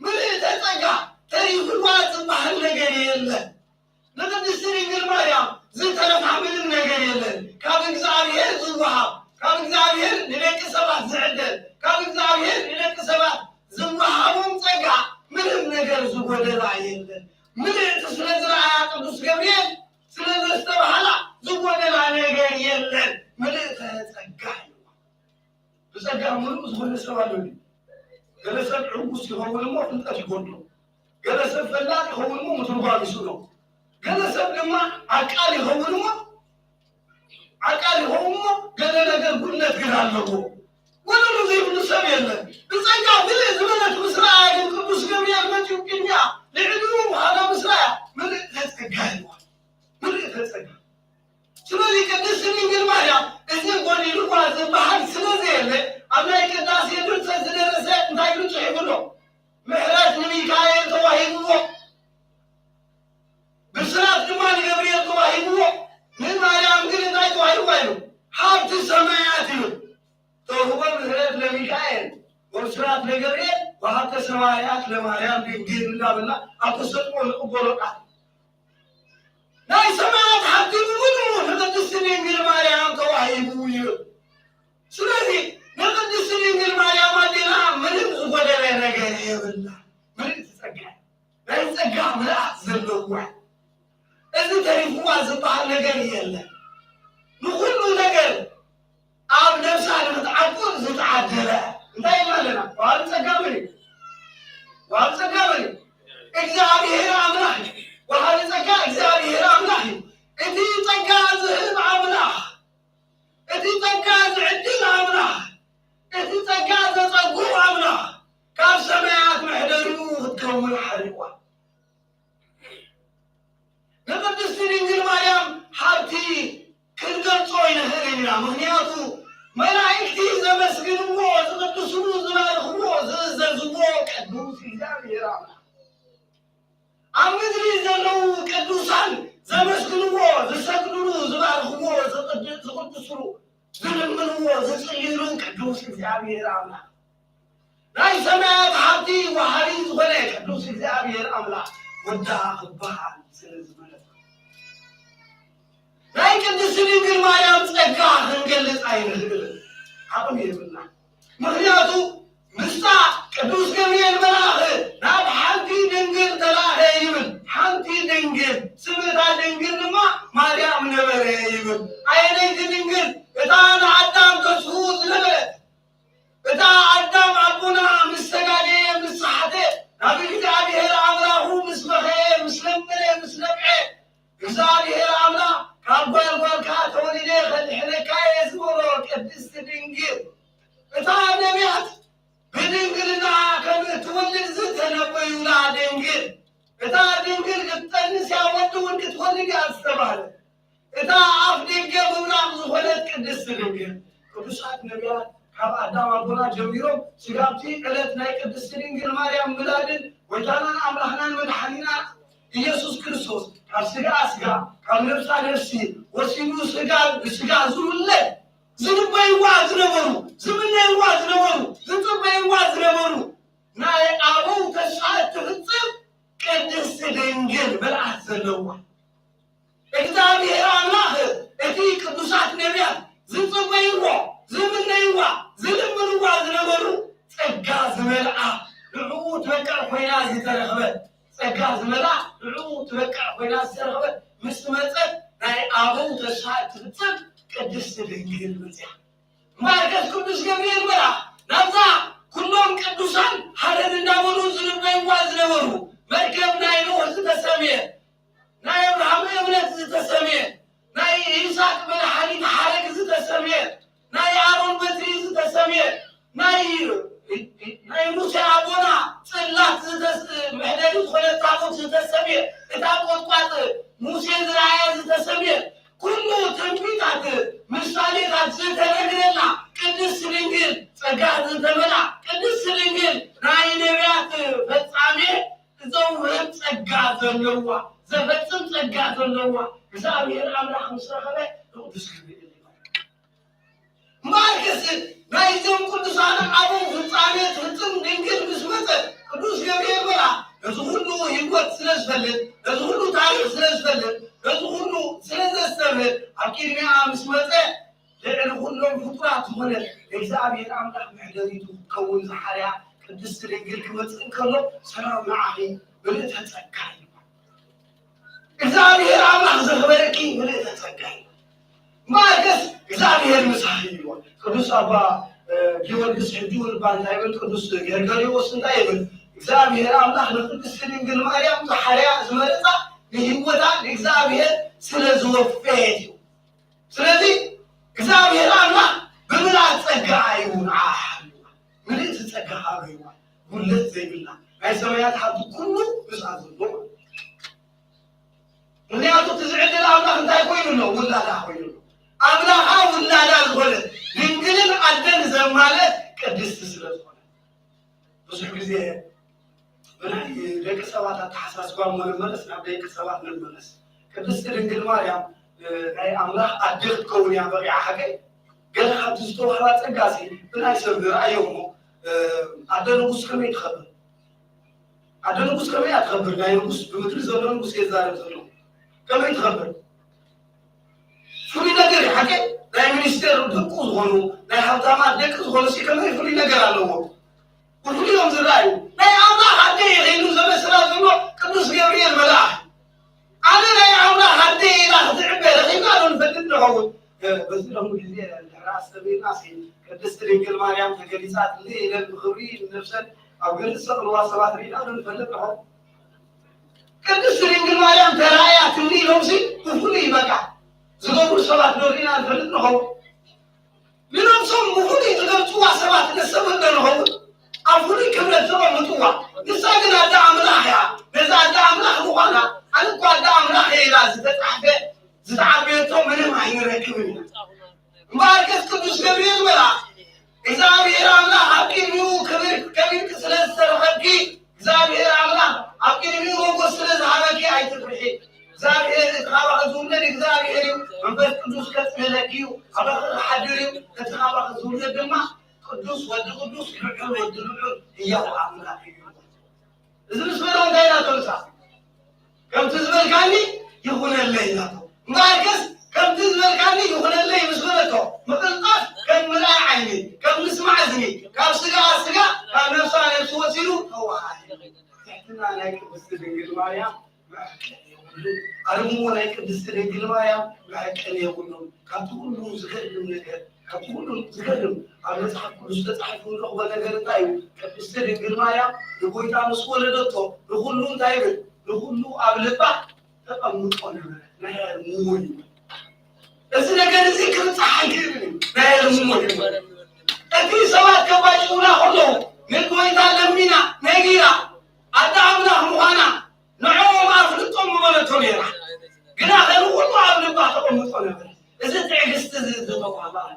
ምልእተ ጸጋ ተይሁልዋ ዝበሃል ነገር የለን ንቅድስት ድንግል ማርያም ዝተረፋ ምንም ነገር የለን ካብ እግዚአብሔር ዝወሃብ ካብ እግዚአብሔር ንደቂ ሰባት ዝዕደል ካብ እግዚአብሔር ንደቂ ሰባት ዝወሃቦም ጸጋ ምንም ነገር ዝጎደላ የለን ምልእቲ ስለዝረአያ ቅዱስ ገብርኤል ስለዘስተባሃላ ዝጎደላ ነገር የለን ምልእተ ጸጋ ይልዋ ብጸጋ ምሉእ ዝኾነ ሰብ ኣሎ ገለ ሰብ ዕጉስ ይኸውን እሞ ፍልጠት ይጎድሎ ገለ ሰብ ፈላጥ ይኸውን እሞ ምትርጓም ይስእሎ ገለ ሰብ ድማ ዓቃል ይኸውን እሞ ገለ ነገር ጉድለት ግን ኣለዎ ወለሉ ዘይብሉ ሰብ የለን ብጸጋ ምልእ ዝበለት ምስራያ ግን ቅዱስ ገብርኤል መፂኡ ቅድሚያ ልዕልኡ በኋላ ምስራያ ምልእተ ጸጋ ይልዋ ምልእተ ጸጋ ስለዚህ ቅድስት ድንግል ማርያም እዚ ጎዲልዋ ዝበሃል ስለዘየለ ኣብ ናይ ቅዳሴ ድርሰት ዝደረሰ እንታይ ኢሉ ጽሒፉሎ ምሕረት ንሚካኤል ተዋሂብዎ ብስራት ድማ ንገብርኤል ተዋሂብዎ ንማርያም ግን እንታይ ተዋሂብዋ ኢሉ ሃብቲ ሰማያት ኢሉ ተውህቦ ምሕረት ለሚካኤል ወብስራት ለገብርኤል ወሃብተ ሰማያት ለማርያም ድንግል እንዳበላ ኣብ ተሰጥኦ ንቅበሎ ቃል ናይ ሰማያት ሃብቲ ምሉእ ንቅድስት ድንግል ማርያም ተዋሂቡ እዩ ስለዚህ ንቅድስት ድንግል ማርያም ኣዴና ምንም ዝጎደለ ነገር የብላ ምልእቲ ጸጋ ናይ ጸጋ ምልኣት ዘለዋ እዚ ተሪፍዋ ዝበሃል ነገር የለን ንኩሉ ነገር ኣብ ነብሳ ንክትዓቁር ዝተዓደለ እንታይ ኢልና ዋሃብ ጸጋ መን እዩ ዋሃብ ጸጋ መን እዩ እግዚአብሔር አምላክ ዋሃብ ጸጋ እግዚአብሔር አምላክ እቲ ጸጋ زسكنوا زبارخوا زقدسوا زلمنوا زصيروا قدوس እግዚአብሔር አምላክ ናይ ሰማያት ሓብቲ ወሃቢ ዝኾነ ቅዱስ እግዚአብሔር አምላክ ወዳ ክበሃል ስለዝበለት ናይ ቅድስት ድንግል ማርያም ጸጋ ክንገልጽ አይንኽእልን አቅም የብልና ምክንያቱ ምስታ ቅዱስ ገብርኤል መልአክ ናብ ሓንቲ ድንግል ተላኸ ይብል ሓንቲ ድንግል ስምታ ድንግል ድማ ማርያም ነበረ ይብል አይነይቲ ድንግል እታ ንአዳም ተስፉ ዝነበረት እታ አዳም አቡና ምስተጋደየ ምሳሓተ ናብ እግዚአብሔር አምላኹ ምስ በኸየ ምስ ለመነ ምስ ነብዐ እግዚአብሔር አምላክ ካብ ጓልጓልካ ተወሊደ ከድሕነካ ዝብሎ ቅድስት ድንግል እታ ነቢያት بدنجل لا كم تولد زتنا بيولا دنجل إذا دنجل كتنس يا ودون كتولد يا استبال إذا عف دنجل ولا مزولد كدس دنجل كبسات نبيات كاب أدم أبونا جميرهم سجابتي قلت ناي كدس دنجل مريم ميلادن وجانا أمرهنا من حنينا يسوع كريستوس كسجا سجا كمرسا نفسي وسيمو سجا زولة زنبي واز نمرو زمني واز نمرو زنبي واز نمرو ناي أبو تسعة تفصل كدس دنجل بالعز اللوا إكتابي الله إتي كدوسات نبيات زنبي وا زمني وا زلمن واز نمرو سجاز ملأ العود بكر فيناز ترخبت سجاز ملأ العود بكر فيناز ترخبت مسمتت ناي أبو تسعة تفصل ቅድስ ድንግል በዚያ ማርያም ቅዱስ ገብርኤል በራ ናዛ ኩሎም ቅዱሳን ሐረር እንዳወሩ ዝልበይ ዋዝ ነበሩ መርከብ ናይ ኖህ ዝተሰምየ ናይ አብርሃም እምነት ዝተሰምየ ናይ ይስሐቅ መድኃኒት ሐረግ ዝተሰምየ ናይ አሮን በትሪ ዝተሰምየ ናይ ሙሴ አቦና ጽላት ምሕደሪ ዝኾነ ታቦት ዝተሰምየ እታ ቆጥቋጥ ሙሴ ዝረአያ ዝተሰምየ كل تنبيتات مشاليات زتنقلنا قدس دنجل ጸጋት ዘተመላ ቅድስት ድንግል ናይ ነቢያት ፈጻሜ ዘውህብ ጸጋ ዘለዋ ዘፈጽም ጸጋ ዘለዋ እግዚአብሔር አምላክ ምስረኸበ ቅዱስ ገብርኤል ማርክስ ናይዞም ቅዱሳን አቡ ፍጻሜ ፍጽም ድንግል ምስመጠ ቅዱስ ገብርኤል በላ እዚ ሁሉ ህይወት ስለዝፈልግ እዚ ሁሉ ታሪክ ስለዝፈልግ እዚ ሁሉ ስለዘሰብህ አቂድሚያ ምስመጠ ለእን ሁሉም ፍጡራት ሆነ እግዚአብሔር አምላክ ምሕደሪቱ ከውን ዘሐርያ ቅድስት ድንግል ክመጽእ ከሎ ሰላም ንዓኺ ብልእ ተጸጋይ እግዚአብሔር አምላክ ዘኽበረኪ ብልእ ተጸጋይ ማርክስ እግዚአብሔር ምሳሌ ይሆን ቅዱስ አባ ጊዮርጊስ ሕጁል ባንታይብል ቅዱስ ገርገሪዎስ እንዳይብል እግዚአብሔር አምላክ ለቅድስት ድንግል ማርያም ዘሐርያ ዝመረጻ ለህይወታ እግዚአብሔር ስለዝወፈየት ስለዚህ እግዚአብሔር አምላክ በምላት ጸጋ ይሁን አሐሉ ምልእት ጸጋ ይሁን ሁለት ዘይብላ ናይ ሰማያት ሀብት ኩሉ ብዛት ዘሎ ምክንያቱ ትዝዕድል አምላክ እንታይ ኮይኑ ነው ውላዳ ኮይኑ ነው አምላክ ውላዳ ዝኾነ ድንግልን አደን ዘማለት ቅድስት ስለዝኾነ ብዙ ጊዜ በላይ ደቂ ሰባት ተሐሳስባ መመለስ ናብ ደቂ ሰባት መመለስ ቅድስት ድንግል ማርያም ናይ አምላክ አድር ከውን ያበቂዓ ሓቀይ ገለ ካብቲ ዝተዋህባ ጸጋሲ ብናይ ሰብ ንርአዮሞ አደ ንጉስ ከመይ ትኸብር አደ ንጉስ ከመይ አትኸብር ናይ ንጉስ ብምድሪ ዘሎ ንጉስ የዛረብ ዘሎ ከመይ ትኸብር ፍሉይ ነገር ሓቀይ ናይ ሚኒስቴር ድቁ ዝኾኑ ናይ ሃብታማት ደቂ ዝኾኑ ሲ ከመይ ፍሉይ ነገር ኣለዎ وفيهم زراعي لا يا الله حدي يغيلو زمان سلام قدوس جبريل ملاح أنا لا يا الله حدي لا تعبه لغينا نفتت له بس لهم جزية الحراس تبي ناسي قدس ترينكل مريم تجلسات اللي للمخبرين نفسه أو جلس الواصلات رينا نفتت له قدس ترينكل مريم ترايات اللي لهم سي وفلي بقى زلوا الصلاة نورينا نفتت له منهم صم وفلي تقدروا واصلات نسبنا له أفضل كبرت زمان مطوع نساعدنا دعم لاحيا نساعد دعم لاح مقانا أنا قال دعم لاحيا لازم تتعبيتهم منهم عين ركبنا ماركس قدوس جبريل ولا إذا أبير الله أبكي ميو كبير كسلس سرحكي إذا أبير الله أبكي ميو وقصلس عمكي أي تفرحي እግዚአብሔር ካባዙልን እግዚአብሔር መንፈስ ቅዱስ ከጽለኪው አባህ ሐድሪው ከተባህ ዙልን ድማ ቅዱስ ወድ ቅዱስ ልዑል ወድ ልዑል ያው አምላክ እዝርስ በለው እንዳይና ተንሳ ከም ትዝበልካኒ ይሁነልኝ ናቶ ማርክስ ከም ትዝበልካኒ ይሁነልኝ ምስበለቶ መቅልጣት ከም ምልአይ ዓይኒ ከም ምስማዕ እዝኒ ካብ ስጋ ስጋ ካብ ነፍሳ ነፍሲ ወሲሉ ተዋሃደ ትሕትና ናይ ቅድስት ድንግል ማርያም አርሙ ላይ ቅድስት ድንግል ማርያም ማዕቀን የሁሉ ካብቱ ሁሉ ዝገርም ነገር ካብቱ ሁሉ ዝገርም ኣብ መጽሐፍ ቅዱስ ተጻሒፉ ንረኽቦ ነገር እንታይ እዩ ቅድስት ድንግል ማርያም ንጎይታ ምስ ወለደቶ ንኹሉ እንታይ ይብል ንኹሉ ኣብ ልባ ተቐምጦ ነበረ ናይ ህልሙ እዩ እዚ ነገር እዚ ክብፅሓን ክብል ናይ ህልሙ እዩ እቲ ሰባት ከባጭውና ከለዉ ንጎይታ ለሚና ነጊራ ኣዳ ኣምላኽ ምዃና نعوم أفلتهم وملتهم يرح قنا خلوه عبد الله تقومتهم إذا تعجزت تطوع بعض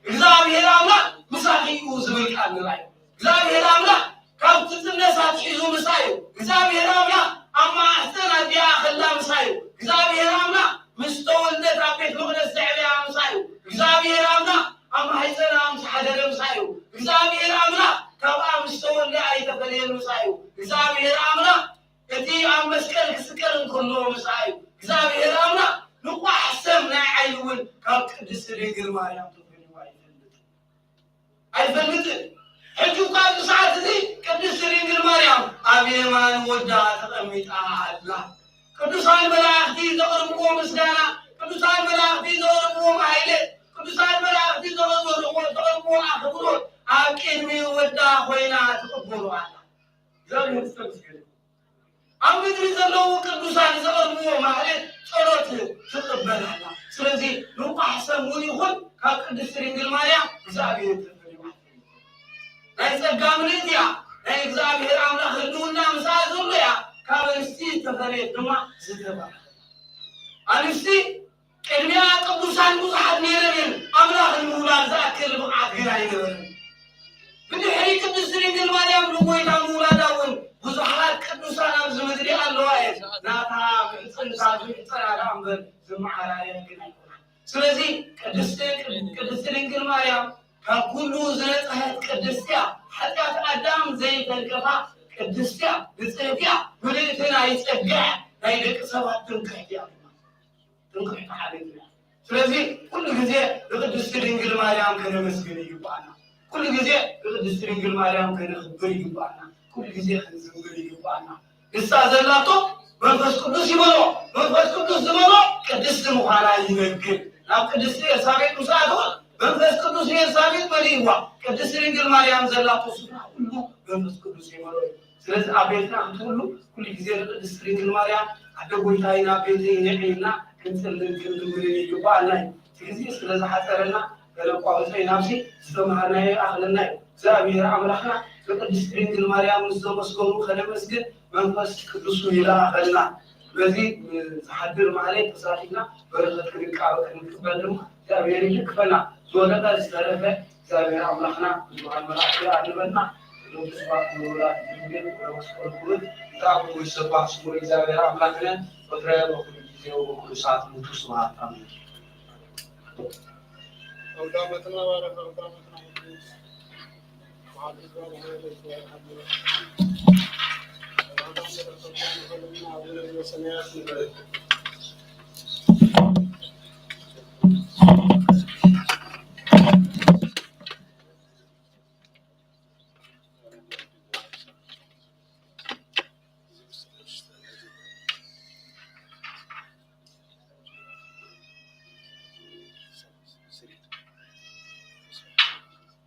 إخزابي هلامنا مساقي وزميك عن رأي إخزابي هلامنا كابت الناس هتحيزوا مسايو إخزابي هلامنا أما أحسن بيا خلا مسايو إخزابي هلامنا مستولدت عبيت مغنى السعبي عن مسايو إخزابي هلامنا أما حيثنا أمس حدد مسايو إخزابي هلامنا كابا مستولد أي تفليل مسايو إخزابي هلامنا كتي عم مسكر كسكر كله مسايو እግዚአብሔር አምላክ ንቁ ሐሰብና አይውን ካብ ቅድስት ድንግል ማርያም ተፈልዩ አይፈልጥ ሕጁ ካብ ሰዓት እዚ ቅድስት ድንግል ማርያም ኣብ የማን ወዳ ተቀምጣ አላ ቅዱሳን መላእክት ዘቀርብዎ ምስጋና ቅዱሳን መላእክት ዘቀርብዎ ኃይል ቅዱሳን መላእክት ዘቀርብዎ አክብሮት ኣብ ቅድሚ ወዳ ኮይና ተቀበሉአላ እግዚአብሔር ይመስገን አምድሪ ዘለው ቅዱሳን ዘቀርብዎ ማለት ጸሎት ተቀበላላ ስለዚህ ንቁ ሐሰሙን ይሁን ካብ ቅድስት ድንግል ማርያም እግዚአብሔር ተፈልዩ ናይ ጸጋ ምልእትያ ናይ እግዚአብሔር አምላክ ህልውና ምሳሌ ዘሎያ ካብ እንስቲ ተፈለየ ድማ ዝተባለ አንስቲ ቅድሚያ ቅዱሳን ብዙሓት ነይረን አምላክ ምውላድ ዘአክል ብቕዓት ግን አይነበረን ብድሕሪ ቅድስት ድንግል ማርያም ንጎይታ ምውላዳውን ብዙሓት ቅዱሳን ኣብ ዝምድሪ ኣለዋ እየን ናታ ምዕፅንሳት ምዕፀናዳ እምበር ዝመሓላለየ ግን ኣይኮናን ስለዚ ቅድስት ድንግል ማርያም ካብ ኩሉ ዝነፀሐት ቅድስት እያ ሓጢአት ኣዳም ዘይተንቀፋ ቅድስት እያ ብፅሕት እያ ምልእቲ ናይ ፀጋ ናይ ደቂ ሰባት ትንክሕቲ እያ ትንክሕቲ ሓቤት እያ ስለዚ ኩሉ ግዜ ንቅድስት ድንግል ማርያም ከነመስግን ይግባአና ኩሉ ግዜ ንቅድስት ድንግል ማርያም ከነኽብር ይግባአና كل جزء خنزمبر يقبعنا استاذناتو منفس قدوس يبلو منفس قدوس يبلو قدست مخانا ينقل ناب قدست يسابق مساعدو منفس قدوس يسابق مليوا قدست رنجل مريم زلاتو سبحانه كله منفس قدوس يبلو سلس أبيتنا أنتولو كل جزء قدست رنجل مريم عدو قلتاينا بيتي نعينا كنسلن كنزمبر يقبعنا تجزي سلس حسرنا فلو قوزي نفسي استمهرنا أخلنا زابير عمرخنا ቅድስት ድንግል ማርያም ዘመስገኑ ከነመስገን መንፈስ ቅዱስ ይላኸልና በዚህ ተሐድር ማለት ተሳፊና በረከት ክንቃበ ክንቀበል ደግሞ እግዚአብሔር ይክፈና ዞለታ ዝተረፈ እግዚአብሔር አምላክና ብዙሃን መላእክት አልበና ለምስባክ ወላድ ድንግል ወመስከሩት ታቡ ይሰባህ ስሙ እግዚአብሔር አምላክና ወትራየ ወኩሉ ጊዜው ወኩሉ ሰዓት ሙቱ ስብሐት አሜን ወዳመትና ወዳመትና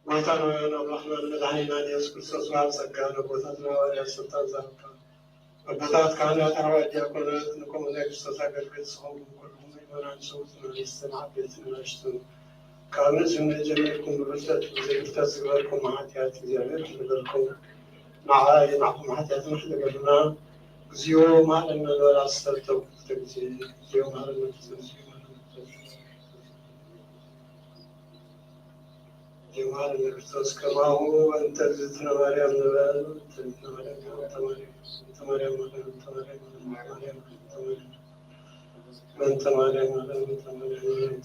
وطننا الرحمن المدعينا يسوع كريستوس وعسكرنا بوتاتنا وليسلطان زاركا وبوتات كانت أرواد يكونات نكون ذلك استطاعت بيتهم كلهم يمنعن صوتنا ليستمع بيتنا نشتم كانت من جميعكم ببلدات وزيرت أزغاركم مع حياتي زيادة لكم معكم حياتي محدة قلنا زيو معلنا ولا أستلتو زيو معلنا جمال الكريستوس كما هو أنت زدنا مريم نبال زدنا مريم መንተ ማርያም መንተ ማርያም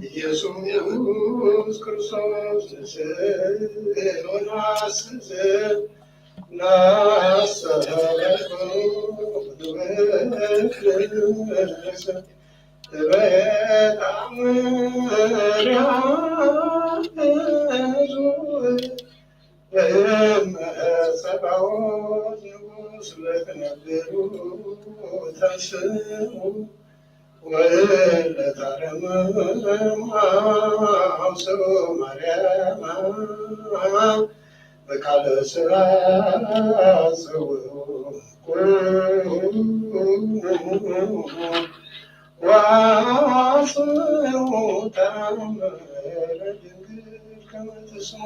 ኢየሱስ ክርስቶስ ናሰረኩ ሰባኦት ንጉሥ ለተነብሩ ተስሙ ወለታረምም አምሰው ማርያም በቃለ ሥርዓት ጽውዑ ወአጽንዑ ተአምረ ድንግል ከመ ትስሙ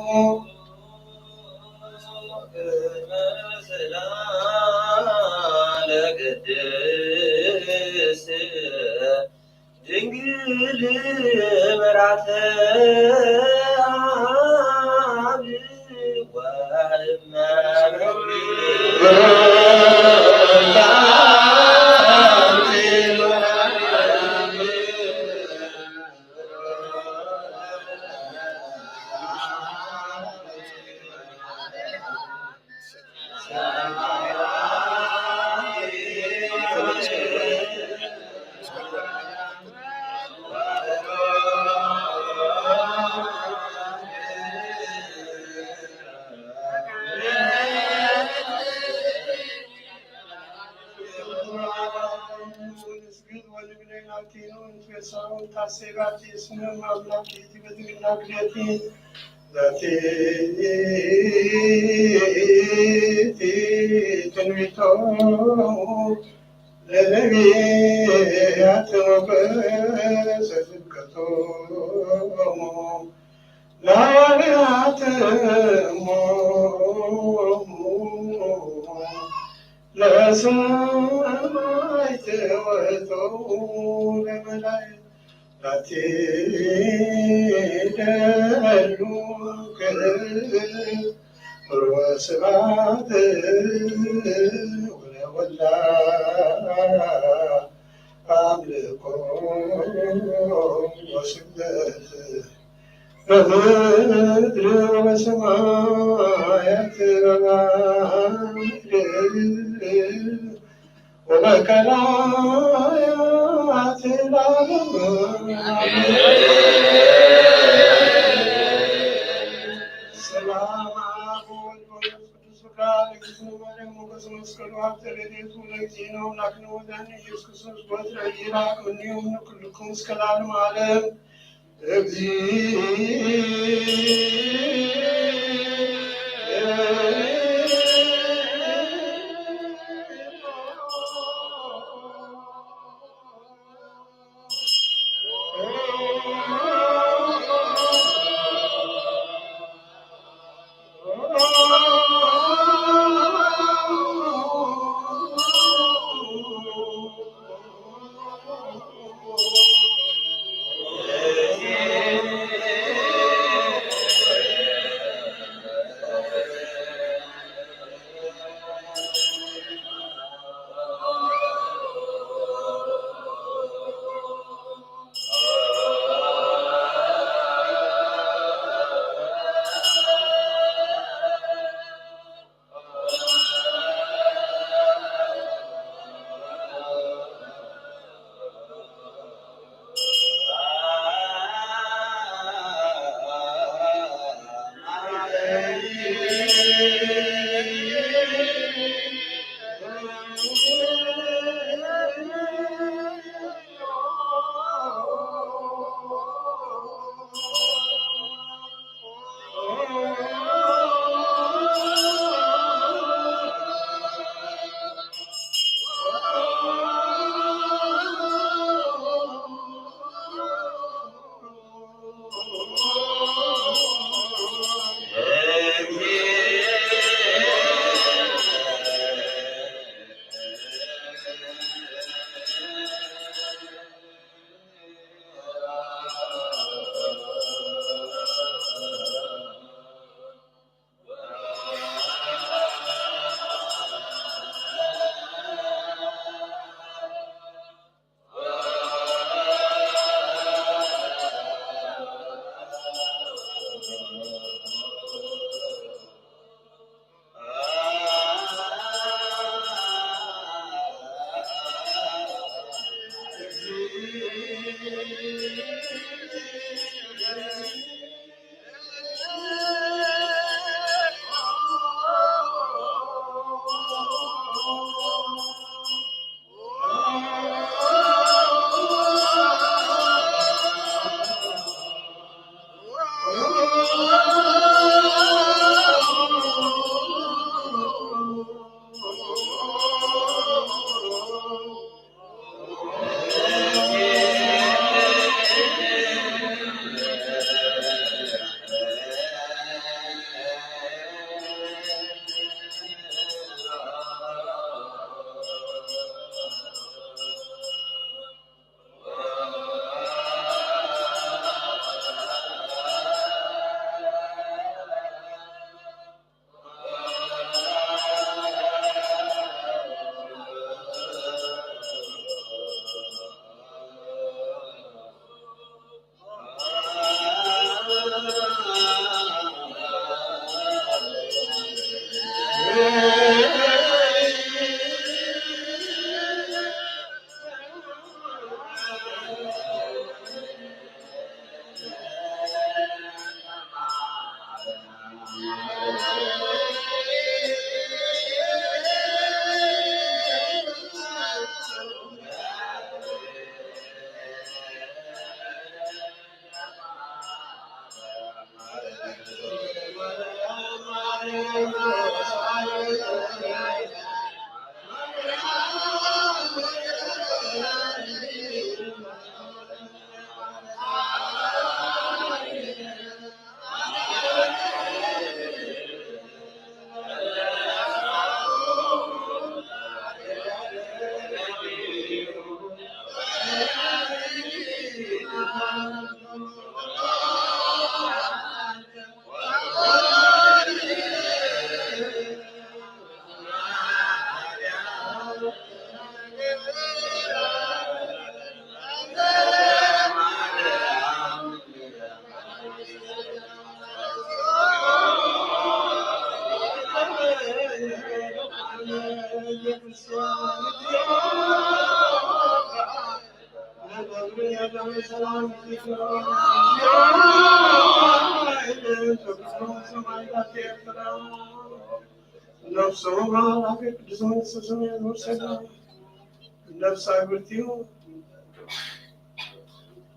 ለቅድስት ድንግል ምልዓተ አብ ወእመ ለነቢያት ሞገሰ ስብከቶሙ ለሐዋርያት ለሰማዕት ወቶሙ ለመላእክት ላትደሉ ክብር ወስብሐት ወለወላዲቱ አምልኮ ወስግደት በምድር ወበሰማያት በባሕር ወበቀላያት ለዓለሙ ሰላም አብ ወወልድ ወመንፈስ ቅዱስ ፈቃድ እግዚእነ ማርያም ሞገሰ መስቀሉ ሀብተ ረድኤቱ ለእግዚእነ አምላክነ ወመድኃኒነ ኢየሱስ ክርስቶስ ወትረ ይራቅ እምኔሁ ኩልክሙ እስከ ለዓለመ ዓለም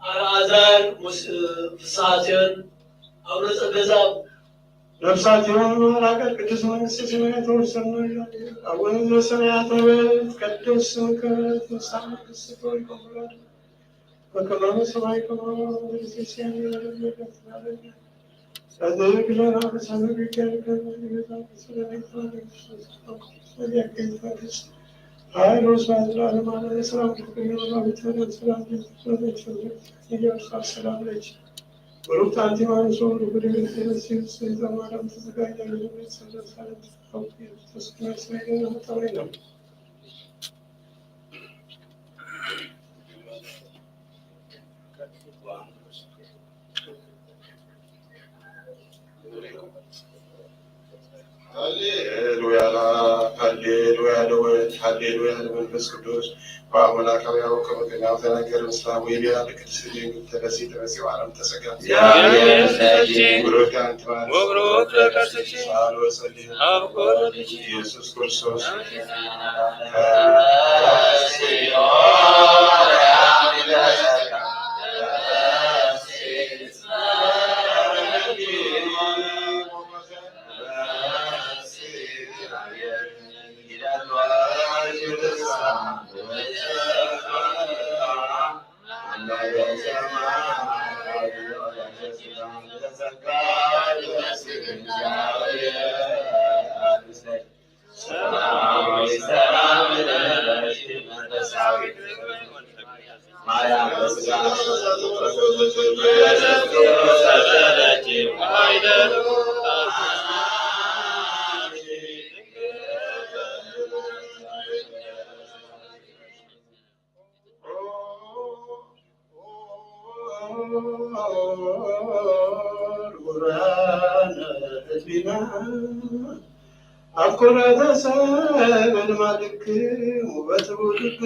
አልዓዛር ፍስሐትን አቡነ ጸገዛም ነፍሳቸውን ማራቀቅ ቅዱስ መንግሥተ ሰማያት ወርሰና አቡነ ዘበሰማያት ቅዱስ ስምከ ትምጻእ መንግሥትከ ወይኩን በከመ በሰማይ ከማሁ በምድር ወሩት አንቲማን ሶሩ ብሪል ተነሲስ ዘማራም ተዘጋጅተው ለተሰለሰለ ነው። ሃሌሉያ ሃሌሉያ ለወልድ ሃሌሉያ ለመንፈስ ቅዱስ በአምላካዊ ያወቀ በገና ተናገር ምስላ ወይ ቢያ ለቅዱስ ድንግል ተበሲ ተበሲው ዓለም ተሰጋት ወግሮት ለከርሰች ሳሎ ሰሊህ አብቆት ኢየሱስ ክርስቶስ አኩራተ ሰብን ማልክ ውበት ውድቅ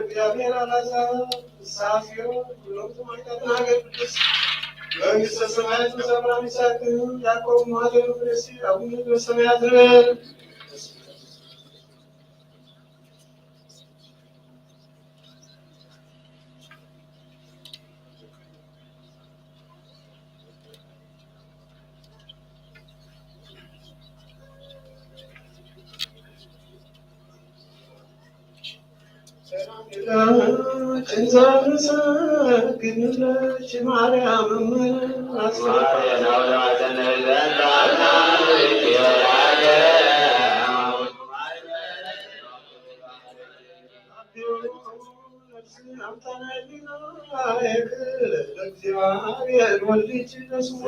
እግዚአብሔር አላዛ ሳፊዮ ሁሉም ተማይታና ገድስ መንግሥተ ሰማያትን አብርሃም ይስሐቅን ያዕቆብ ማኅደረ ፍሬሲ አቡነ በሰማያት ነን። እንዘምሰግንልሽ ማርያም እግዚአብሔር ወልድሽ ለስሙ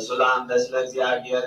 ሰላም በስለ እግዚአብሔር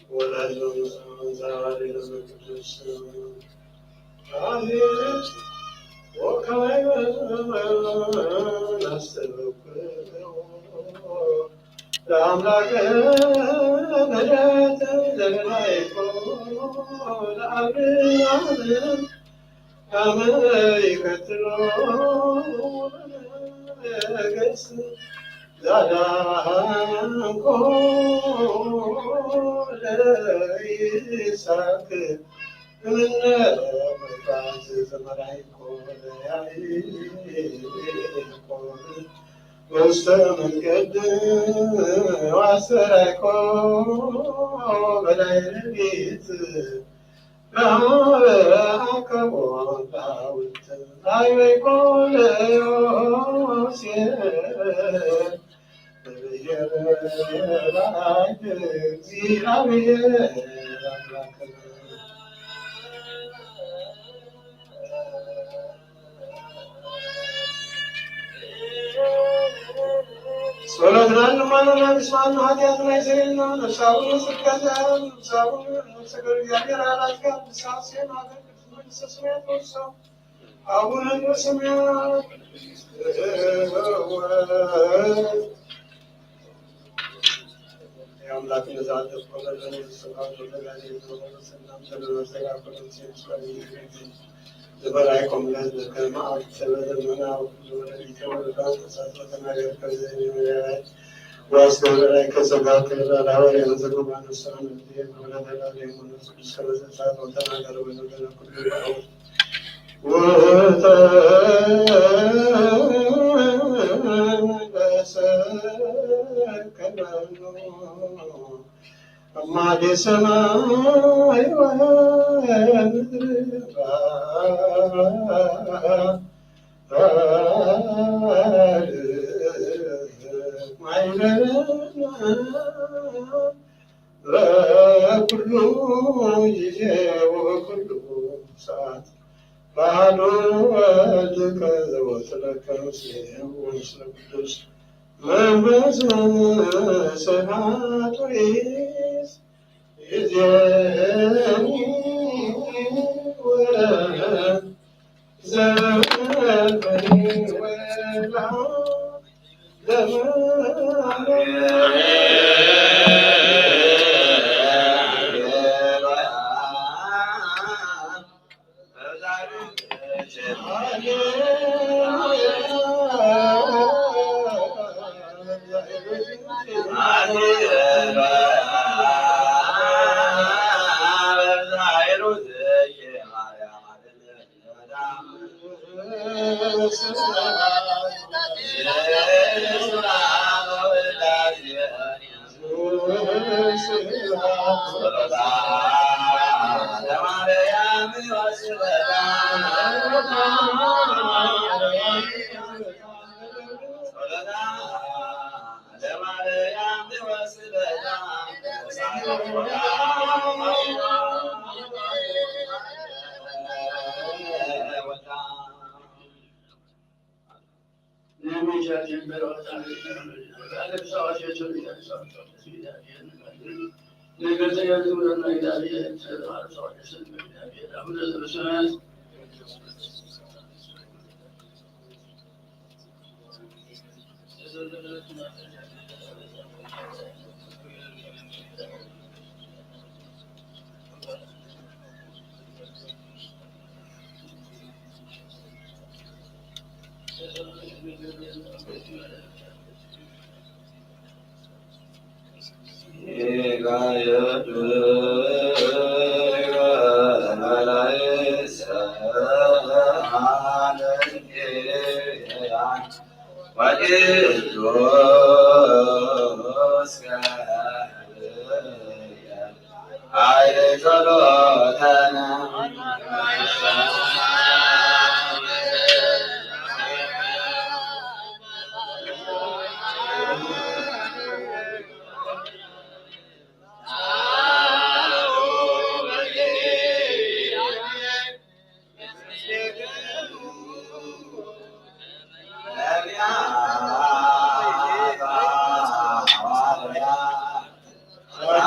ወላጅ ዛሬ ለቅዱስ አሜን ወካይ ናስተበኩ ለአምላክ ምሕረት ለላይኮ ለአብርሃም አመይከትሎ ገስ ዛዳንኮ ለይስሐቅ እምነ መርቃት ዘመራይኮ ለያዕቆብ ውስተ መንገድ ዋሰራይኮ በላይ ለቤት ረሃበአከቦ ዳዊት አይወይኮ ለዮሴፍ በየበላይ እግዚአብሔር አምላክነ ጸሎትናን ማንና ምስማን ኃጢአት ላይ ዘልና ነፍሳውን ስከተል ነፍሳውን ሰገር እግዚአብሔር አላዝጋ ሳሴን አገር መንግሥተ ሰማያት ወርሰው አቡነ በሰማያት የአምላክ ነዛት ቆለለ ሰላም ለጋዚ ሰላም ስለመሰጋፈን ሲምስዋይ ዘበላይ ኮምለት ከማአት ሰበዘመና ወለዲተ ወለዳት ተሳተናገር ከዘኒያት ዋስገበላይ ከዘጋት ከላላወር የዘጉባን ሰላም ለተላለ የሆነስ ከበዘሳት ተናገረ ወዘገነ ኩሉ ወተ በሰከነኑ አማዴ ሰማይ ወምድር በኩሉ ጊዜ ወበኩሉ ሰዓት ባህሉ ወልድከ ዘወትረከ ምስሌሁ ወምስለ ቅዱስ መንፈስ ስብሐት ወይስ ይእዜኒ ወዘልፈኒ ወላ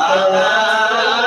Amen.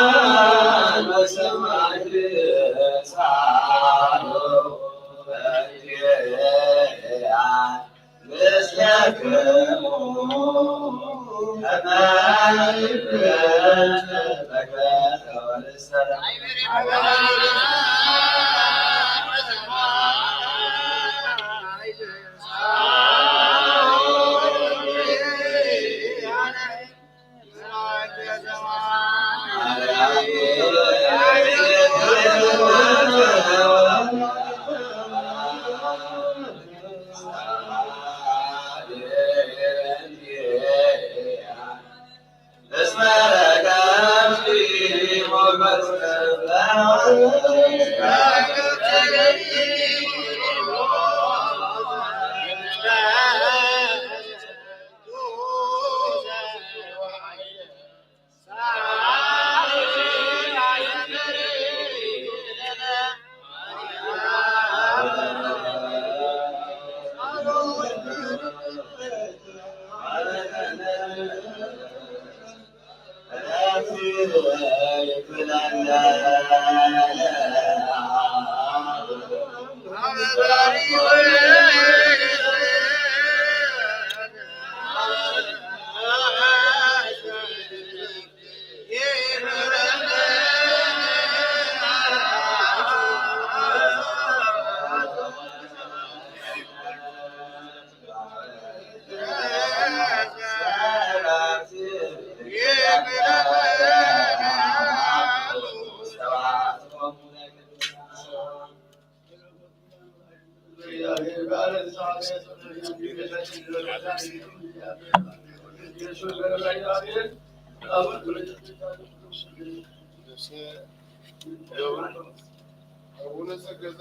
አቡነ ጸገዛ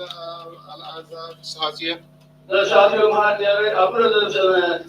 አልዓዛር ሳጽየ ለሻፊው ማዲያዊ አቡነ ዘበሰማያት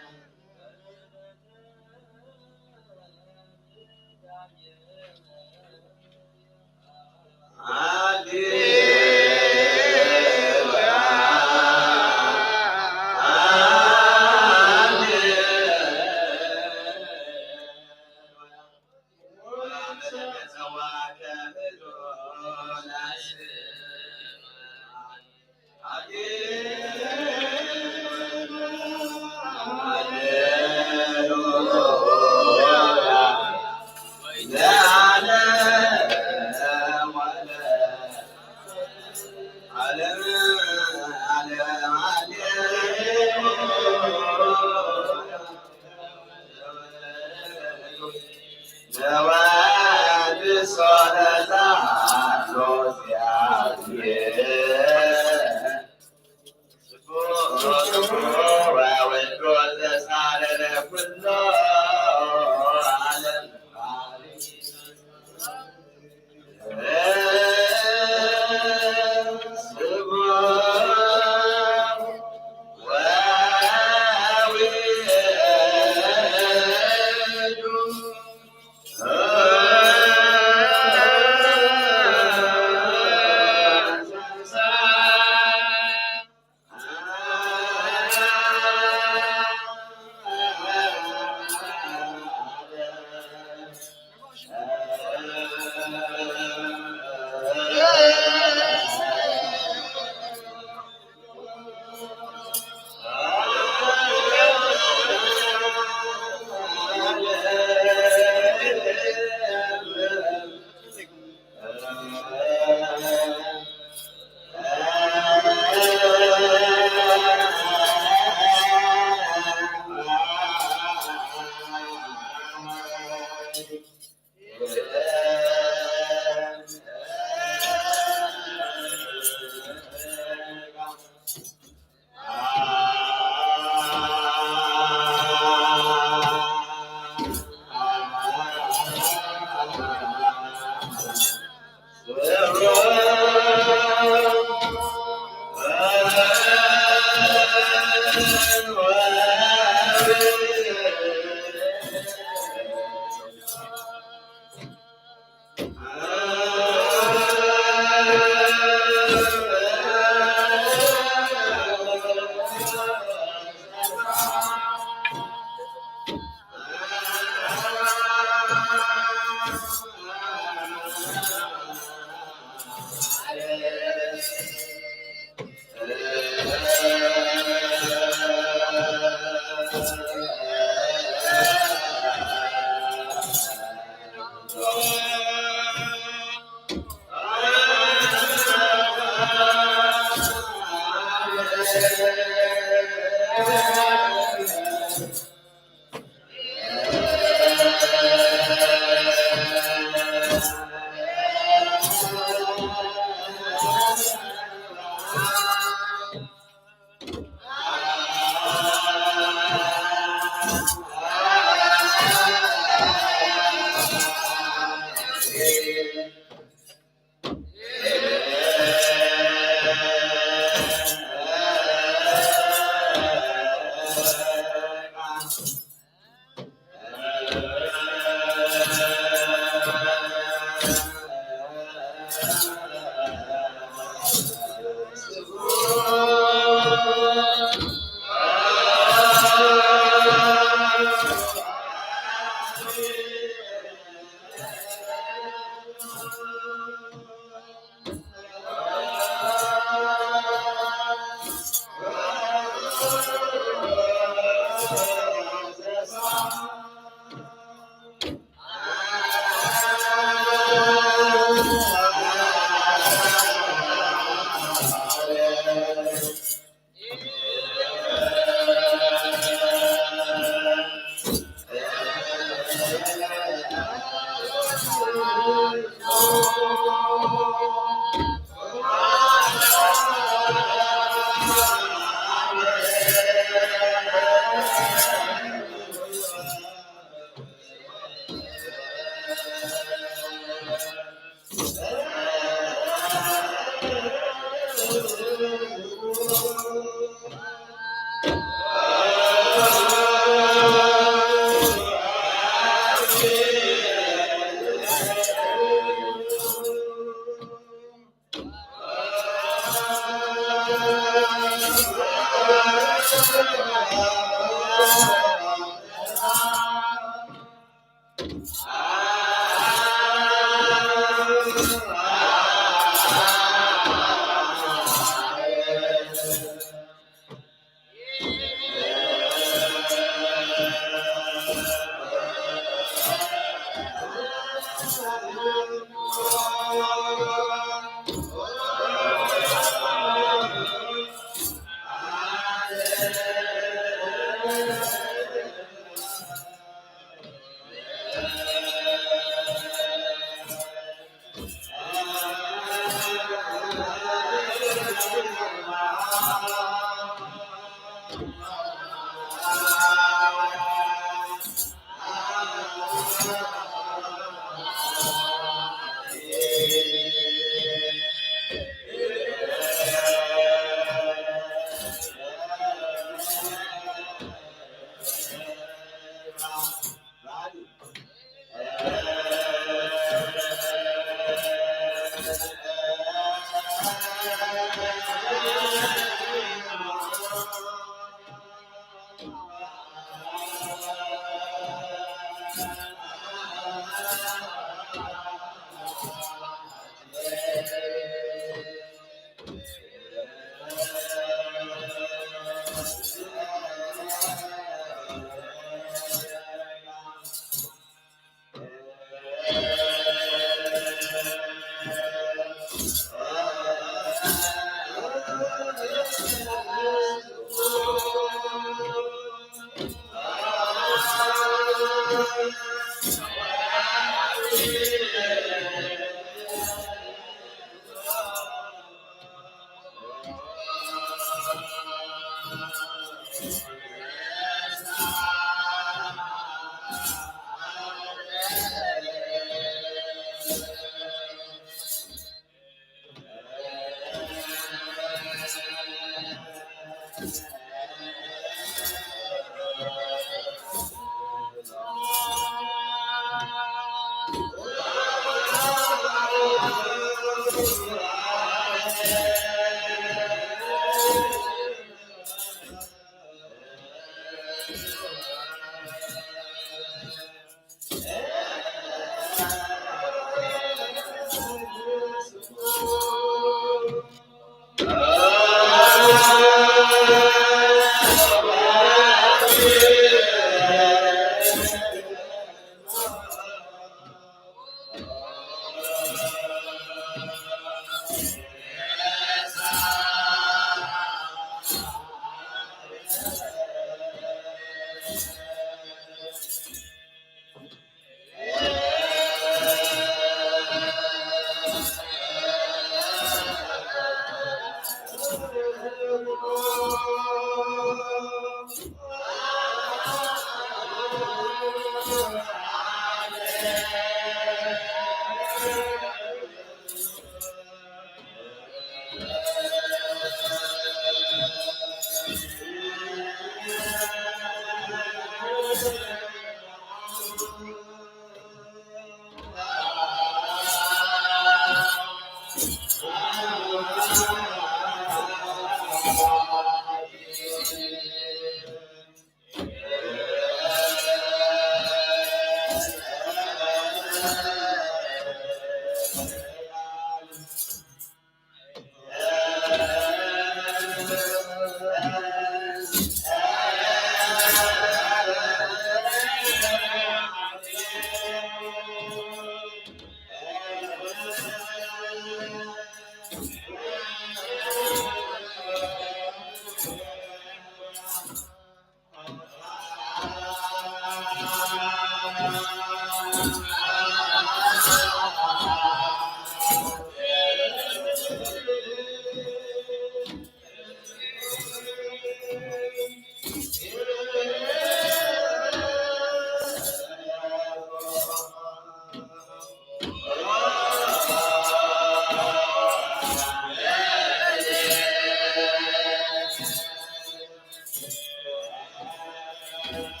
Thank you.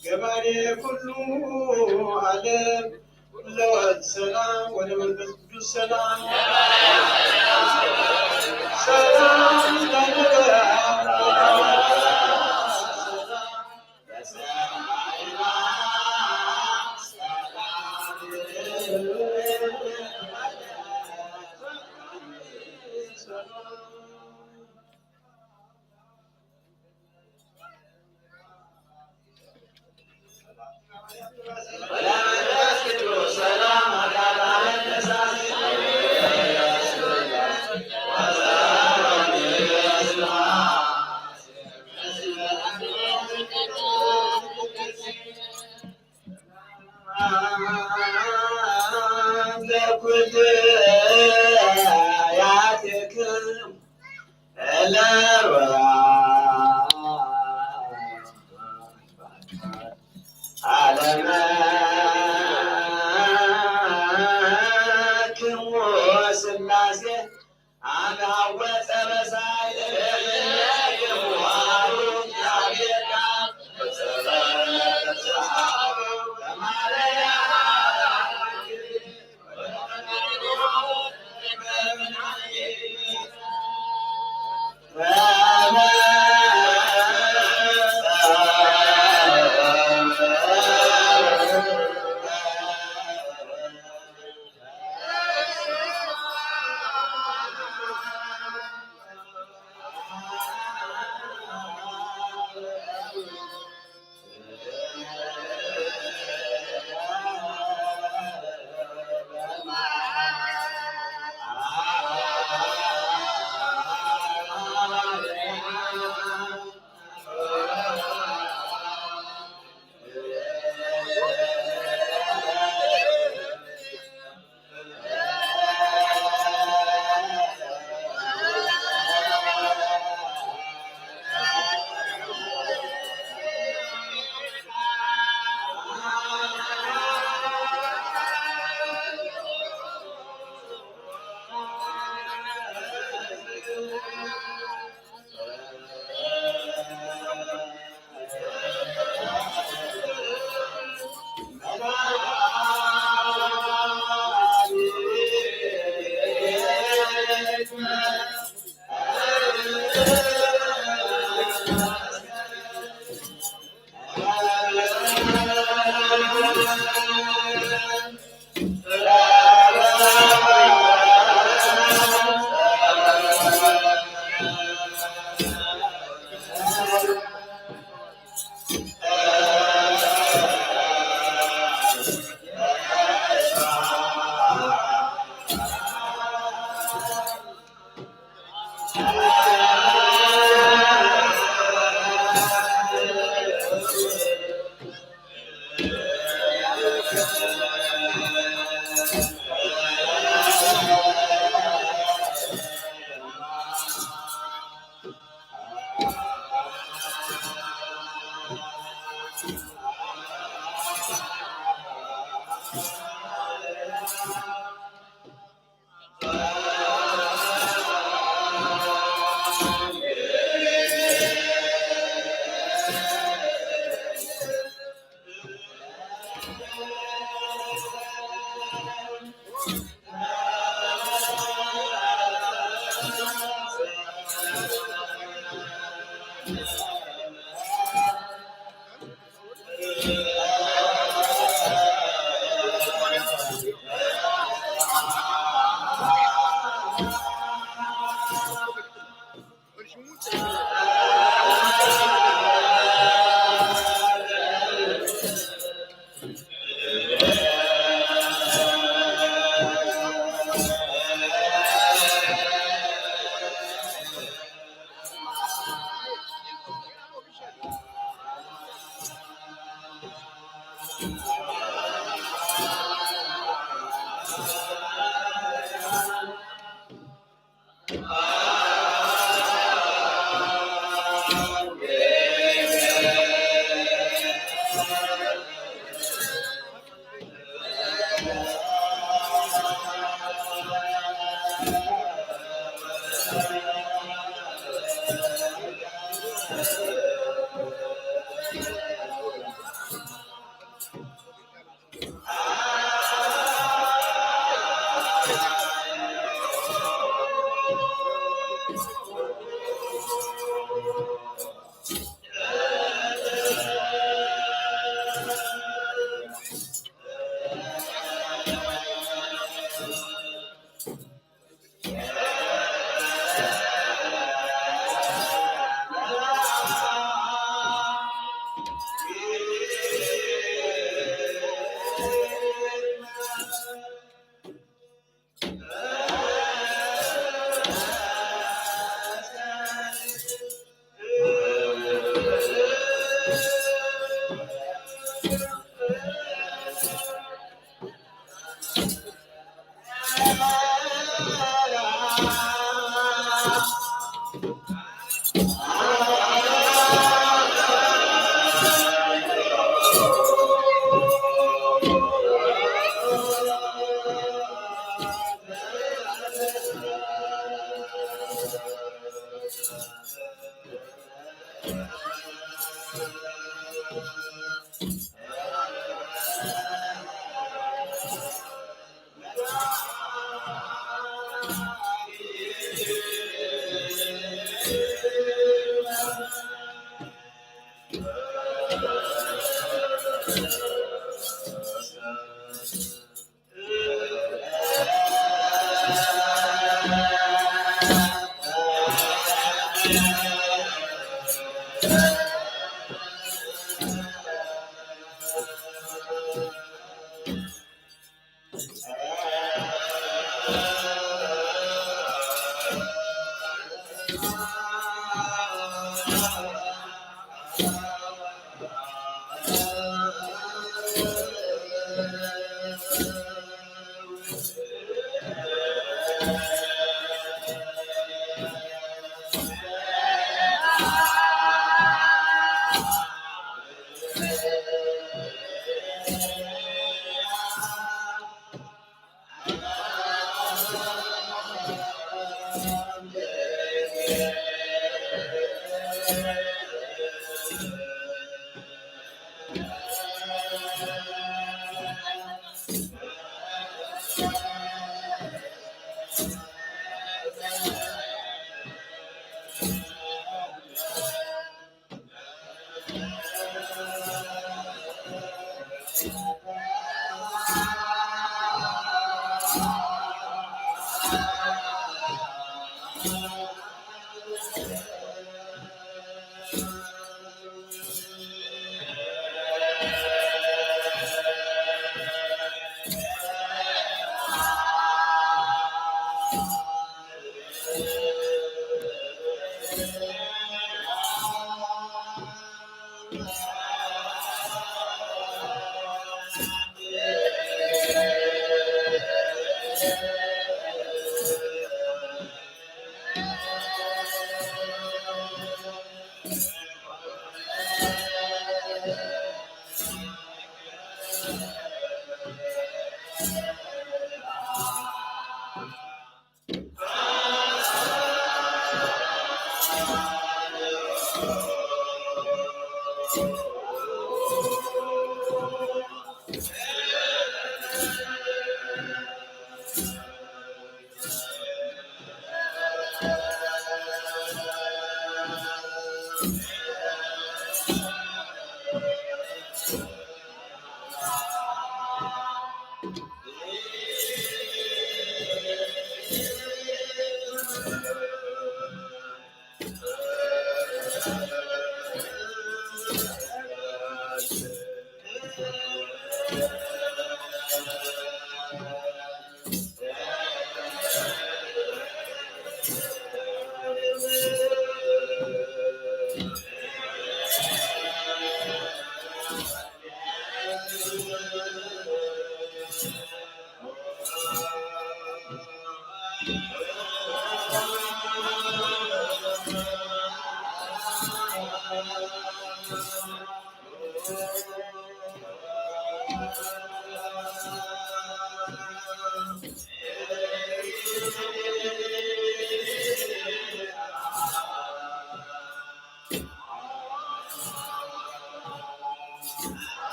ገባሬ ኩሉ ዓለም ለወልድ ሰላም ወለመንፈስ ቅዱስ ሰላም ሰላም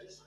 Yes.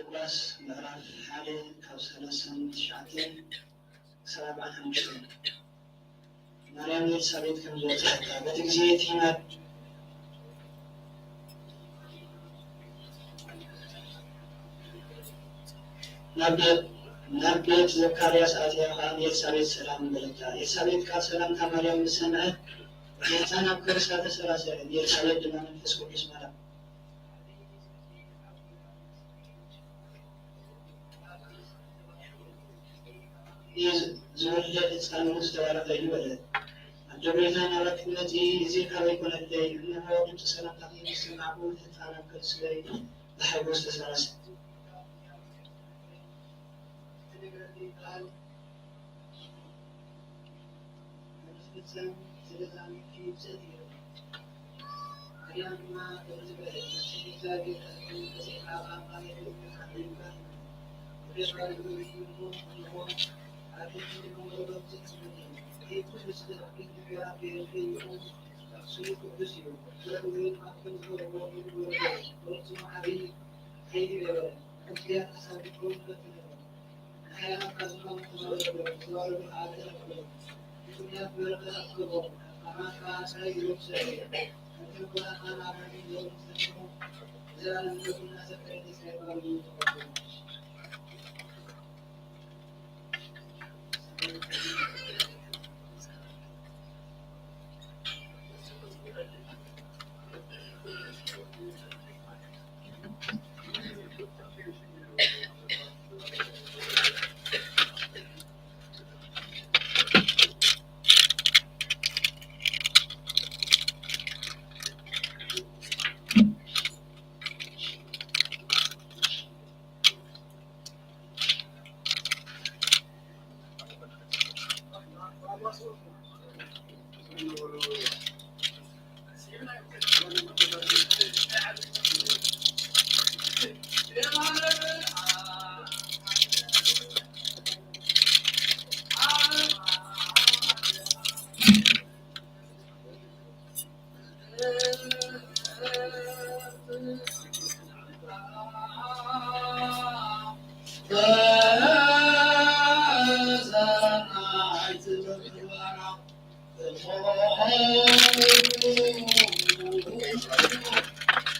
ሉቃስ ምዕራፍ 1 ካብ 39 ክሳብ 45 ማርያም ኤልሳቤጥ ከም ዝበፅሐታ በቲ ግዜ ቲማት ናብ ቤት ዘካርያስ ኣትያ ከዓ ኤልሳቤጥ ሰላም በለታ። ኤልሳቤጥ ካብ ሰላምታ ማርያም ምስ ሰምዐት ጌታ ናብ ከርሳ ተሰራሰረ። ኤልሳቤጥ ድማ መንፈስ ቅዱስ መላ ዝወለደ ህፃን ዝተባረከ እዩ በለት። ኣደ ጌታ ናብራክነት እዚ ካበይ ኮነለይ እነሆ ድምፂ ሰላምታ ምስማዕኩ ህፃን ኣብ ከርስለይ ብሓጎስ ተሰራሰ።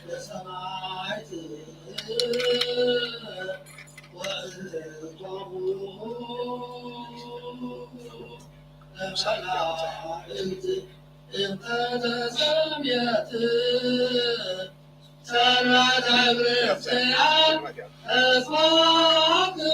በሰማዕት ወእንጦሙ ለመላእክት እንተ ተሰምየት ሰንበተ ክርስቲያን ተስፋክሙ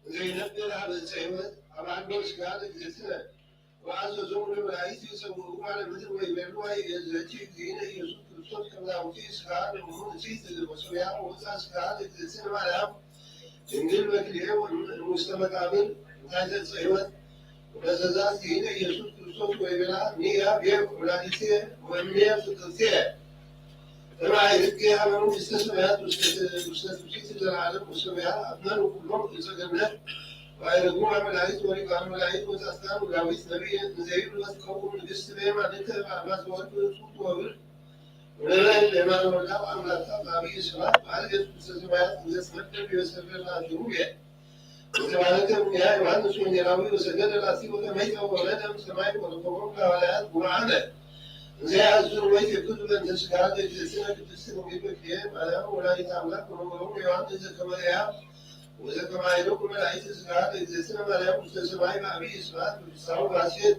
زينبنا على السيوات على عباس قال جسنا وعز زمر وعيد يسووا على مثل ويبلوا يزكي دين يسوع كريستوس كما وكيس قال ومن سيد وسويا وزاس قال جسنا على إنجيل وكليه والمستمتعين هذا السيوات وزاس دين يسوع كريستوس ويبلا نيا بيا ولادته ومنيا فتنتيه فما يبقى على مستسمعات مستسمعات العالم مستسمعات أبناء كلهم يسجلنا ويرجعون عمل عيد وريق عمل عيد وتأثير ولاويس نبي زين وتكون الاستماع مع نتا مع ما زوال صوت وغير ولا الإيمان ولا عمل تابع أبي إسماء على مستسمعات مستسمعات بيسمى الجمهورية وتبارك النهاية وعند سوء جلاوي وسجل الأسيب وتميت وولدهم سماعي ونقوم بها وعند زي عزور ويت كتب أن تسكار الجسنا كتسنا بيبكيهم على ولا يتعملك ونمرهم يعند كما يا وإذا كما يلوكم لا يتسكار الجسنا ما لا مستسمعي مع أبي إسماعيل ويسعوا بعشير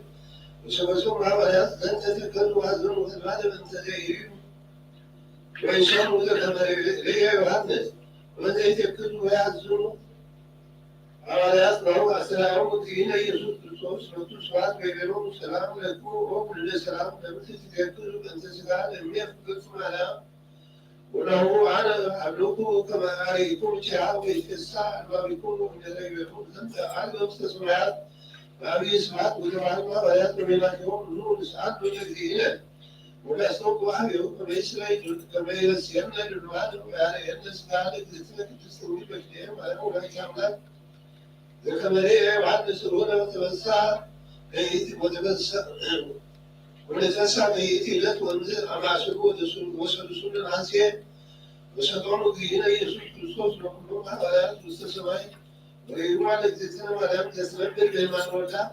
وشبسوا مع وياس لن تتكلوا هزون وثبات من تجاهرين ويشاموا كما ليه يهدس ومن يتكلوا يهزون على يصنعوا السلام الدين يسوع كريستوس وتسوات بينهم السلام لكم وكل السلام لمثل تكلوا أن تسكار المياه قسم على وله على عبلوكم كما عليكم شعار ويتسع ما بيكونوا من الرجل أنت على مستسمعات ما بيسمعات وجمعات ما بيات من اليوم نور سعاد من الدين ولا سوق واحد يوم إسرائيل كما يسيرنا للوعد وعلى أن سكار تسلك تستوي بكتير على ولا يعمل الكمالية وعد سرورة وتوسع وتوسع ونتوسع بيتي لا تنزل مع سرور وسرور العاسية وستعود دينا يسوع كريستوس وكلهم على مستسمعي ويجمع لك تسلم على تسلم بالإيمان والله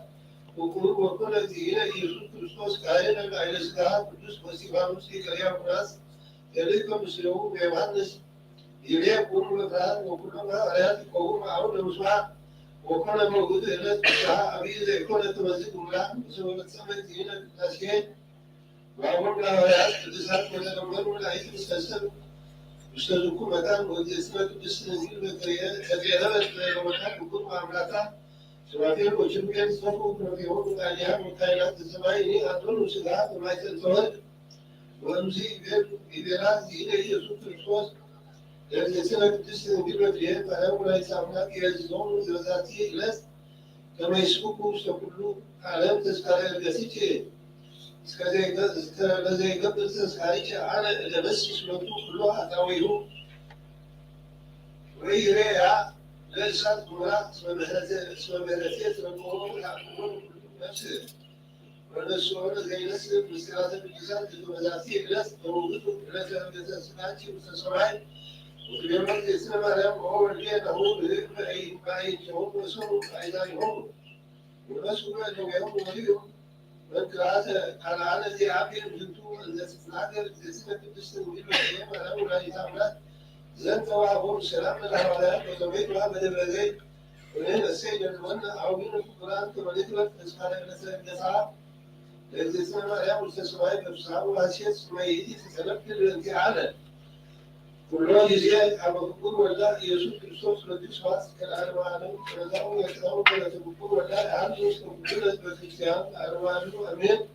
وكل دينا يسوع كريستوس كائنا إلى سكاها قدوس وسيبان مسيك يا الناس يليكم مسلمون بيوحنس يليكم وفراد وكلهم على قوم معون المسمع وكنا موجود هنا ساعة أبي إذا كنا تمسك ملا سوى تسمى هنا ناسين وعمرنا وياس تسعة ولا نمر ولا عيد مستسلم مستلزمكم مكان وجسنا تستنزل بكريات كثيرات ومكان بكل معاملاتها سواء في وشبكة صفو في هون وكانها وكائنات السماوية أدون وسلاح وما يتزوج ونمسي ببلاد هنا يسوع كريستوس الجسنا تستنزل بكريات فهؤلاء يسمونك يزنون ذاتي لس كما يسبقوا سكلوا علم تذكر الجسيتي زي قبل تذكريش على لبس سلطو كلها تاويه ويريها ليست مرات اسم مهلتية ربهم يحكمون نفسه والنسوان زي نسل مسيرات الجسد ذاتي لس موجود لس الجسد مستسمعين وفي يوم الإسلام عليهم وهو الذي هو بأي شعوب وسوء أيضاهم والمسؤول أنه يوم وليهم من قراءة على عدد عبد جنتو التي تنعقل التسلة تستوي بالأيام على لا يتعمل زنت وعبور السلام الله عليهم وزويتها بدبرين ولين السيد المنى عوين القرآن كما ذكرت اسمها لنساء النساء الإسلام عليهم التسمعين بسعى وهاشية سميتي تتلقى الانتعالة كلها يزيد على الكفر ولا يسوع كريستوس الذي سوى كالعالم وعلم ونزعوا يتناول ولا تكفر ولا أهم يسلم كل بالاجتهاد على وعلم أمين.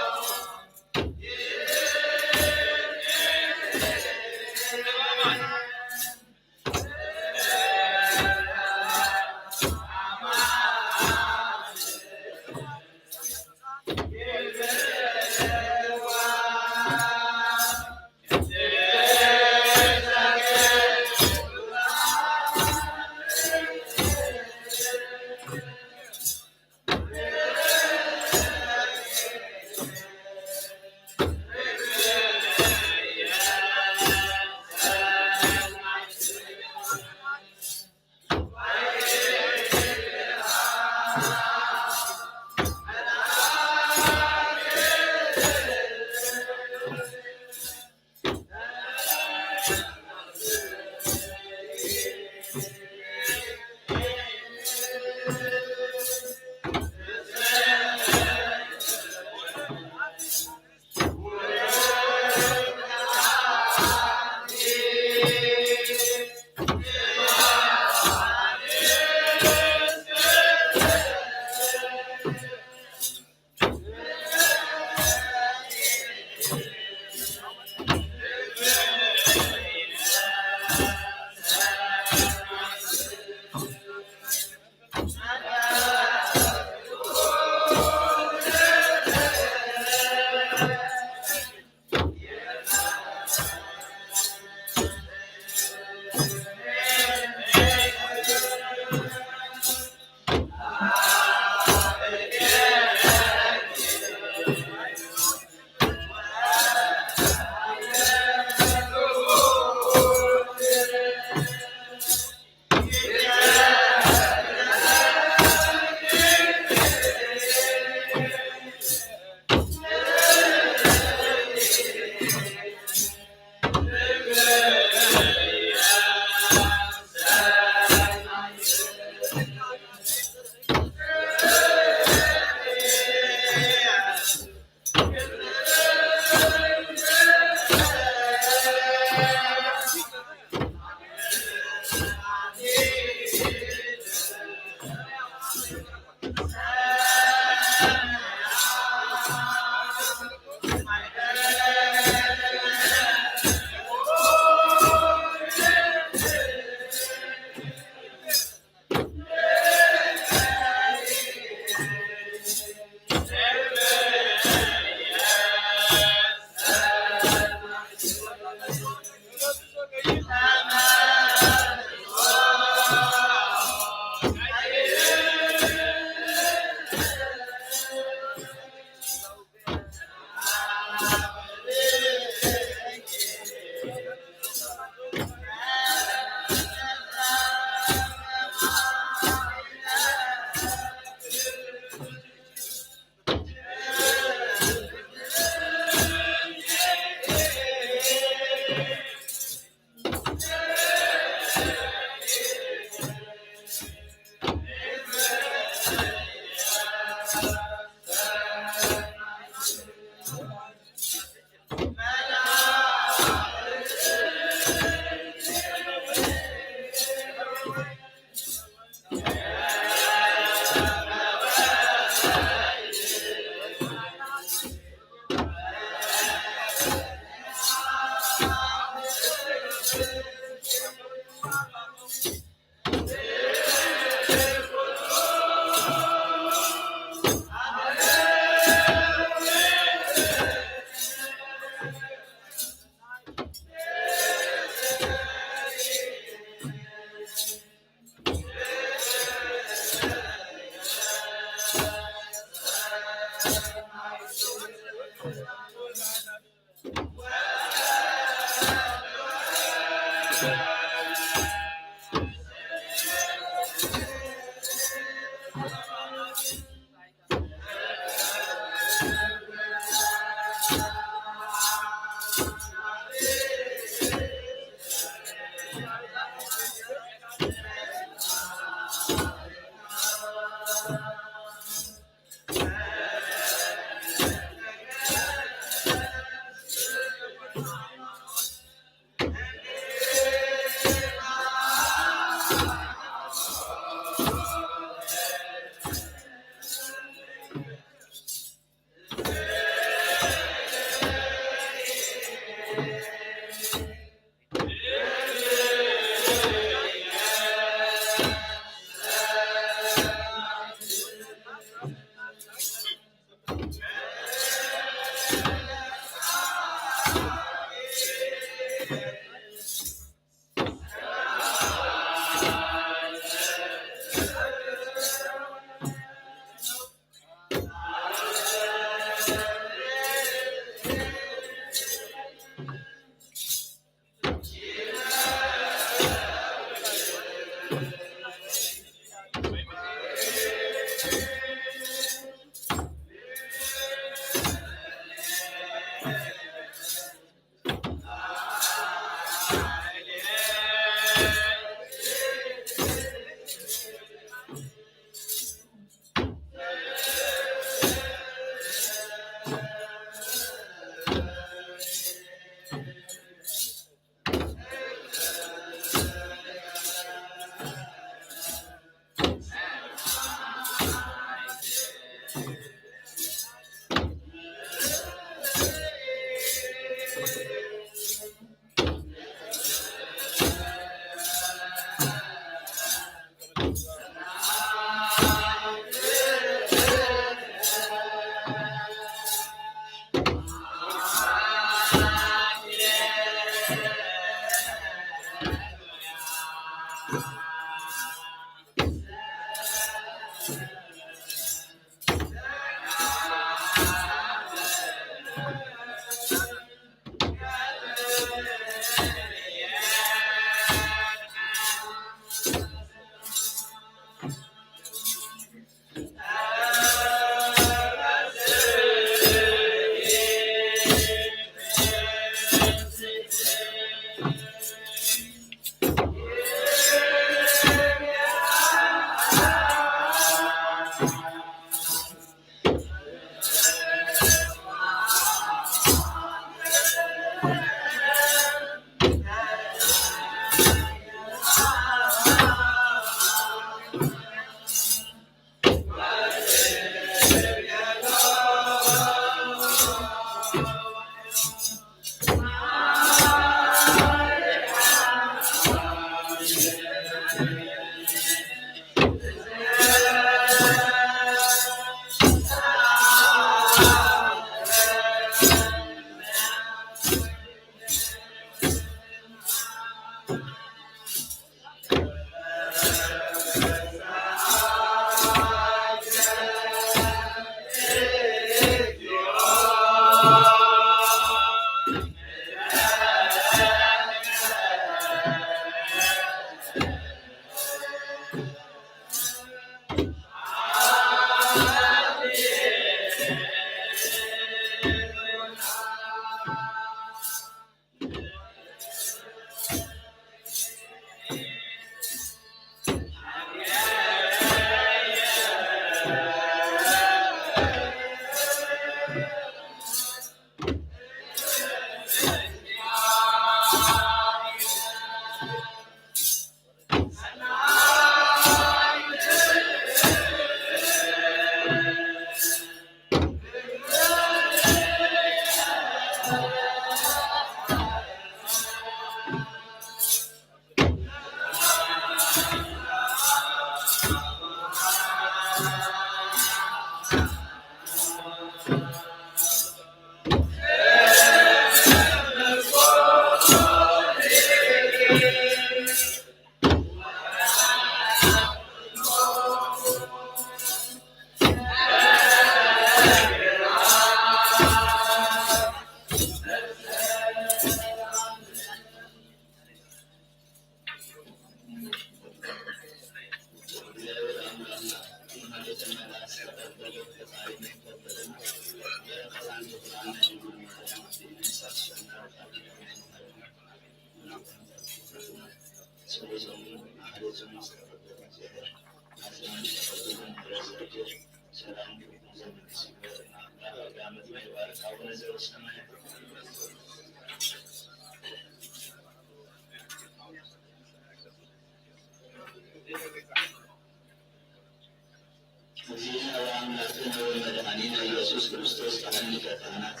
መድኃኒነ ኢየሱስ ክርስቶስ ካህን ካህናት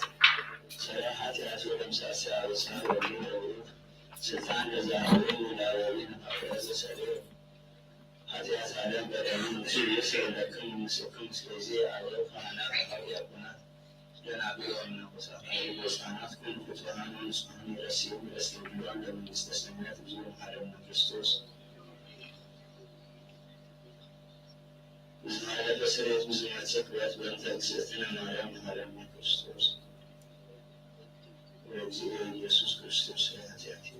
ሰራ ኃጢአት ወደምሳሳ ወስና ወሊደው ስልጣን ለዛሬው ላወሪን አውራዘ ሰሪ ኃጢአት ዓለም በደምን ሲየስ ለክም ምስክም ስለዚህ አውረው ካህናት ዲያቆናት ደናግል ወመነኮሳት ወስናት ኩን ፍጹማን ንጹሐን ረሲው ለስልጣን ለመንግሥተ ሰማያት ብዙ ዓለም ክርስቶስ على بصيرة مزمع سكرات بنت أجسادنا مريم مريم كريستوس ويجزي يسوع كريستوس يأتي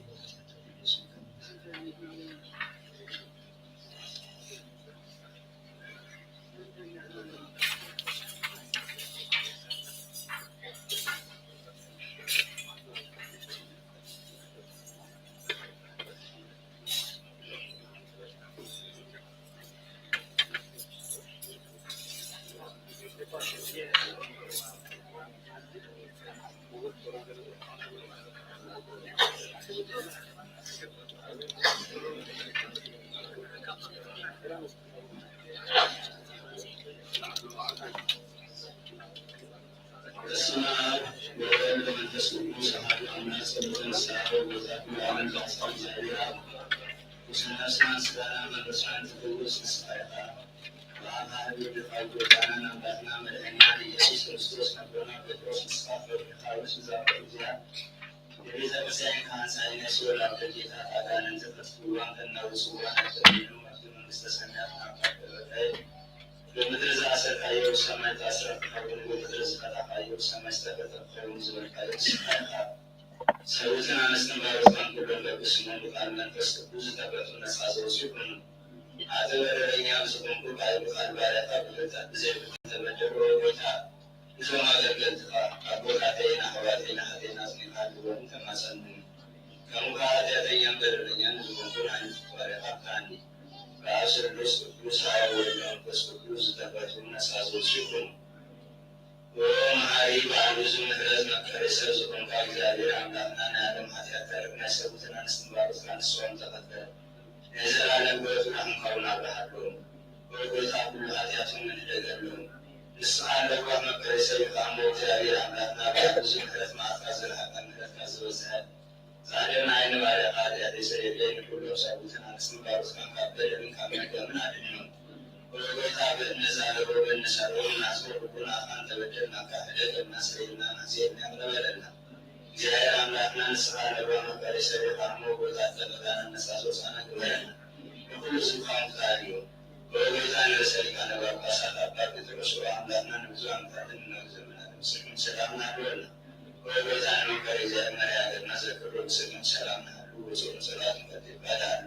ሰዎችን አነስተማሪዎች ባንኩበን በቅስሙን ቃል መንፈስ ቅዱስ ተበቱ ነሳሰው ሲሆኑ አተበረኛ ምስቆንኩ ቃል ቃል ባለታ ብለታ ጊዜ ተበደሮ ቦታ ብዙ ማገልገል ትፋ አቦታቴና ሐዋቴና ሀቴና ስኒካል ወን ተማሰኑ ከሙካ ኃጢአተኛም በደለኛን ዝቦንኩን አይነት ባለታ ካኒ በአስርዶስ ቅዱስ ሀያ ወደ መንፈስ ቅዱስ ተበቱ ነሳሰው ሲሆኑ ወመሀሪ በአብዙ ምሕረት መከረሰብ ዝሆንካ እግዚአብሔር አምላክና የዓለም ኃጢአት ታሪክና የሰሩትን አንስትንባሮት ካንስዋም ተከተለ የዘላለም በረቱን አሁንካውን አብረሃለሁ ወጎታ ሁሉ ኃጢአቱን ምንደገለሁ ንስሐ ለጓ መከረሰብ የቃሞ እግዚአብሔር አምላክና በአብዙ ምሕረት ማዕት ካዘልሃቀ ምሕረት ካዘበዝሃል ዛሬን አይን ባሪያ ኃጢአት የሰየለኝ ሁሉ ሰሩትን አንስትንባሮት ካንካበደልን ካመገምን አድነው ወጌታ በእነዛ ለወገን ሰሩን ናስወርቁና አንተ በደልና ካህደና ሰይና ናሴና ያምረበለና እግዚአብሔር አምላክና ንስሐ ለጓ መከረሰብ የቃሞ ወጎታ ተለጋና ነሳሶ ሳና ግበረና ሁሉ ስልጣን ታሪዮ ወጌታ ለሰሊቃነ ጳጳሳት አባ ጴጥሮስ አምላክና ንብዙ አመታትን ነው ዘመናት ምስክም ሰላም ናዶና ወጌታ መከረ እግዚአብሔር ያገና ዘክሮ ምስክም ሰላም ናሉ ወጾም ሰላት ይባላሉ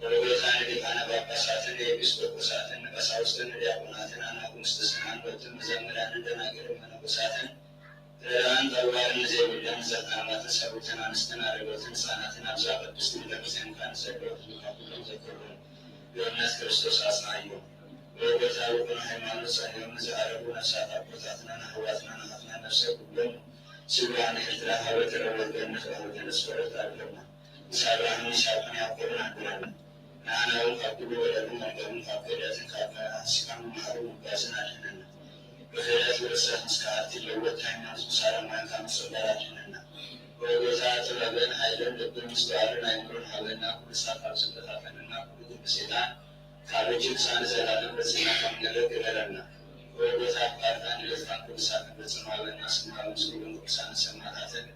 ወጌታ ሊቃነ ጳጳሳትን ኤጲስቆጶሳትን ቀሳውስትን ዲያቆናትን አናጉንስጥስናን በትም ዘመዳን ደናግል መነኮሳትን ትላንት ተዋርን ዜብለን ዘካማትን ሰሩትን አንስትን አረጎትን ሕፃናትን አብዛ ቅድስት ቤተክርስቲያን ካንሰዶት ሁሉም ዘክሩ የእምነት ክርስቶስ አጽናየው ወጌታ ውቁን ሃይማኖት ጸኒውን ዘአረጉ ነፍሳት አቦታትና ናህዋትና ናሀትና ነፍሰ ሁሉም ስጋን ኤርትራ ሀበትረ ወገነት ወገነስወረት አለማ ሳብራን ይሳቅን ያዕቆብን አድራለን ናናውን ካኩሉ ወለዱ መንገዱን ካከዳትን ካከሲካም ማሩ ሙጋስን አድነና በክህደት ወረሰት ምስካት ይለወጥ ሃይማኖት ሙሳለማን ካመሰጋር አድነና ወጌታ ጥበብን ኃይልን ልብን ምስተዋልን አይምሮን ሀበና ኩልሳት አብስበታተንና ኩሉ ግብሴታን ካሎችን ሳን ዘላለም በጽና ከምንደረግ ይበለና ወጌታ ቃርታን ለዝታን ኩልሳትን በጽማበና ስማበን ስሩን ኩልሳን ሰማታትን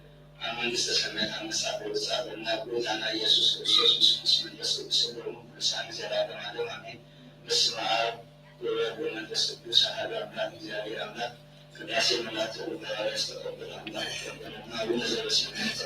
መንግሥተ ሰማያት አመሳቦ ጻፈና ቁጣና ኢየሱስ ክርስቶስ ምስክስ መንፈስ ቅዱስ ወሙ ቅዱሳን ዘላለም ዓለም አሜን። በስመ አብ ወወልድ ወመንፈስ ቅዱስ አሐዱ አምላክ እግዚአብሔር አምላክ ቅዳሴ መላእክት ወመላእክት ያስተቀበለ አምላክ ተቀበለና አቡነ ዘበሰማያት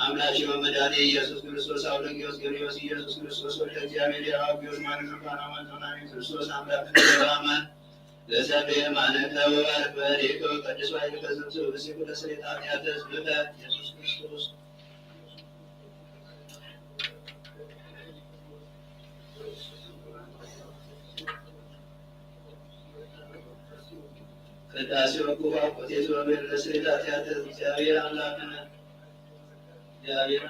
አምላኬ በመድኃኔ ኢየሱስ ክርስቶስ አውለጊዮስ ገሪዮስ ኢየሱስ ክርስቶስ ወደ እግዚአብሔር የአብዮስ ማንነቷን አማቶናዊ ክርስቶስ አምላክ ለማመን ለሰብየ ማነከ ወባርክ በሪከ ቅዱስ ዋይል ከስብስብ ብሲኩ ለስሬታ ያተስ ብለ ኢየሱስ ክርስቶስ ቅዳሴ ወቁባ ቆቴዞ በል ለስሬታ ያተስ እግዚአብሔር አምላክነ እግዚአብሔር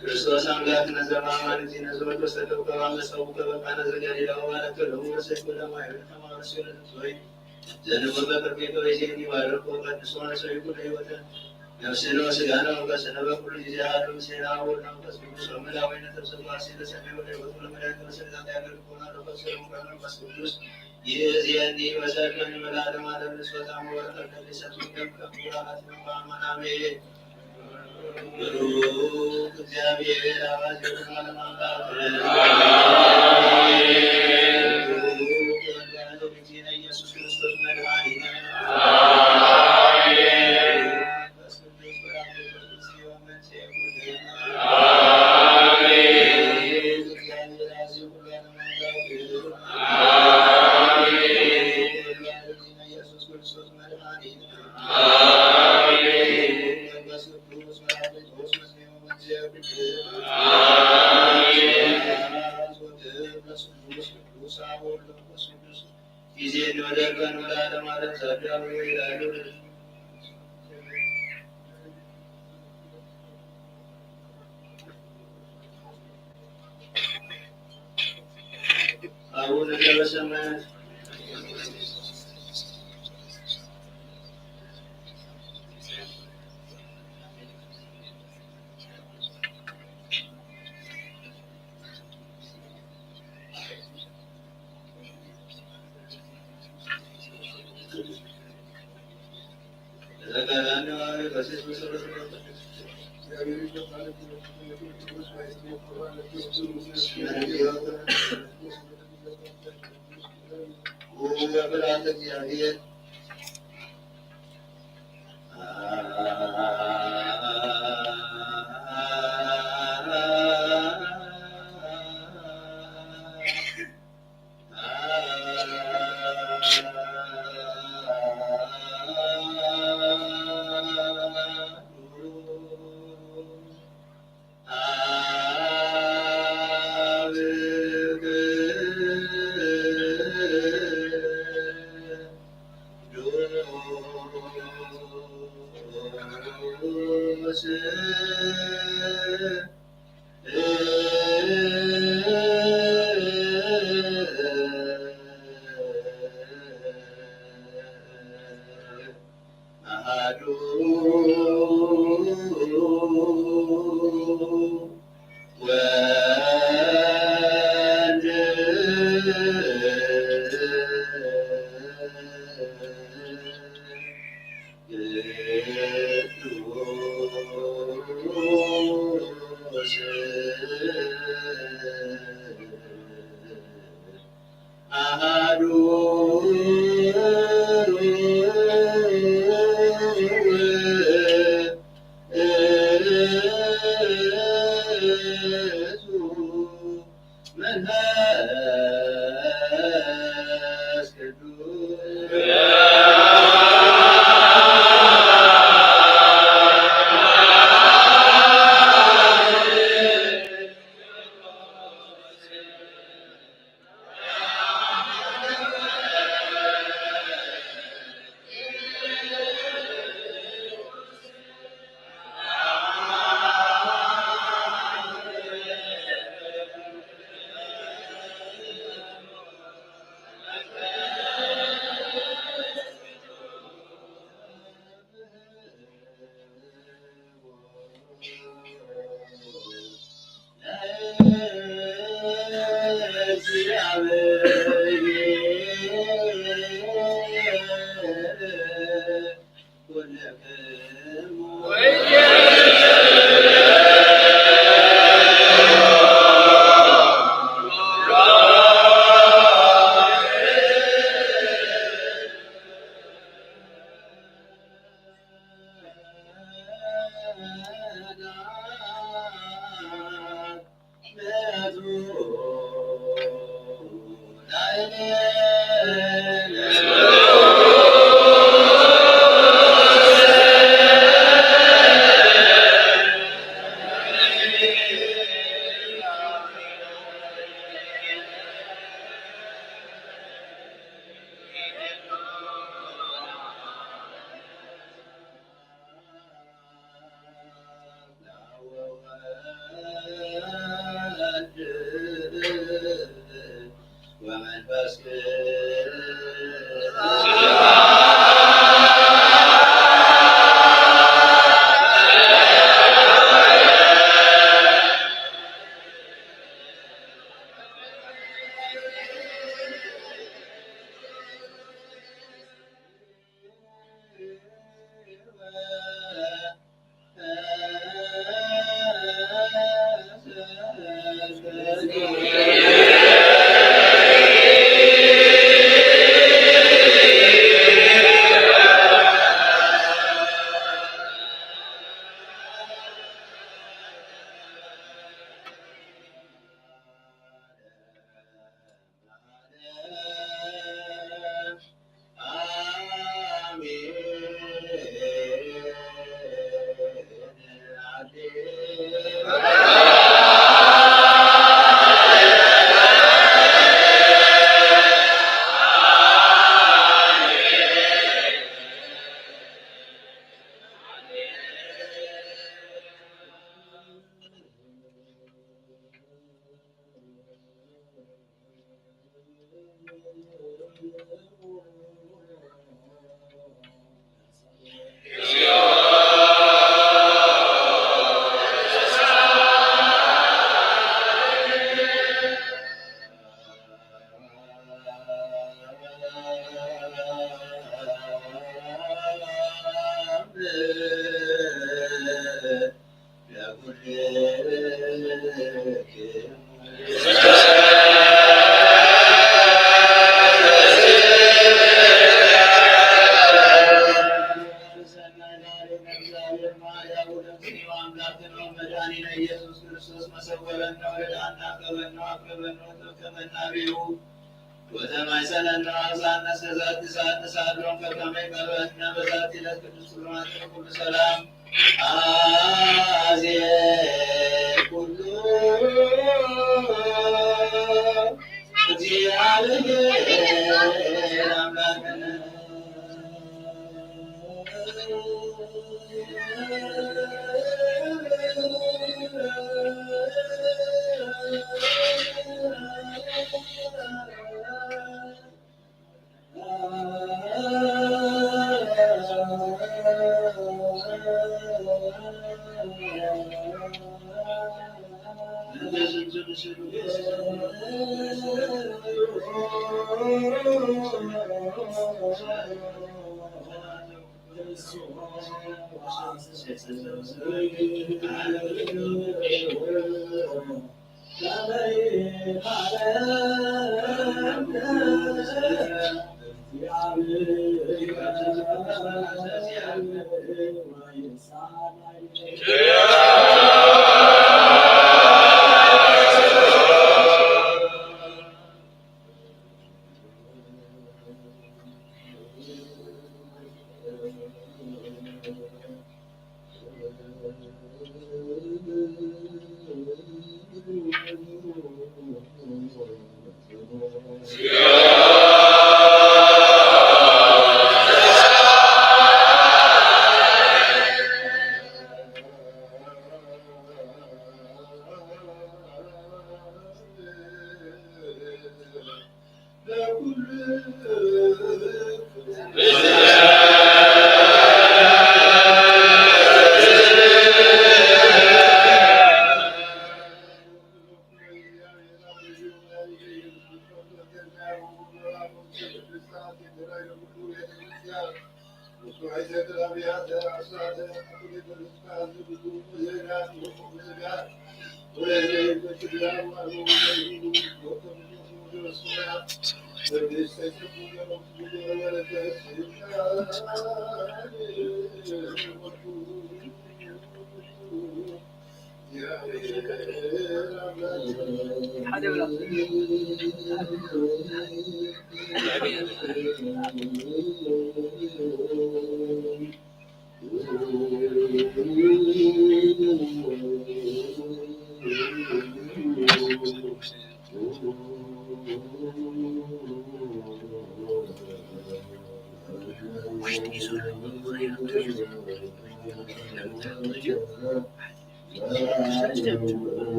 ክርስቶስ አምላክ ነዘማማን ጊዜ ነዘወት ወሰደው ከባመሰው ከበቃነ ዘገሊላ ወባረከ ለሁ ወሰይኩ ለማይወድ ከማረሲዮን ዞይ ዘንቦ በቅርቤቶ ይዜኒ ባረኮ ቀድሶ ነሰይኩ ለሕይወተ ነፍስነ ወሥጋነ ወቀስነ በኩሉ ጊዜ አሐዱ ምስሌነ አብ ወወልድ ወመንፈስ ቅዱስ ወመላእክቱ ተሰብስባሲ ለሰማይ ወደ ሕይወቱ ለመድኃኒተ በሰላም ያገልግሉና ለፈሰሉ መንፈስ ቅዱስ ይእዜኒ ወሰልከኒ ለዓለመ ዓለም ንስወታሙ ወበረከተ ሊሰጡ ከሙራራት አሜን። ብሩክ እግዚአብሔር አባዜ ዓለም አምላክ ብሩክ ወልደ እግዚእነ ኢየሱስ ክርስቶስ መድኃኒነ አቡነ ዘበሰማያት እግዚአብሔር አሐዱ ወልድ ቅዱስ አሐዱ መንፈስ ወመንፈስ ወተማይሰለና ሳነሰ ዛት ሳነሳሎም ከከመ ቀበና በዛት ይለት ቅዱስ ቁርባን ሁሉ ሰላም አዜ ኩሉ እግዚአብሔር አምላክነ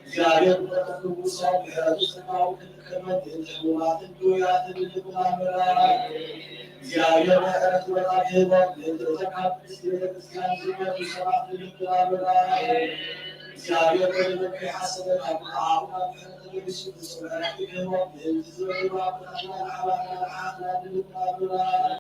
እግዚአብሔር በቅዱስ ሰው በሕያው ከመት ተሽዋት ዱያት ልብላምራ እግዚአብሔር በእረፍት ወራት ይባል ለተካፕስ ቤተክርስቲያን ዝመቱ ሰባት ልብላምራ እግዚአብሔር በልበ ሐሰበ አብአሁና በሕይወት ተሰውራ ይገባል ለዝወራ በታና አባና አሃና ልብላምራ